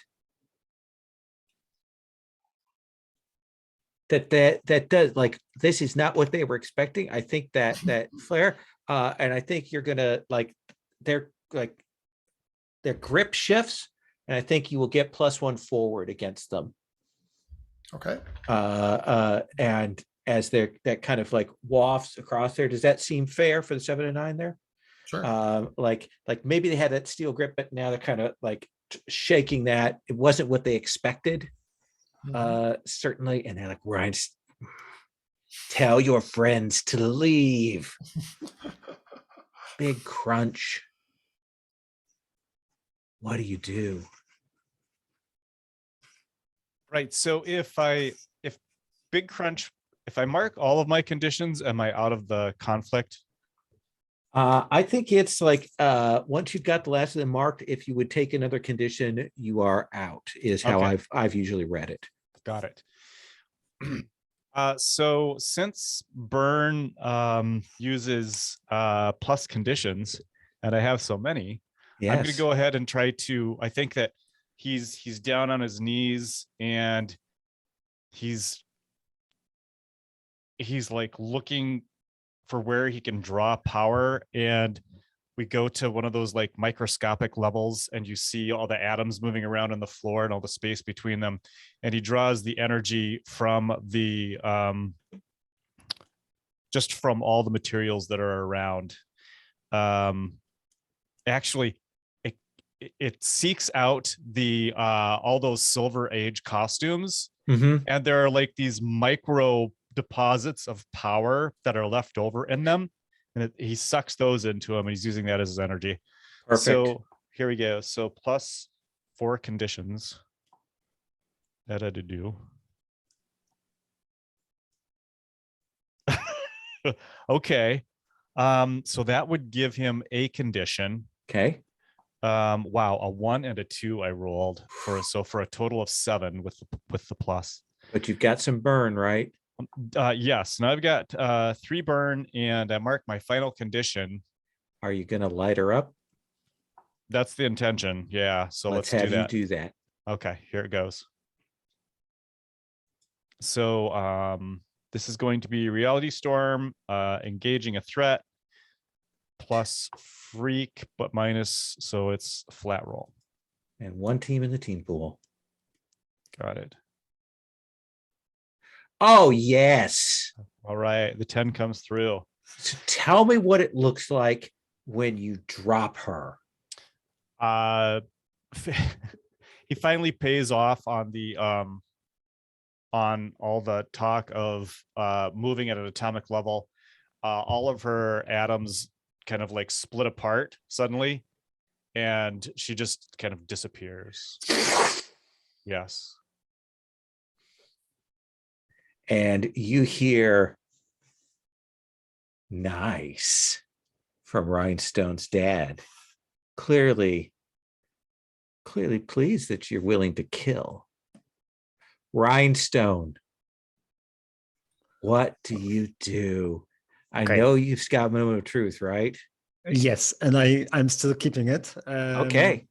does, like, this is not what they were expecting. I think that flare, and I think you're gonna like their grip shifts, and I think you will get +1 forward against them. Okay. And as that kind of like wafts across there, does that seem fair for the 7 and 9 there? Sure. Like maybe they had that steel grip, but now they're kind of like shaking that. It wasn't what they expected. Certainly. And they're like, Ryan, tell your friends to leave. Big crunch. What do you do? Right. So if Big Crunch, if I mark all of my conditions, am I out of the conflict? I think it's like once you've got the last of them marked, if you would take another condition, you are out, is how Okay. I've usually read it. Got it. So since Burn uses plus conditions, and I have so many, Yes. I'm going to go ahead and try to. I think that he's down on his knees and he's like looking for where he can draw power, and we go to one of those like microscopic levels and you see all the atoms moving around on the floor and all the space between them, and he draws the energy from the just from all the materials that are around. Actually it seeks out the all those Silver Age costumes, and there are like these micro deposits of power that are left over in them, and he sucks those into him, and he's using that as his energy. Perfect. So here we go. So +4 conditions that I had to do. Okay. So that would give him a condition. Okay. Wow, a 1 and a 2 I rolled for a total of 7 with the plus. But you've got some burn, right? Yes. Now I've got 3 burn, and I mark my final condition. Are you going to light her up? That's the intention. Yeah. So let's have do that. you do that. Okay, here it goes. So this is going to be Reality Storm, engaging a threat, plus freak, but minus, so it's a flat roll. And 1 team in the team pool. Got it. Oh, yes. All right, the 10 comes through. So tell me what it looks like when you drop her. He finally pays off on the on all the talk of moving at an atomic level. All of her atoms kind of like split apart suddenly, and she just kind of disappears. Yes. And you hear nice from Rhinestone's dad. Clearly pleased that you're willing to kill. Rhinestone, what do you do? I know you've got a moment of truth, right? Yes, and I'm still keeping it. Okay.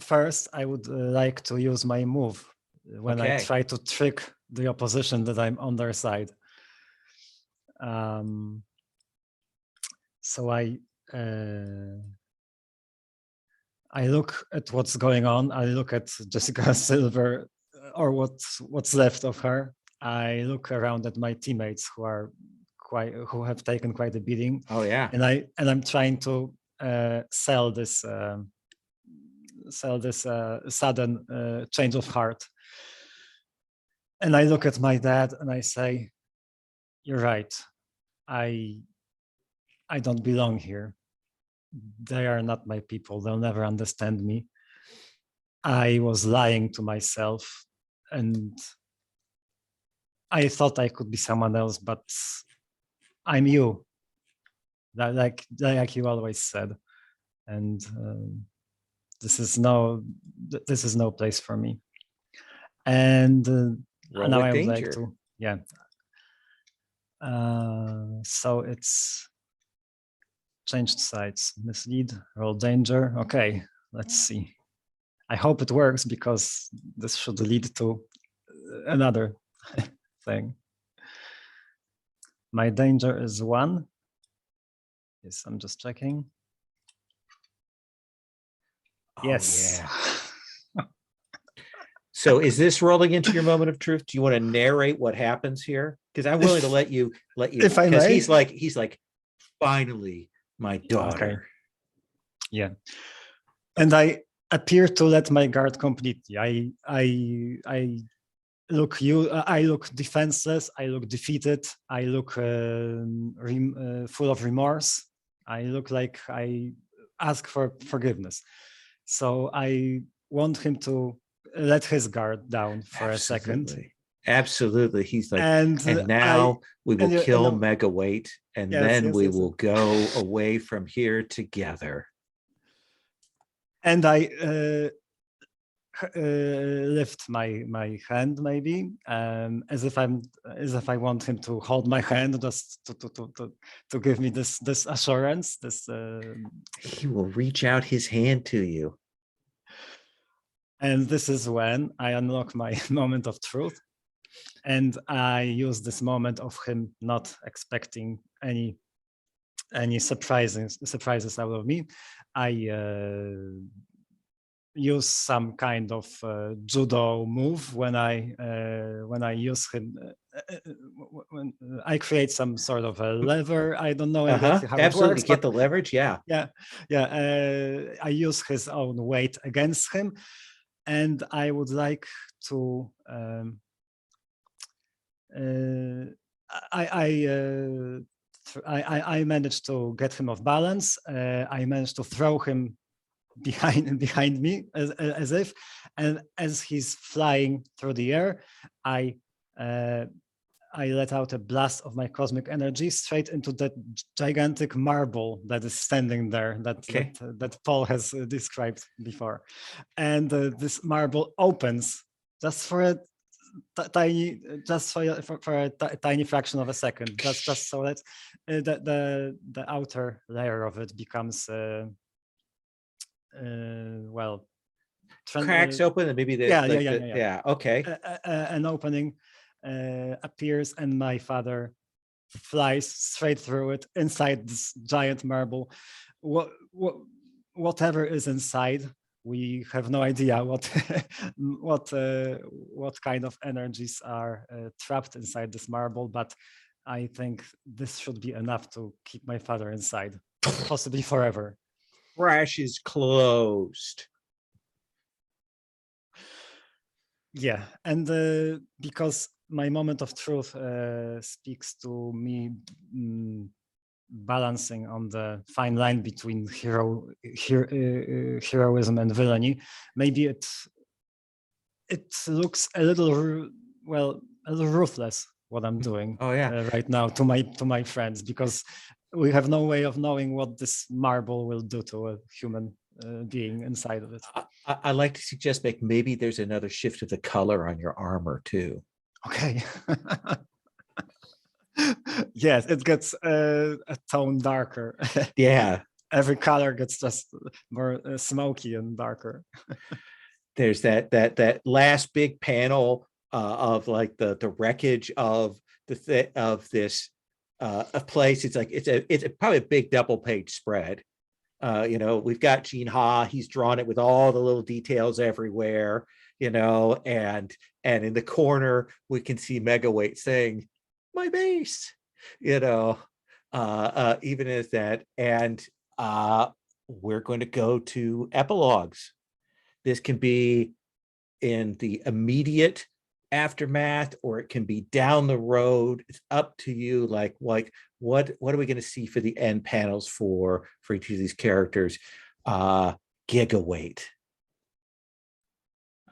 First, I would like to use my move when I try to trick the opposition that I'm on their side. So I look at what's going on. I look at Jessica Silver or what's left of her. I look around at my teammates who have taken quite a beating, Oh yeah. and I'm trying to sell this sudden change of heart. And I look at my dad and I say, "You're right. I don't belong here. They are not my people. They'll never understand me. I was lying to myself, and I thought I could be someone else, but I'm you, like you always said, and this is no place for me." And Roll now with I would danger. like to, yeah. So it's changed sides, mislead, roll danger. Okay, let's see. I hope it works, because this should lead to another thing. My danger is 1. Yes, I'm just checking. Oh, Yes. yeah. So is this rolling into your moment of truth? Do you want to narrate what happens here? Because I'm willing to let you, if I because may. he's like, finally, my daughter. Okay. Yeah. And I appear to let my guard completely. I look defenseless. I look defeated. I look full of remorse. I look like I ask for forgiveness. So I want him to let his guard down for a second. Absolutely. He's like, and And now we will kill and, Megaweight, and yes, then yes, we yes, will go away from here together. And I lift my hand, maybe as if I want him to hold my hand, just to give me this assurance. He will reach out his hand to you. And this is when I unlock my moment of truth, and I use this moment of him not expecting any surprises out of me. I use some kind of judo move when I use him. When I create some sort of a lever. I don't know exactly how Absolutely. it works. Get the leverage. Yeah. I use his own weight against him, and I would like to. I managed to get him off balance. I managed to throw him behind me as if, and as he's flying through the air, I let out a blast of my cosmic energy straight into that gigantic marble that is standing there that Paul has described before, and this marble opens just for a tiny, for a tiny fraction of a second, just so that the outer layer of it becomes cracks open, and maybe okay. An opening appears, and my father flies straight through it inside this giant marble. Whatever is inside, we have no idea what what kind of energies are trapped inside this marble, but I think this should be enough to keep my father inside, possibly forever. Crash is closed. Yeah, and because my moment of truth speaks to me balancing on the fine line between heroism and villainy, maybe it looks a little ruthless what I'm doing right now to my friends, because we have no way of knowing what this marble will do to a human being inside of it. I like to suggest maybe there's another shift of the color on your armor too. Okay. Yes, it gets a tone darker. Yeah. Every color gets just more smoky and darker. There's that last big panel of like the wreckage of this a place. It's like it's probably a big double page spread. We've got Gene Ha. He's drawn it with all the little details everywhere. and in the corner we can see Megaweight saying, "My base," even as that. And we're going to go to epilogues. This can be in the immediate aftermath, or it can be down the road. It's up to you. Like what are we going to see for the end panels for each of these characters? Gigaweight.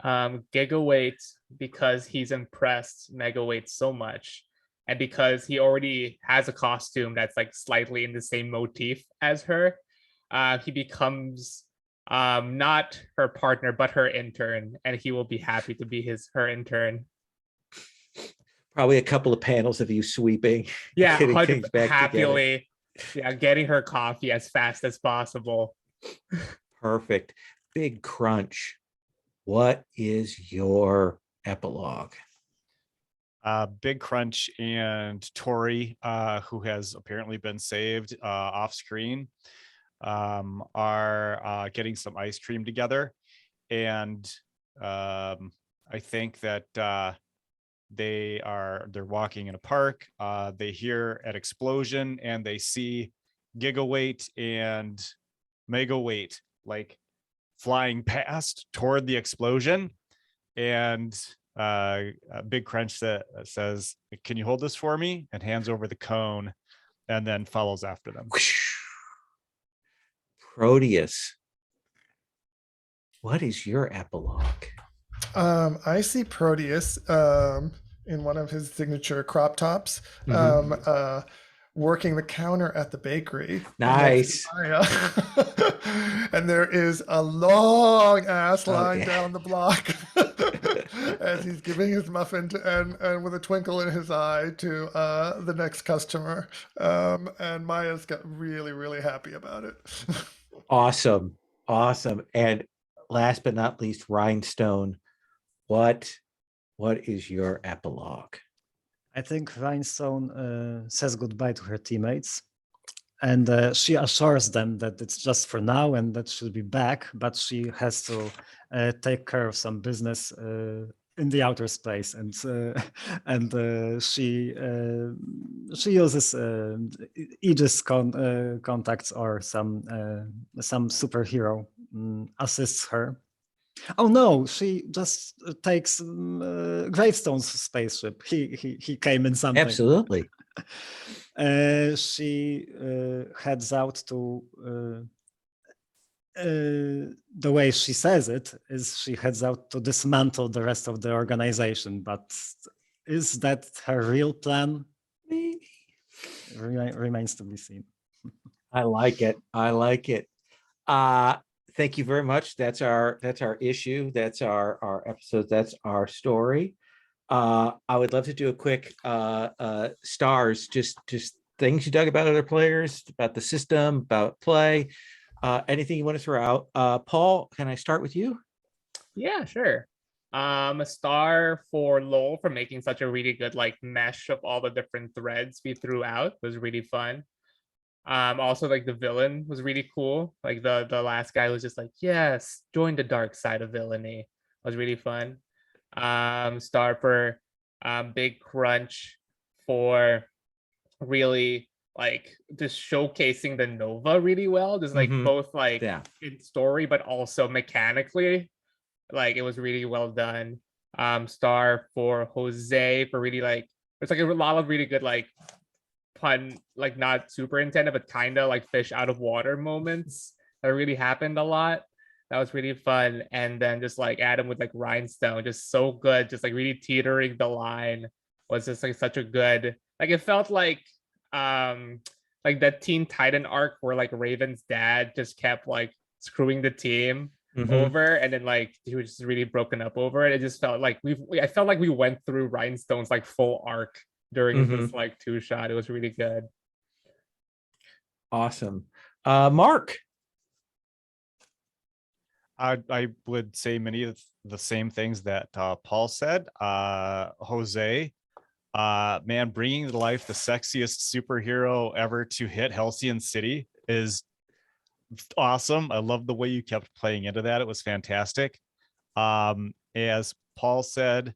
Gigaweight, because he's impressed Megaweight so much, and because he already has a costume that's like slightly in the same motif as her, he becomes not her partner but her intern, and he will be happy to be her intern. Probably a couple of panels of you sweeping, Yeah, getting things back together. happily, yeah, getting her coffee as fast as possible. Perfect. Big Crunch. What is your epilogue? Big Crunch and Tori, who has apparently been saved off screen, are getting some ice cream together. And I think that they're walking in a park. They hear an explosion and they see Gigaweight and Megaweight like flying past toward the explosion. And Big Crunch says, "Can you hold this for me?" and hands over the cone, and then follows after them. Proteus, what is your epilogue? I see Proteus in one of his signature crop tops, working the counter at the bakery. Nice. And there is a long ass line down the block as he's giving his muffin and with a twinkle in his eye to the next customer. And Maya's got really, really happy about it. Awesome. And last but not least, Rhinestone, what is your epilogue? I think Rhinestone says goodbye to her teammates, and she assures them that it's just for now and that she'll be back, but she has to take care of some business in the outer space, and she uses Aegis contacts, or some superhero assists her. Oh no, she just takes Gravestone's spaceship. He came in something. Absolutely. She heads out to the way she says it is she heads out to dismantle the rest of the organization. But is that her real plan? Maybe. Remains to be seen. I like it. Thank you very much. That's our issue. That's our episode. That's our story. I would love to do a quick stars, just things you dug about other players, about the system, about play, anything you want to throw out. Paul, can I start with you? Yeah, sure. A star for Lowell for making such a really good like mesh of all the different threads we threw out. It was really fun. Also like the villain was really cool. Like the last guy was just like, yes, join the dark side of villainy. It was really fun. Star for Big Crunch for really like just showcasing the Nova really well. Just like both like in story but also mechanically. Like it was really well done. Star for Jose for really like there's like a lot of really good like pun, like not super intended, but kind of like fish out of water moments that really happened a lot. That was really fun. And then just like Adam with like Rhinestone, just so good, just like really teetering the line was just like such a good, like it felt like that Teen Titan arc where like Raven's dad just kept like screwing the team over, and then like he was just really broken up over it. It just felt like I felt like we went through Rhinestone's like full arc during this like two shot. It was really good. Awesome. Mark. I would say many of the same things that Paul said. Jose, man, bringing to life the sexiest superhero ever to hit Halcyon City is awesome. I love the way you kept playing into that. It was fantastic. As Paul said,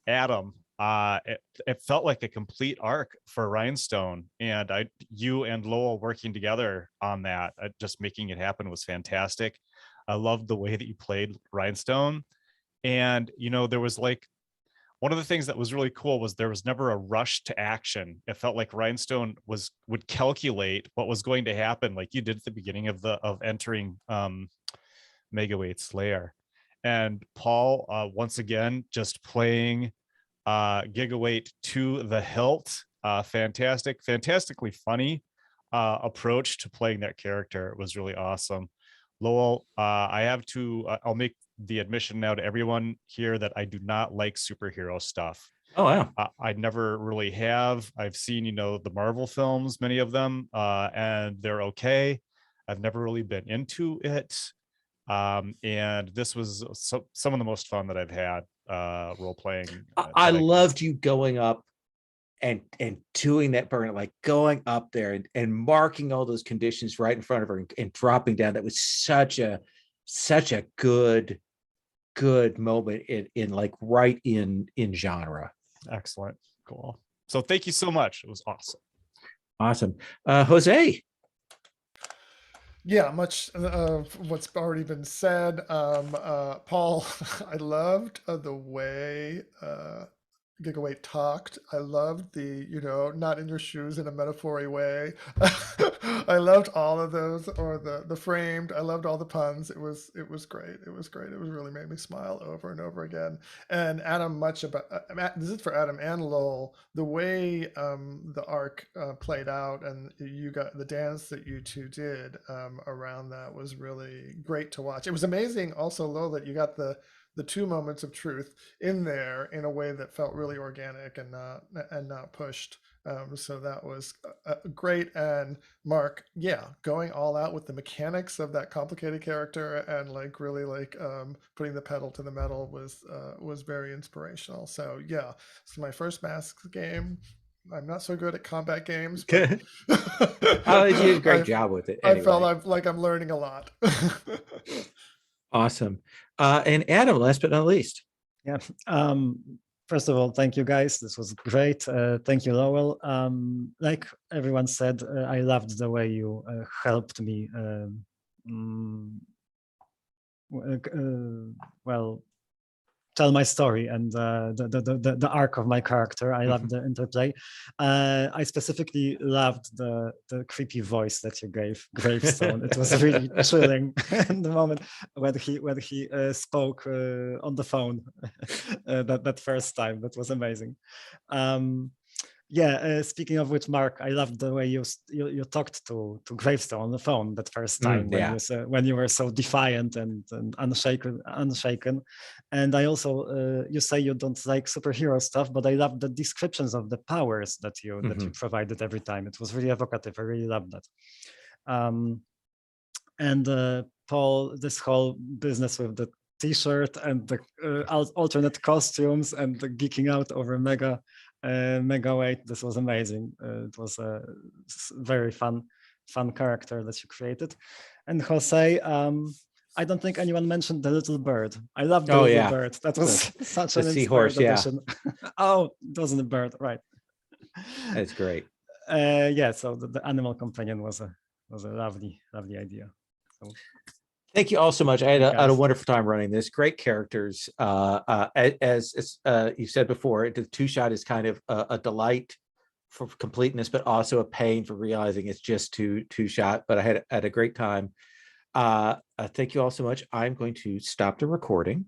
Adam, it felt like a complete arc for Rhinestone, and you and Lowell working together on that, just making it happen was fantastic. I loved the way that you played Rhinestone, and there was like one of the things that was really cool was there was never a rush to action. It felt like Rhinestone would calculate what was going to happen, like you did at the beginning of entering Megawaite's lair. And Paul, once again, just playing Gigawaite to the hilt. Fantastically funny approach to playing that character. It was really awesome. Lowell, I'll make the admission now to everyone here that I do not like superhero stuff. Oh, wow. I never really have. I've seen, the Marvel films, many of them, and they're okay. I've never really been into it. And this was some of the most fun that I've had role playing. I loved you going up and doing that burn, like going up there and marking all those conditions right in front of her and dropping down. That was such a good moment in like right in genre. Excellent. Cool. So thank you so much. It was Awesome. Jose. Yeah, much of what's already been said. Paul, I loved the way Gigawaite talked. I loved the, not in your shoes in a metaphoric way. I loved all of those, or the framed. I loved all the puns. It was great. It was great. It was really made me smile over and over again. And Adam, much about this is for Adam and Lowell. The way the arc played out, and you got the dance that you two did around that was really great to watch. It was amazing, also, Lowell, that you got the two moments of truth in there in a way that felt really organic and not pushed. So that was great. And Mark, yeah, going all out with the mechanics of that complicated character and like really like putting the pedal to the metal was very inspirational. So yeah, it's my first Masks game. I'm not so good at combat games, but Oh, you did a great job with it. Anyway. I felt like I'm learning a lot. Awesome. And Adam, last but not least. Yeah. First of all, thank you guys. This was great. Thank you, Lowell. Like everyone said, I loved the way you helped me. Tell my story and the arc of my character. I loved the interplay. I specifically loved the creepy voice that you gave Gravestone. It was really chilling in the moment when he spoke on the phone that first time. That was amazing. Speaking of which, Mark, I loved the way you talked to Gravestone on the phone that first time when you were so defiant and unshaken. And I also you say you don't like superhero stuff, but I love the descriptions of the powers that you provided every time. It was really evocative. I really loved that. And Paul, this whole business with the T-shirt and the alternate costumes and the geeking out over Megawaite, this was amazing. It was a very fun character that you created. And Jose, I don't think anyone mentioned the little bird. I love the little bird. That was such an seahorse, addition. Oh, it wasn't a bird, right? That's great. So the animal companion was a lovely idea. So, thank you all so much. I had a wonderful time running this. Great characters. As you said before, the two-shot is kind of a delight for completeness, but also a pain for realizing it's just two-shot. But I had a great time. Thank you all so much. I'm going to stop the recording.